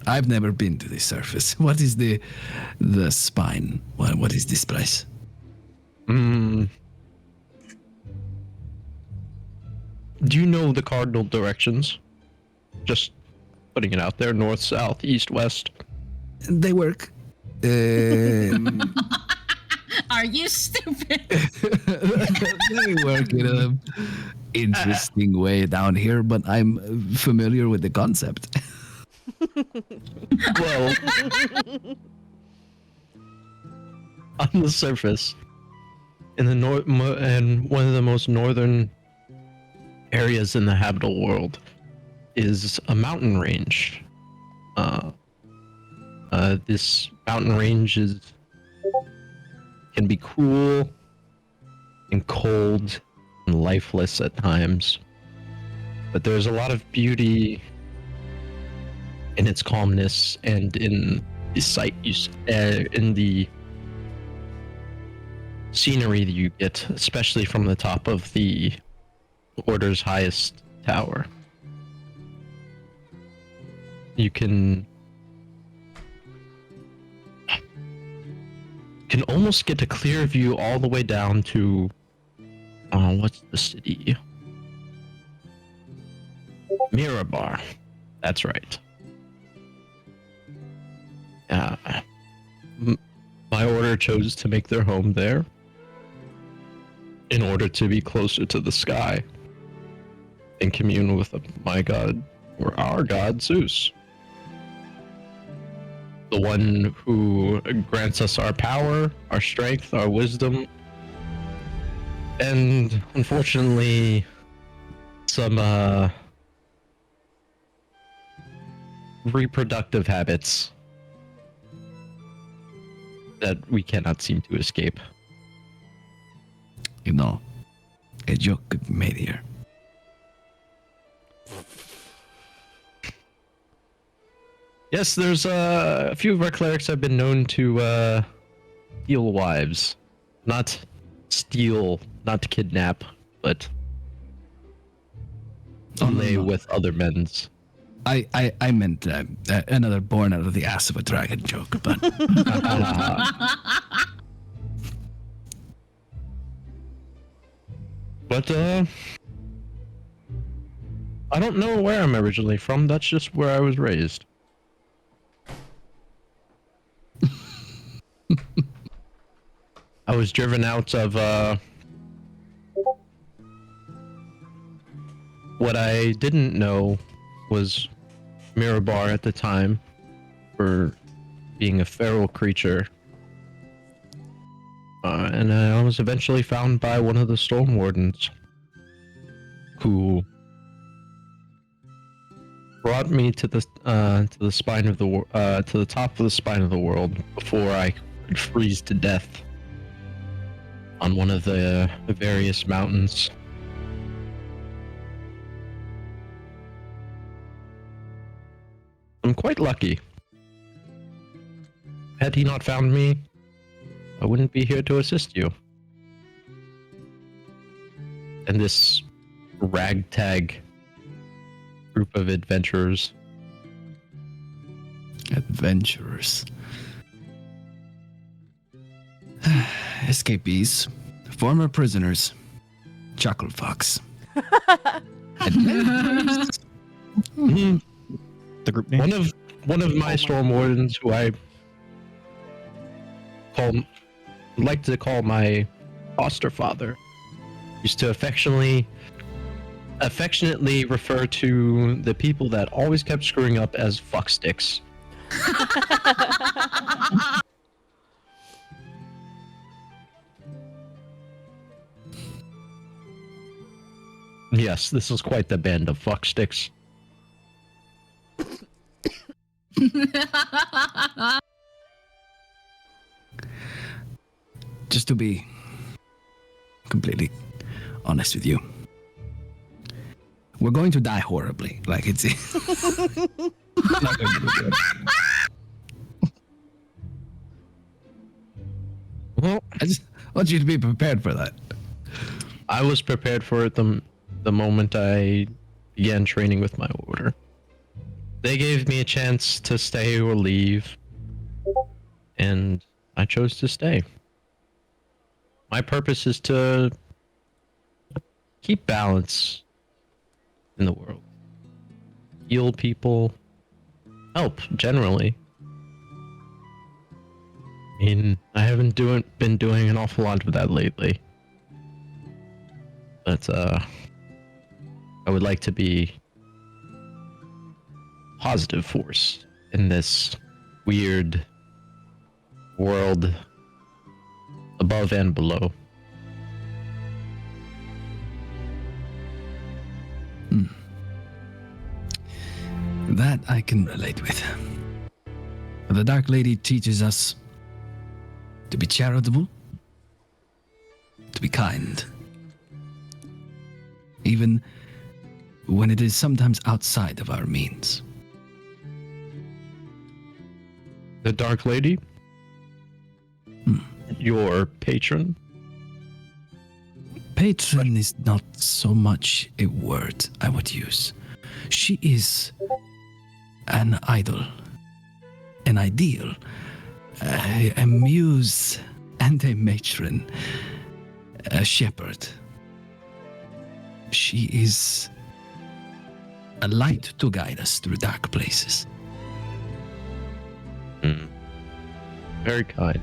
I've never been to the surface. What is the spine? What is this place? Do you know the cardinal directions? Just putting it out there: north, south, east, west. They work. Are you stupid? They work in a interesting way down here, but I'm familiar with the concept. Well, on the surface, in the north, and one of the most northern areas in the habitable world is a mountain range. This mountain range can be cruel and cold and lifeless at times, but there's a lot of beauty in its calmness and in the sight in the scenery that you get, especially from the top of the Order's highest tower. You can almost get a clear view all the way down to what's the city? Mirabar. That's right. My order chose to make their home there in order to be closer to the sky and commune with my god, or our god, Zeus. The one who grants us our power, our strength, our wisdom, and unfortunately, some reproductive habits that we cannot seem to escape. You know, a joke could be made here. Yes, there's a few of our clerics have been known to steal wives. Not steal, not kidnap, but Oh, no, lay no. with other men's. I meant another born out of the ass of a dragon joke, but But I don't know where I'm originally from. That's just where I was raised. I was driven out of what I didn't know was Mirabar at the time for being a feral creature. And I was eventually found by one of the storm wardens who brought me to the spine of the to the top of the spine of the world before I could freeze to death on one of the various mountains. I'm quite lucky. Had he not found me, I wouldn't be here to assist you. And this ragtag group of adventurers. adventurers, escapees, former prisoners, chuckle fox. Adventurers. Mhm. The group name. One of my storm wardens, who I like to call my foster father, used to affectionately refer to the people that always kept screwing up as fucksticks. Yes, this is quite the band of fucksticks. Just to be completely honest with you, we're going to die horribly. Like it's not going to be good. Well, I just want you to be prepared for that. I was prepared for it the moment I began training with my order. They gave me a chance to stay or leave, and I chose to stay. My purpose is to keep balance in the world. Heal people, help generally. I mean, I haven't been doing an awful lot of that lately. But I would like to be a positive force in this weird world above and below. That I can relate with. The Dark Lady teaches us to be charitable, to be kind, even when it is sometimes outside of our means. The Dark Lady? Your patron? Patron is not so much a word I would use. She is an idol, an ideal, a muse and a matron, a shepherd. She is a light to guide us through dark places. Very kind.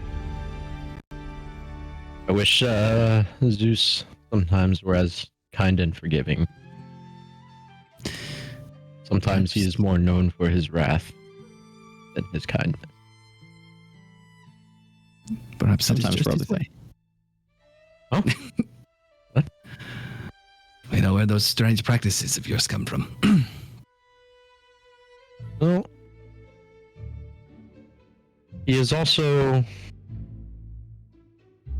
I wish Zeus sometimes were as kind and forgiving. Sometimes he is more known for his wrath than his kindness. Perhaps Sometimes it is for just other his way. Oh, We know where those strange practices of yours come from. well, he is also,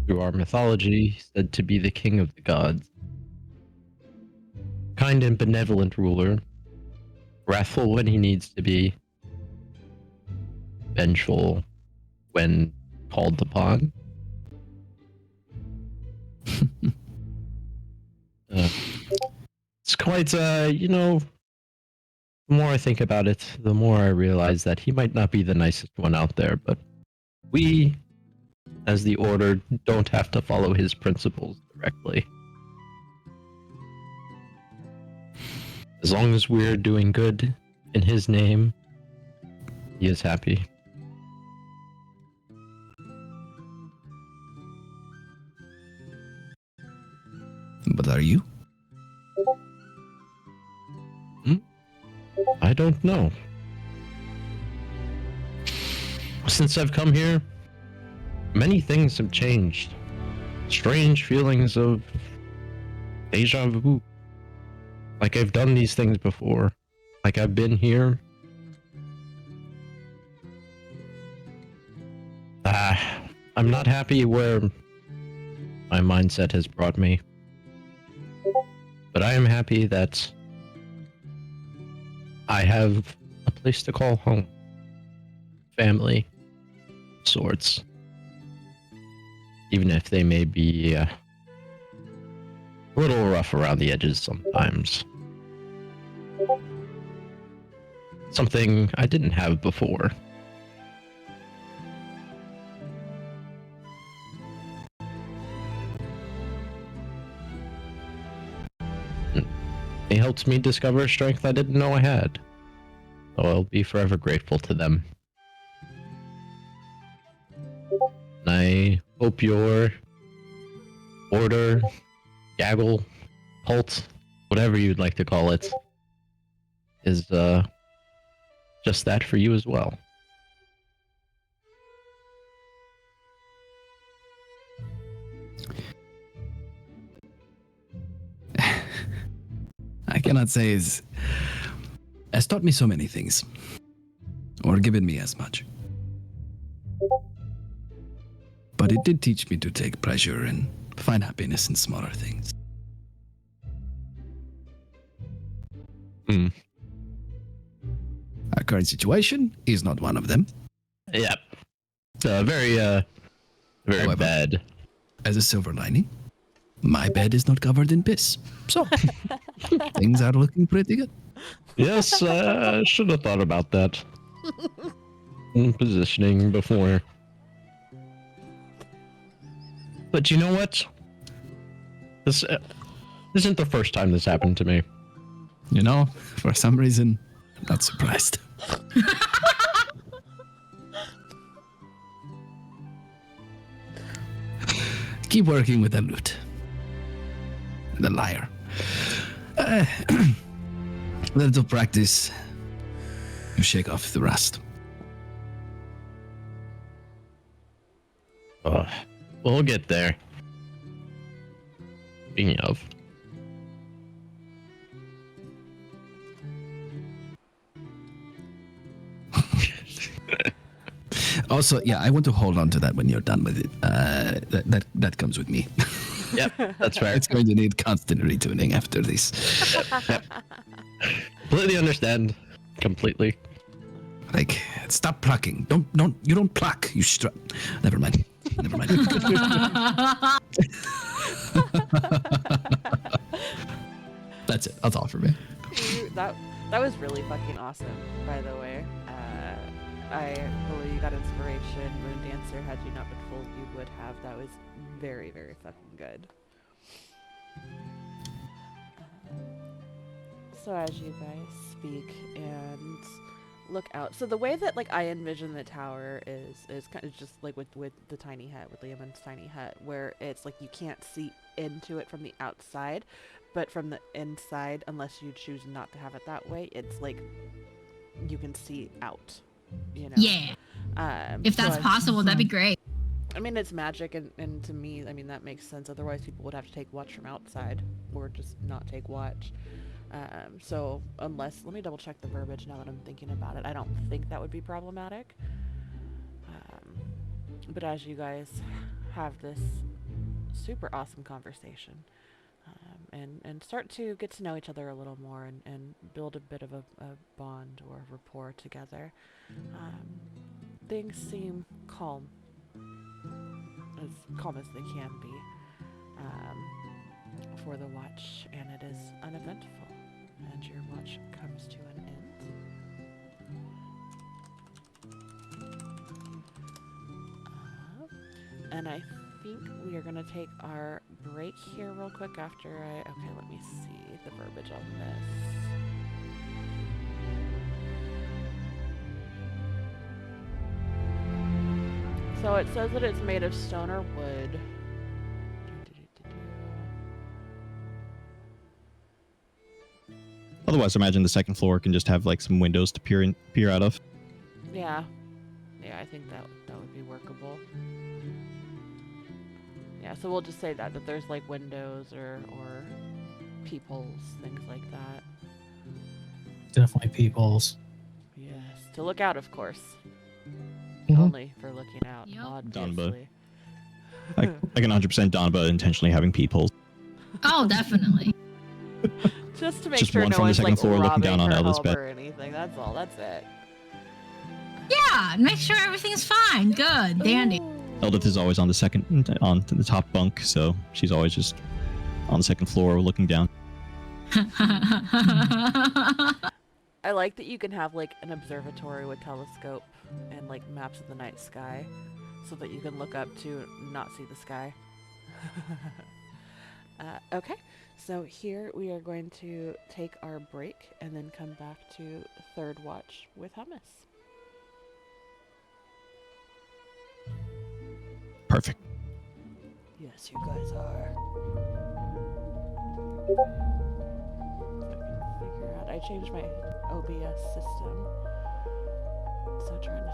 through our mythology, said to be the king of the gods. Kind and benevolent ruler, wrathful when he needs to be, vengeful when called upon. It's quite, the more I think about it, the more I realize that he might not be the nicest one out there, but we, as the Order, don't have to follow his principles directly. As long as we're doing good in his name, he is happy. But are you? I don't know. Since I've come here, many things have changed. Strange feelings of deja vu. Like I've done these things before. Like I've been here. I'm not happy where my mindset has brought me. But I am happy that I have a place to call home. Family. Sorts. Even if they may be a little rough around the edges sometimes. Something I didn't have before. They helped me discover a strength I didn't know I had. So I'll be forever grateful to them. And I hope your order, gaggle, cult, whatever you'd like to call it, is just that for you as well. I cannot say has taught me so many things, or given me as much. But it did teach me to take pleasure and find happiness in smaller things. Our current situation is not one of them. Yep. Very However, bad. As a silver lining, my bed is not covered in piss. So, things are looking pretty good. Yes, I should have thought about that. Positioning before. But you know what? This isn't the first time this happened to me. You know, for some reason, I'm not surprised. Keep working with the lute. The lyre. Little practice. You shake off the rust. We'll get there. Speaking of. Also, yeah, I want to hold on to that when you're done with it. That comes with me. Yep, that's fair. It's going to need constant retuning after this. Yep. Completely understand. Completely. Like, stop plucking. You don't pluck. You Never mind. Never mind. That's it. That's all for me. That was really fucking awesome, by the way. I believe you got inspiration. Moon Dancer, had you not been fooled, you would have. That was very, very fucking good. So as you guys speak and look out, so the way that like I envision the tower is kind of just like with the tiny hut, with Liamon's tiny hut, where it's like you can't see into it from the outside, but from the inside, unless you choose not to have it that way, it's like you can see out. You know? Yeah. If that's so possible, that'd be great. I mean, it's magic, and to me, I mean, that makes sense. Otherwise, people would have to take watch from outside, or just not take watch. So, unless... Let me double check the verbiage now that I'm thinking about it. I don't think that would be problematic. But as you guys have this super awesome conversation, and start to get to know each other a little more and build a bit of a bond or rapport together, things seem calm. As calm as they can be for the watch, and it is uneventful, and your watch comes to an end. And I think we are going to take our break here real quick after okay, let me see the verbiage on this. So it says that it's made of stone or wood. Otherwise, I imagine the second floor can just have like some windows to peer out of. Yeah. Yeah, I think that would be workable. Yeah, so we'll just say that there's like windows or peepholes, things like that. Definitely peepholes. Yes, to look out, of course. Mhm. Only for looking out, Yep. obviously. I can 100% Donba intentionally having peepholes. Oh, definitely. Just to make Just sure one no from the one's second like floor looking robbing down on her Elda's home bed. or anything. That's all. That's it. Yeah, make sure everything's fine. Good, dandy. Eldith is always on the top bunk, so she's always just on the second floor looking down. I like that you can have like an observatory with telescope and like maps of the night sky, so that you can look up to not see the sky. Okay, so here we are going to take our break and then come back to third watch with Hummus. Perfect. Yes, you guys are. Figure out. I changed my OBS system, so trying to.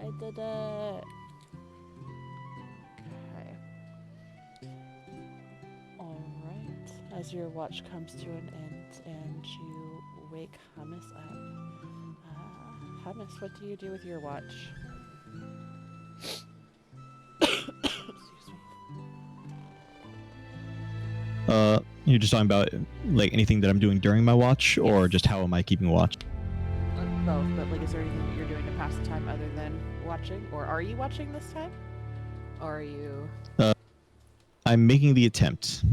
I did it. Okay. Alright. As your watch comes to an end and you wake Hummus up. Hummus, what do you do with your watch? Excuse me. You're just talking about like anything that I'm doing during my watch, or just how am I keeping watch? Both, but like, is there anything that you're doing to pass the time other than watching? Or are you watching this time? Or are you... I'm making the attempt.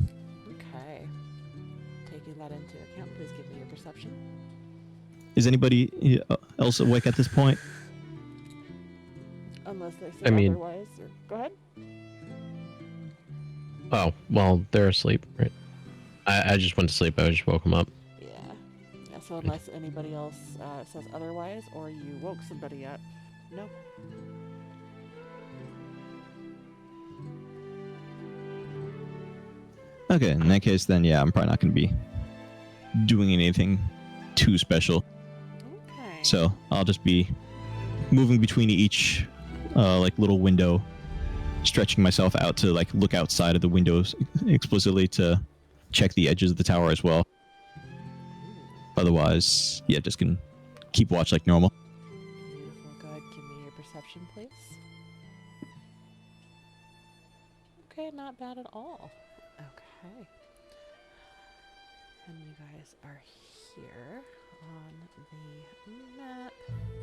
Okay. Taking that into account, please give me your perception. Is anybody else awake at this point? Unless they say I mean- otherwise. Or... Go ahead. Oh, well, they're asleep, right? I just went to sleep. I just woke them up. Yeah. Yeah, so unless anybody else says otherwise, or you woke somebody up, no. Okay, in that case, then yeah, I'm probably not going to be doing anything too special. Okay. So I'll just be moving between each like little window, stretching myself out to like look outside of the windows explicitly to check the edges of the tower as well. Otherwise, yeah, just can keep watch like normal. Beautiful. Go ahead, give me your perception, please. Okay, not bad at all. Okay. And you guys are here on the map.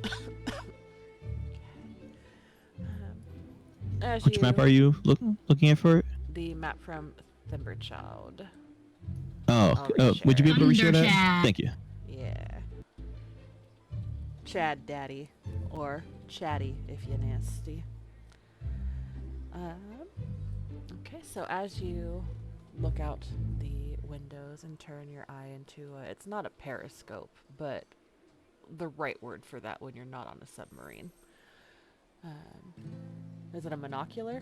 Okay. As Which map are you looking at for it? The map from Thimberchild. Oh, I'll would you be able to reshare that? Thunderchat. Thank you. Yeah. Chad Daddy. Or Chatty if you're nasty. Okay, so as you look out the windows and turn your eye into it's not a periscope, but the right word for that when you're not on a submarine. Is it a monocular?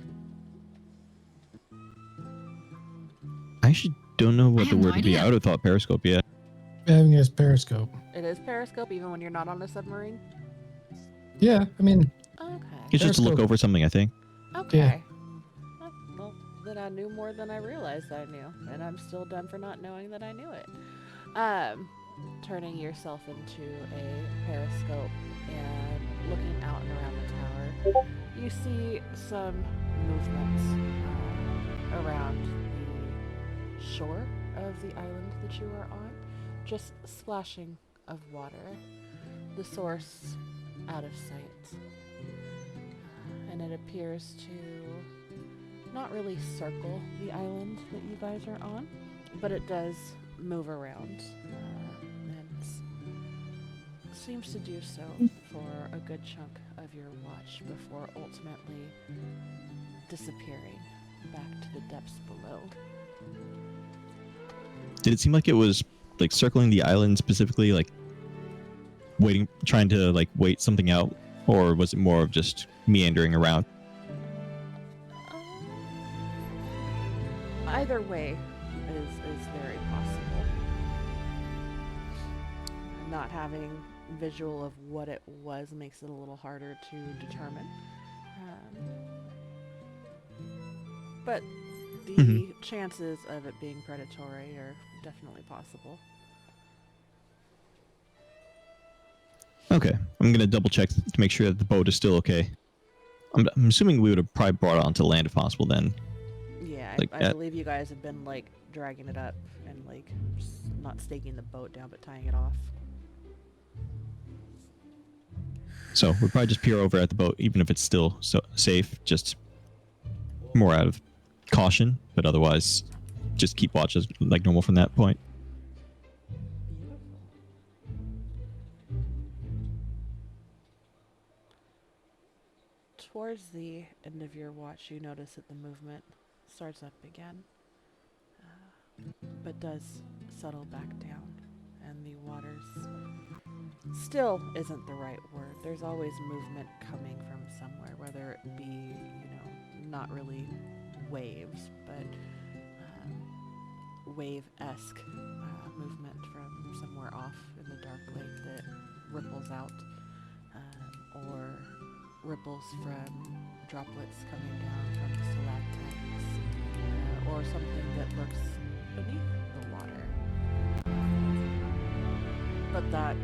I actually don't know I what the have no word would be. idea. I would have thought periscope, yeah. Having as periscope. It is periscope even when you're not on a submarine? Yeah, I mean, Okay. It's just to look Periscope. over something, I think. Okay. Well, then I knew more than I realized I knew, and I'm still dumb for not knowing that I knew it. Turning yourself into a periscope and looking out and around the tower, you see some movements around the shore of the island that you are on. Just splashing of water. The source out of sight. And it appears to not really circle the island that you guys are on, but it does move around and seems to do so for a good chunk of your watch before ultimately disappearing back to the depths below. Did it seem like it was like circling the island specifically, like trying to like wait something out, or was it more of just meandering around? Either way is very possible. Not having visual of what it was makes it a little harder to determine. But the chances of it being predatory are definitely possible. Okay, I'm gonna double check to make sure that the boat is still okay. I'm assuming we would have probably brought it onto land if possible then. Yeah, Like I that- believe you guys have been like dragging it up and like just not staking the boat down but tying it off. So we'd probably just peer over at the boat, even if it's still so safe, just more out of caution, but otherwise just keep watch as like normal from that point. Beautiful. Towards the end of your watch, you notice that the movement starts up again, but does settle back down, and the waters still isn't the right word. There's always movement coming from somewhere, whether it be, you know, not really waves, but wave-esque movement from somewhere off in the dark lake that ripples out, or ripples from droplets coming down from the stalactites, or something that lurks beneath the water. But that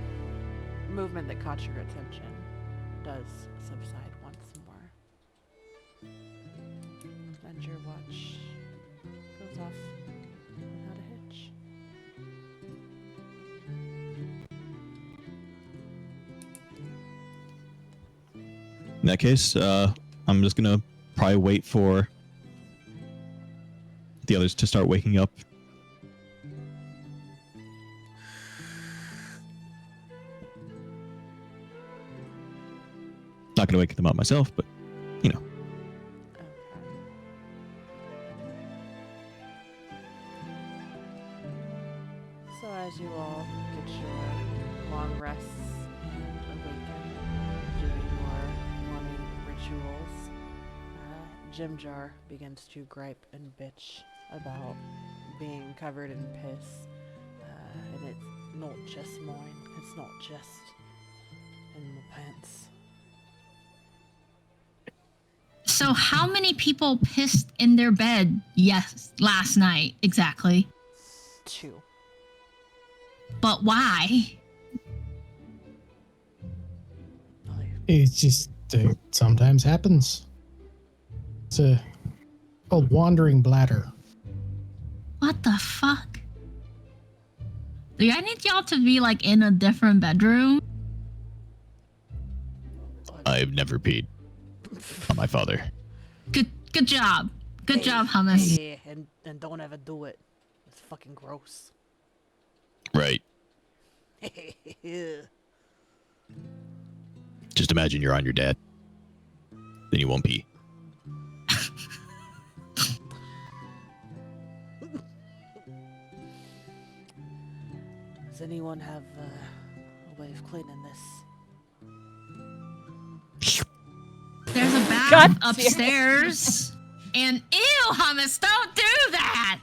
movement that caught your attention does subside once more. And your watch goes off without a hitch. In that case, I'm just gonna probably wait for the others to start waking up. Not gonna wake them up myself, but you know. Okay. So as you all get your long rests and awaken, doing your morning rituals, Jimjar begins to gripe and bitch about being covered in piss. And it's not just mine, it's not just in my pants. So how many people pissed in their bed last night exactly? 2. But why? It's just sometimes happens. It's a wandering bladder. What the fuck? Do I need y'all to be like in a different bedroom? I've never peed on my father. Good job. Good job, Hummus. Yeah, and don't ever do it. It's fucking gross. Right. Just imagine you're on your dad. Then you won't pee. Does anyone have a way of cleaning this? There's a bath God damn it. upstairs. And ew, Hummus, don't do that.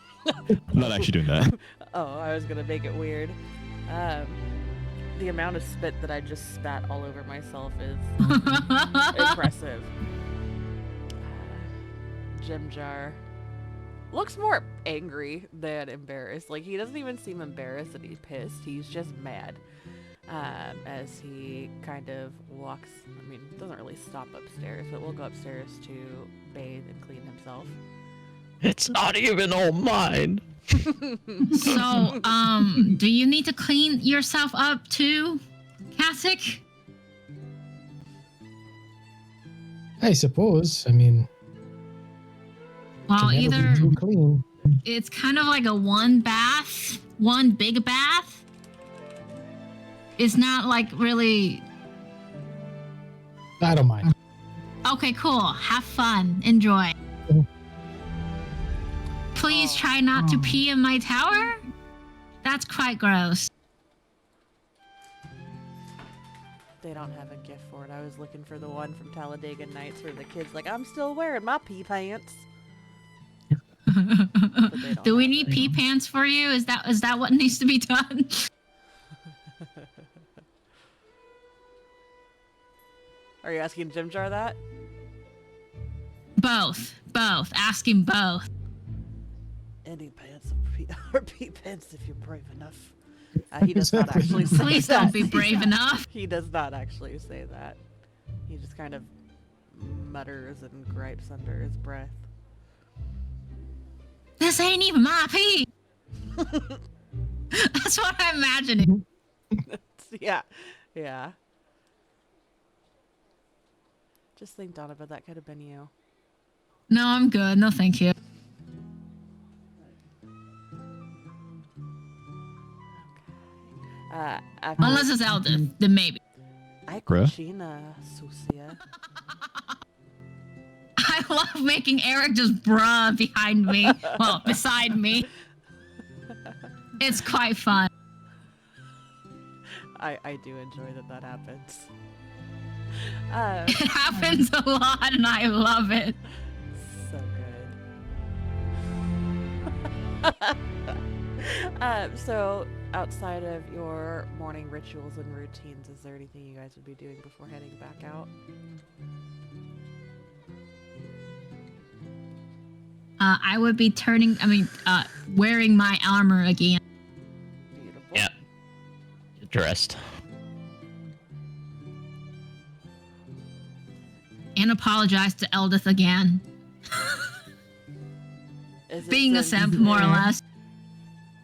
I'm not actually doing that. Oh, I was gonna make it weird. The amount of spit that I just spat all over myself is impressive. Jimjar looks more angry than embarrassed. Like, he doesn't even seem embarrassed that he's pissed. He's just mad. As he kind of walks, I mean, doesn't really stop upstairs, but will go upstairs to bathe and clean himself. It's not even all mine. So, do you need to clean yourself up too, Kasich? I suppose. I mean, Well, can never be either too clean. it's kind of like a one big bath. It's not like really. I don't mind. Okay, cool. Have fun. Enjoy. Please try not to pee in my tower. That's quite gross. They don't have a gift for it. I was looking for the one from Talladega Nights where the kid's like, I'm still wearing my pee pants. They don't Do we have need it. pee pants for you? Is that what needs to be done? Are you asking Jimjar that? Both. Asking both. Any pants or pee pants if you're brave enough. He does not actually say Please that. don't be brave enough. He does not actually say that. He just kind of mutters and gripes under his breath. This ain't even my pee. That's what I'm imagining. Yeah. Just think, Donovan, that could have been you. No, I'm good. No, thank you. Unless it's Eldith, then maybe. Ay, Bruh. cochina sucia. I love making Eric just bruh behind me. Well, beside me. It's quite fun. I do enjoy that happens. It happens a lot and I love it. So good. So, outside of your morning rituals and routines, is there anything you guys would be doing before heading back out? I would be wearing my armor again. Beautiful. Yeah. Dressed. And apologize to Eldith again. Is it Being a since- simp, more or less.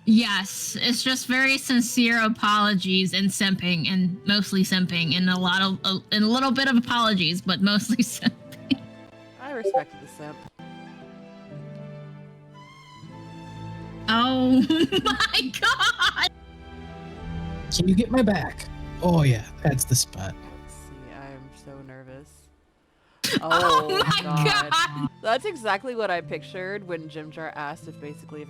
Yes, it's just very sincere apologies and simping, and mostly simping, and a little bit of apologies, but mostly simping. I respect the simp. Oh my god! Can you get my back? Oh yeah, that's the spot. Let's see, I am so nervous. Oh my god! That's exactly what I pictured when Jim Jar asked if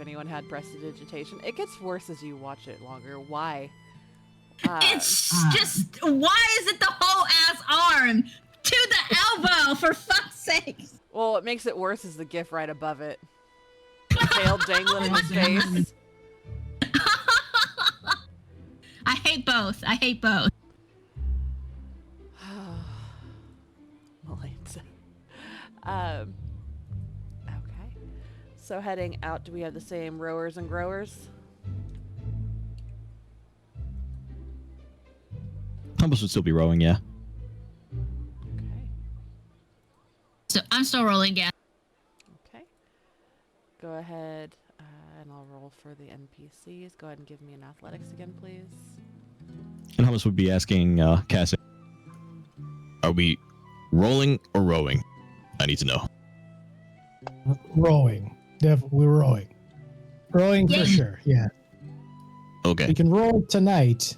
anyone had prestidigitation. It gets worse as you watch it longer. Why? It's just, why is it the whole ass arm to the elbow, for fuck's sake? Well, what makes it worse is the gif right above it. The tail dangling in his face. I hate both. I hate both. Melissa. Okay. So heading out, do we have the same rowers and growers? Hummus would still be rowing, yeah. Okay. So I'm still rolling again. Okay. Go ahead, and I'll roll for the NPCs. Go ahead and give me an athletics again, please. And Hummus would be asking Cassie, are we rolling or rowing? I need to know. Rowing. We're rowing. Rowing for Yay. sure, yeah. Okay. We can roll tonight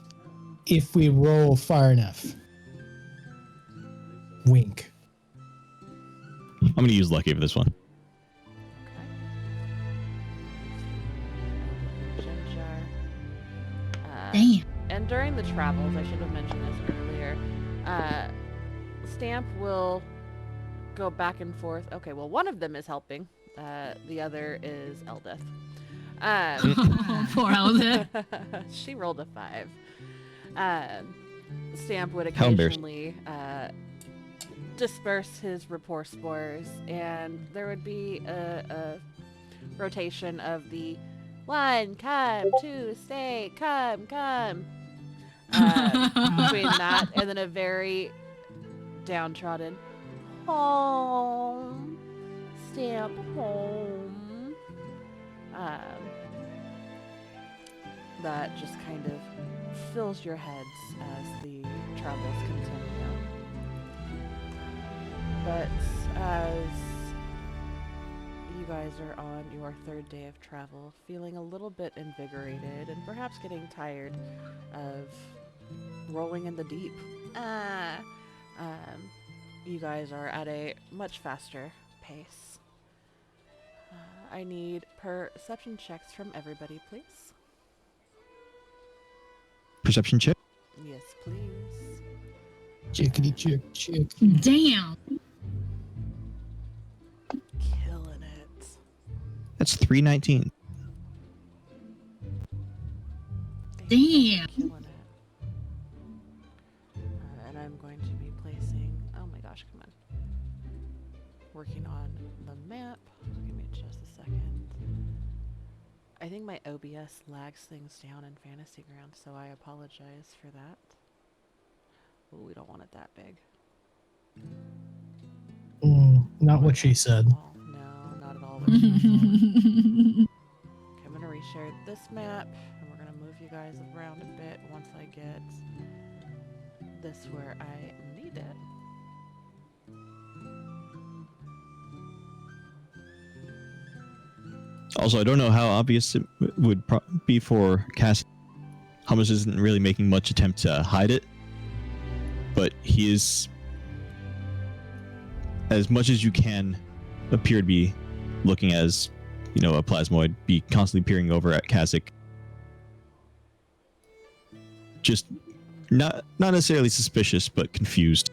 if we roll far enough. Wink. I'm going to use Lucky for this one. Okay. Ginger. Damn. And during the travels, I should have mentioned this earlier, Stamp will go back and forth. Okay, well, one of them is helping. The other is Eldith. Poor Eldith. She rolled a 5. Stamp would How embarrassing. occasionally disperse his rapport spores, and there would be a rotation of the 1, come, 2, stay, come. Between that and then a very downtrodden home, Stamp home. That just kind of fills your heads as the travels continue. But as you guys are on your 3rd day of travel, feeling a little bit invigorated and perhaps getting tired of rolling in the deep, you guys are at a much faster pace. I need perception checks from everybody, please. Perception check. Yes, please. Chickity chick. Damn. Killing it. That's 319. Damn. Killing it. And I'm going to be placing. Oh my gosh, come on. Working on the map. Give me just a second. I think my OBS lags things down in Fantasy Ground, so I apologize for that. Oh, we don't want it that big. Not what she said. Small. No, not at all what she said. Okay, I'm gonna reshare this map, and we're gonna move you guys around a bit once I get this where I need it. Also, I don't know how obvious it would be for Cassie. Hummus isn't really making much attempt to hide it, but he is, as much as you can, appear to be looking as, a plasmoid, be constantly peering over at Kasich. Just not necessarily suspicious, but confused.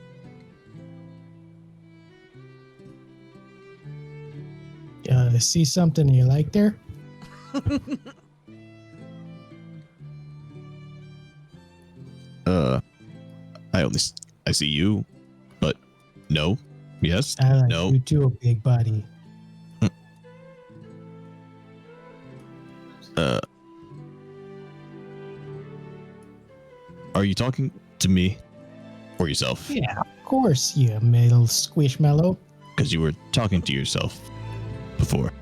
See something you like there? I see you, but no, yes, I like no. you too, big buddy. Are you talking to me or yourself? Yeah, of course, you little squishmallow. Because you were talking to yourself before.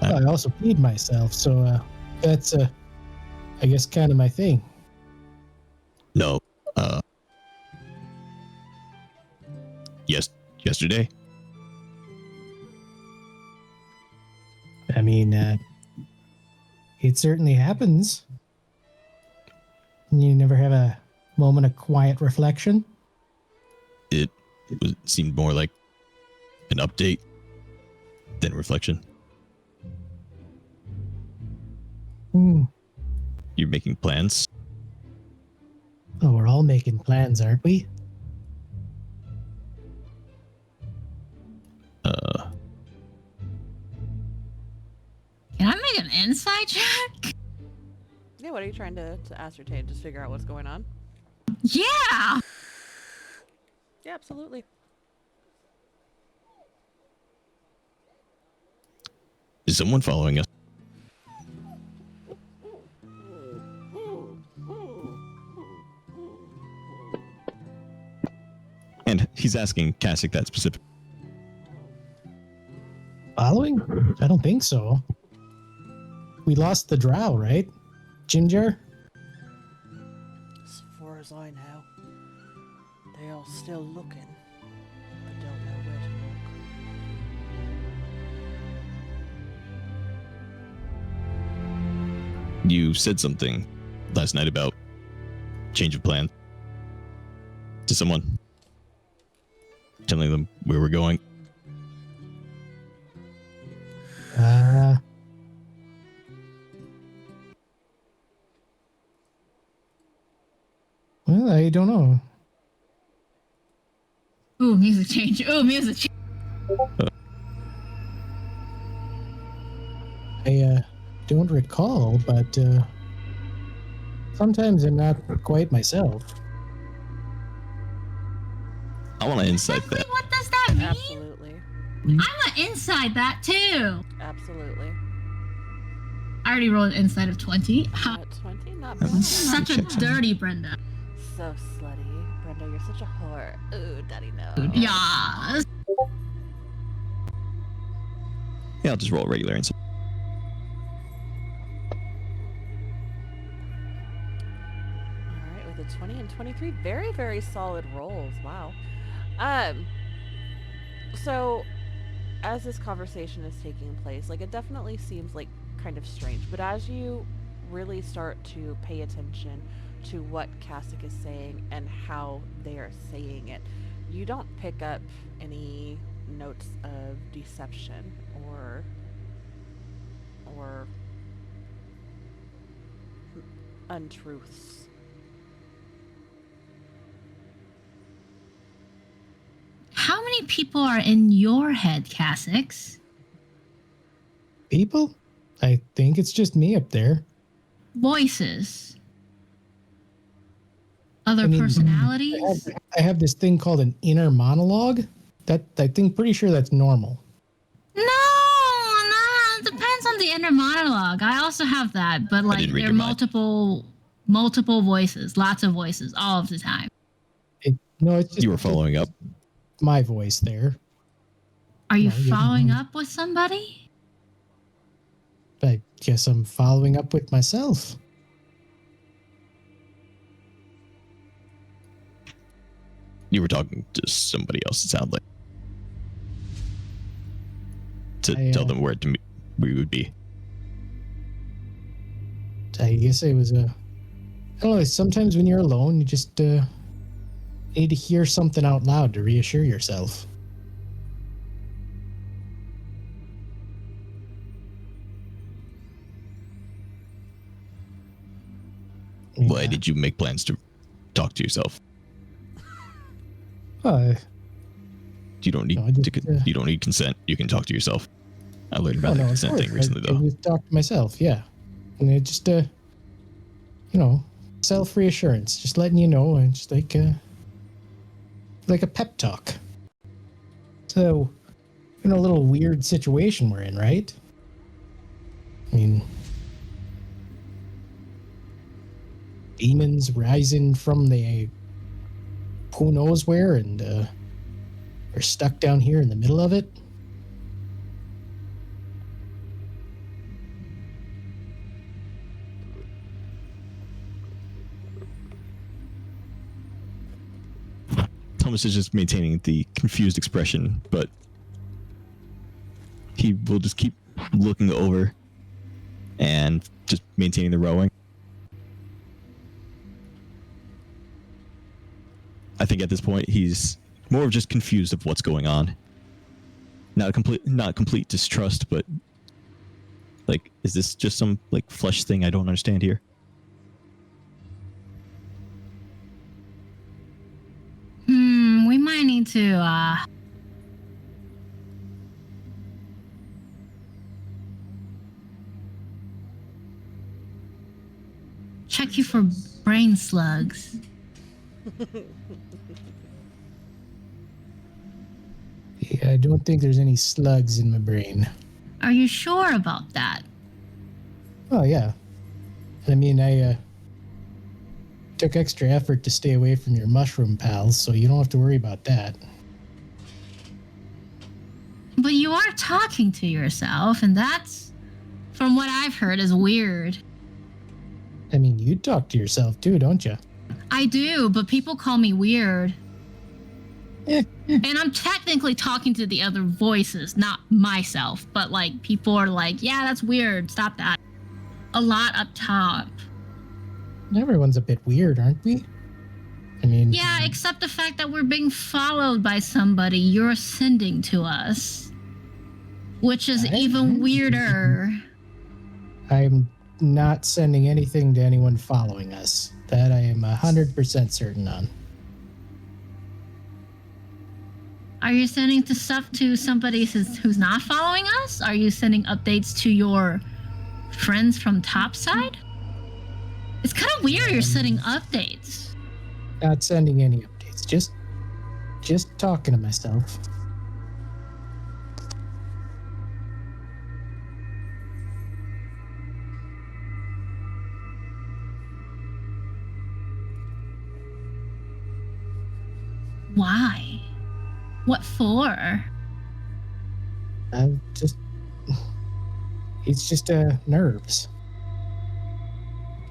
I also peed myself, so that's I guess kind of my thing. No. Yesterday. I mean, it certainly happens. You never have a moment of quiet reflection? It seemed more like an update than reflection. Hmm. You're making plans. Oh, we're all making plans, aren't we? Can I make an insight check? Yeah, what are you trying to ascertain? Just figure out what's going on? Yeah. Yeah, absolutely. Is someone following us? And he's asking Kasich that specific. Following? I don't think so. We lost the drow, right? Ginger? As far as I know, they are still looking, but don't know where to look. You said something last night about change of plan to someone, telling them where we're going. Well, I don't know. Ooh, music change. Ooh, music change. I don't recall, but sometimes I'm not quite myself. I want to insight Exactly that. what does that mean? Absolutely. I want inside that too. Absolutely. I already rolled an inside of 20. Ha, 20? Not That's bad. such a dirty Brenda. So slutty. Brenda, you're such a whore. Ooh, daddy no. Yeah. Yeah, I'll just roll a regular insight. Alright, with a 20 and 23. Very, very solid rolls. Wow. So as this conversation is taking place, like, it definitely seems like kind of strange, but as you really start to pay attention to what Kasich is saying and how they are saying it, you don't pick up any notes of deception or untruths. How many people are in your head, Kasich? People? I think it's just me up there. Voices. Other I mean, personalities? I have this thing called an inner monologue. That I think pretty sure that's normal. No, it depends on the inner monologue. I also have that, but like didn't read there are your mind. multiple voices, lots of voices, all of the time. No, it's just You were following up. my voice there. Are you No, you following don't. up with somebody? I guess I'm following up with myself. You were talking to somebody else, it sounded like. To tell them where we would be. I guess it was I don't know. Sometimes when you're alone, you just need to hear something out loud to reassure yourself. Why Yeah. did you make plans to talk to yourself? You don't need No, I just, you don't need consent. You can talk to yourself. I learned about Oh, the no, of consent course. thing recently, I though. just talk to myself, yeah. And it just, self reassurance, just letting you know, and just like a pep talk. So, in a little weird situation we're in, right? I mean, demons rising from the who knows where, and we're stuck down here in the middle of it. Thomas is just maintaining the confused expression, but he will just keep looking over and just maintaining the rowing. I think at this point he's more of just confused of what's going on. Not complete distrust, but like, is this just some like flesh thing I don't understand here? We might need to check you for brain slugs. Yeah, I don't think there's any slugs in my brain. Are you sure about that? Oh, yeah. I mean, I took extra effort to stay away from your mushroom pals, so you don't have to worry about that. But you are talking to yourself, and that's, from what I've heard, is weird. I mean, you talk to yourself too, don't you? I do, but people call me weird. Eh, And I'm technically talking to the other voices, not myself. But, like, people are like, yeah, that's weird. Stop that. A lot up top. Everyone's a bit weird, aren't we? I mean, Yeah, except the fact that we're being followed by somebody you're sending to us. Which is even weirder. I'm not sending anything to anyone following us. That I am 100% certain on. Are you sending stuff to somebody who's not following us? Are you sending updates to your friends from Topside? It's kind of weird you're sending updates. Not sending any updates. Just talking to myself. Why? What for? It's just nerves.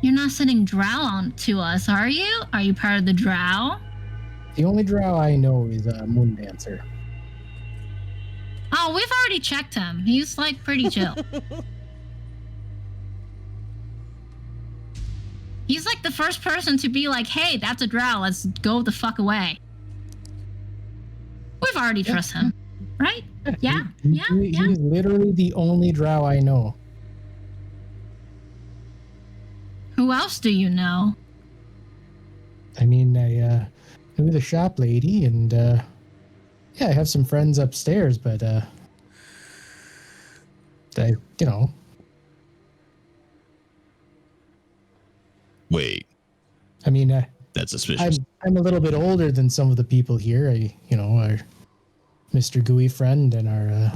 You're not sending Drow on to us, are you? Are you part of the Drow? The only drow I know is Moon Dancer. Oh, we've already checked him. He's like pretty chill. He's like the first person to be like, hey, that's a Drow. Let's go the fuck away. We've already trust him, right? Yeah, yeah, yeah. He's literally the only drow I know. Who else do you know? I mean, I knew the shop lady, and yeah, I have some friends upstairs, but I, you know. Wait, I mean, that's suspicious. I'm a little bit older than some of the people here. Our Mr. Gooey friend and our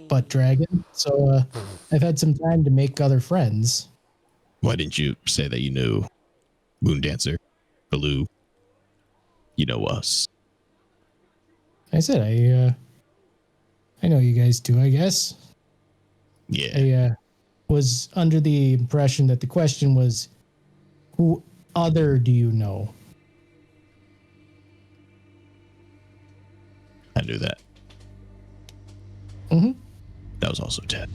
butt dragon. So I've had some time to make other friends. Why didn't you say that you knew Moon Dancer, Baloo? You know us. I said I know you guys too, I guess. Yeah. I was under the impression that the question was, who other do you know? I knew that. Mm-hmm. That was also Ted.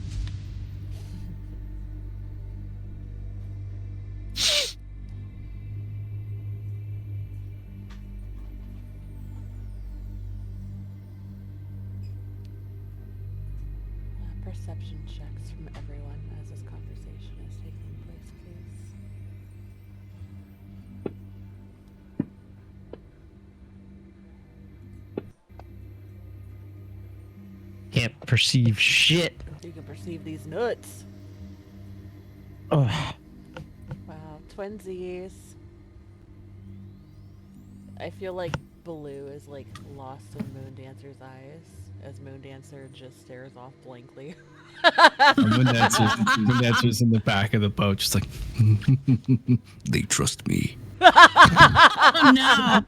Perception checks from everyone as this conversation is taking place, please. Can't perceive shit. You can perceive these nuts. Oh, Wow, twinsies. I feel like Baloo is like lost in Moondancer's eyes as Moondancer just stares off blankly. Moondancer's in the back of the boat, just like, they trust me. Oh no!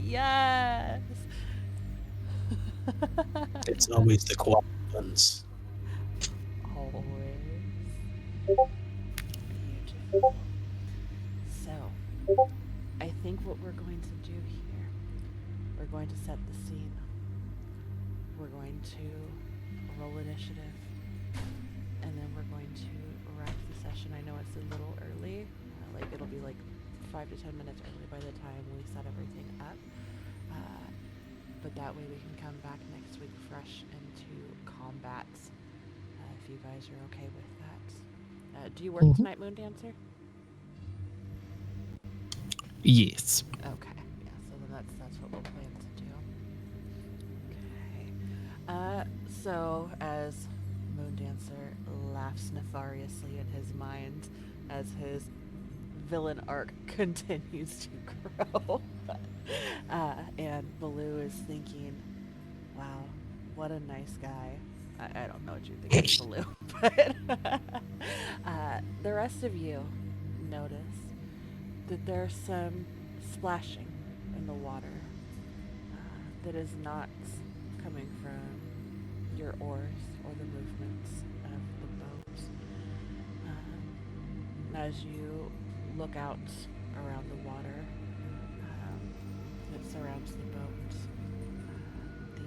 Yes. It's always the quiet ones. Always. Beautiful. So, I think what we're going to do here, we're going to set the scene. We're going to roll initiative, and then we're going to wrap the session. I know it's a little early, like it'll be like 5 to 10 minutes early by the time we set everything up. But that way we can come back next week fresh into combat. If you guys are okay with that. Do you work tonight, Moondancer? Yes. Okay. Yeah. So then that's what we'll plan to do. Okay. So as Moondancer laughs nefariously in his mind as his villain arc continues to grow. And Baloo is thinking, wow, what a nice guy. I don't know what you think of Baloo, but the rest of you notice that there's some splashing in the water that is not coming from your oars or the movements of the boat. As you look out around the water that surrounds the boat, the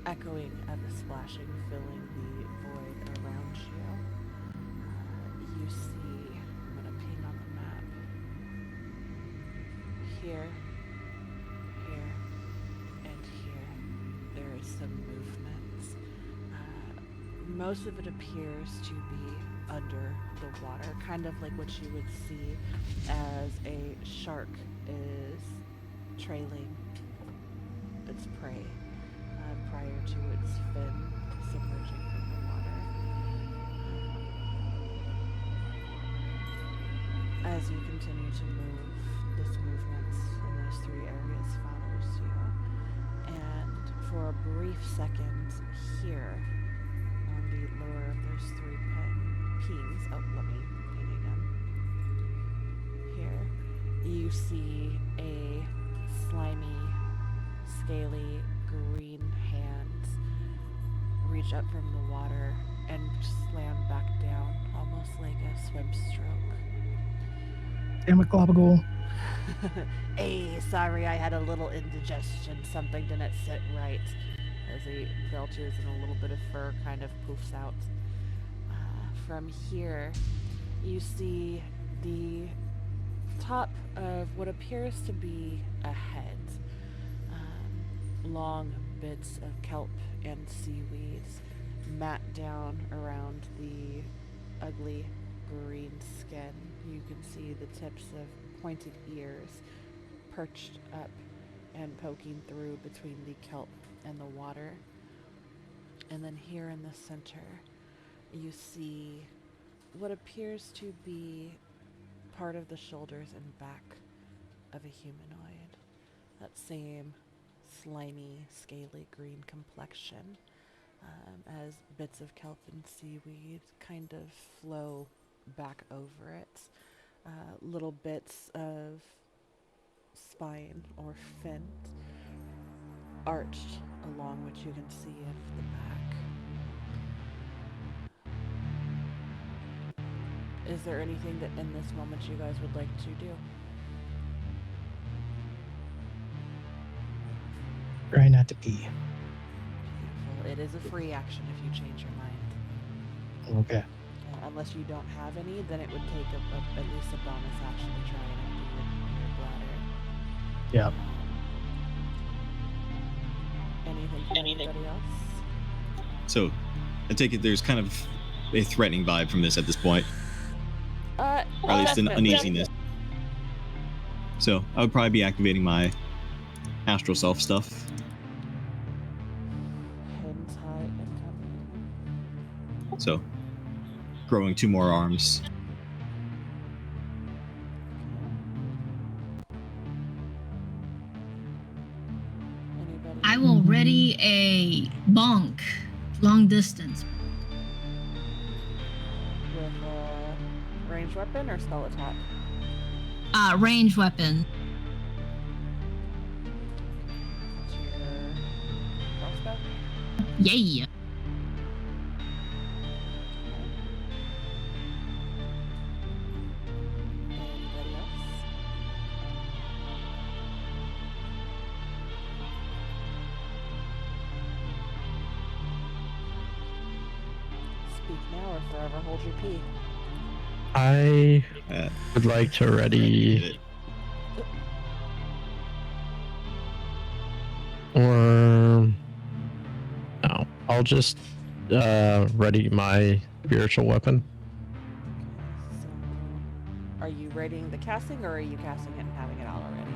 echoing of the splashing filling the void around you, you see, I'm going to ping on the map, here, here, and here, there is some movement. Most of it appears to be under the water, kind of like what you would see as a shark is trailing its prey prior to its fin submerging from the water. As you continue to move, this movement in those 3 areas follows you, and for a brief second here on the lower of those 3 pings, oh, let me ping again. Here, you see a slimy, scaly, green hand reach up from the water and slam back down, almost like a swim stroke. Damn it, Globagool. Hey, sorry, I had a little indigestion. Something didn't sit right. As he belches and a little bit of fur kind of poofs out. From here, you see the top of what appears to be a head. Long bits of kelp and seaweeds mat down around the ugly green skin. You can see the tips of pointed ears perched up and poking through between the kelp and the water. And then here in the center, you see what appears to be part of the shoulders and back of a humanoid. That same slimy, scaly green complexion, as bits of kelp and seaweed kind of flow back over it. Little bits of spine or fin arched along which you can see of the back. Is there anything that in this moment you guys would like to do? Try not to pee. Beautiful. It is a free action if you change your mind. Okay. Unless you don't have any, then it would take at least a bonus action to try and empty your bladder. Yep. Anything from anybody else? So, I take it there's kind of a threatening vibe from this at this point, or at least an uneasiness. So, I would probably be activating my astral self stuff. Hentai incoming. So, growing 2 more arms. Long distance. With a ranged weapon or spell attack? Range weapon. What's your crossbow? Yay. Anybody else? Speak now or forever hold your pee. I Uh, would like to ready, or no, I'll just ready my spiritual weapon. So, are you readying the casting, or are you casting it and having it out already?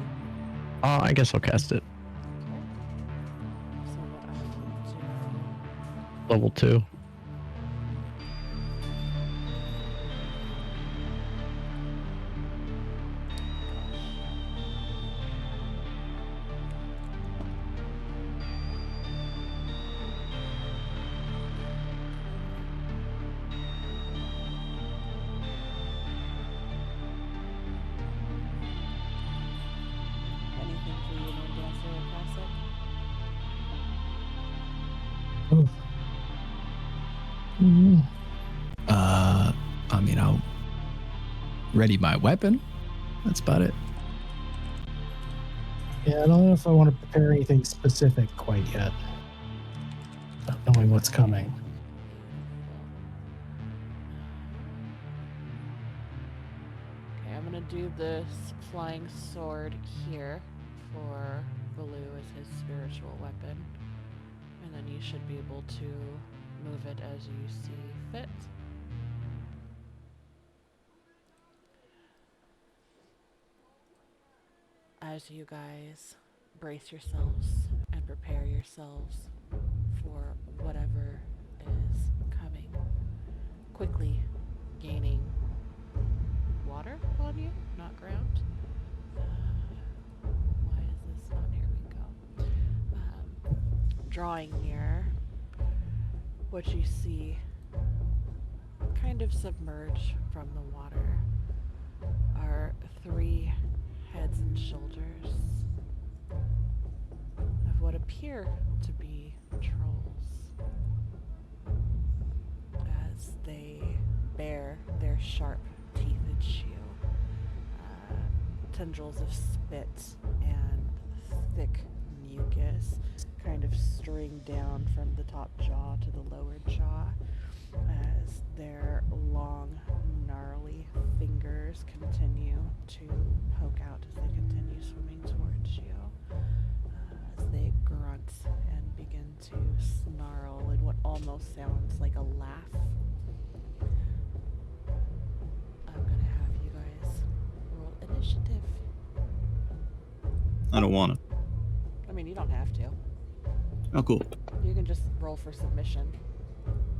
I guess I'll cast it. So what I will do. Level 2. Anything for you, Moon Dancer or Classic? I mean, I'll ready my weapon. That's about it. Yeah, I don't know if I want to prepare anything specific quite yet. Not knowing what's coming. Okay, I'm gonna do this flying sword here for Baloo as his spiritual weapon. And then you should be able to move it as you see fit. As you guys brace yourselves and prepare yourselves for whatever is coming, quickly gaining water on you, not ground. Why is this not? Here we go. Drawing near, what you see kind of submerge from the water are 3 heads and shoulders of what appear to be trolls, as they bear their sharp teeth at you, tendrils of spit and thick mucus kind of string down from the top jaw to the lower jaw, as their long, gnarly fingers continue to poke out as they continue swimming towards you, as they grunt and begin to snarl in what almost sounds like a laugh. I'm gonna have you guys roll initiative. I don't want to. I mean, you don't have to. Oh, cool. You can just roll for submission.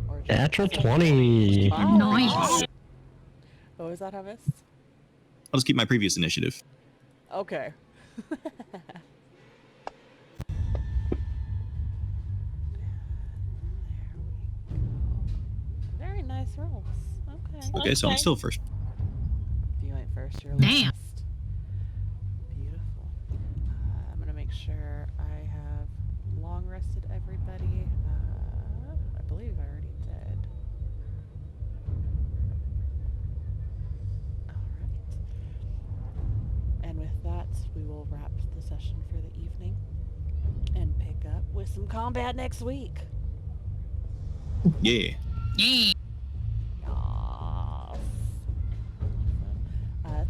Or just Natural 20. Oh, Nice. what was that, Havis? I'll just keep my previous initiative. Okay. There we go. Very nice rolls. Okay. Okay, so I'm still first. If you went first, you're Damn. last. Beautiful. I'm gonna make sure I have long rested everybody. I believe I already did. Alright. And with that, we will wrap the session for the evening and pick up with some combat next week. Yeah. Yay. Yes.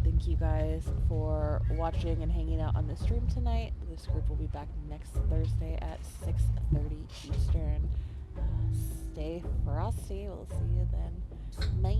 Thank you guys for watching and hanging out on the stream tonight. This group will be back next Thursday at 6:30 Eastern. Stay frosty. We'll see you then. Bye.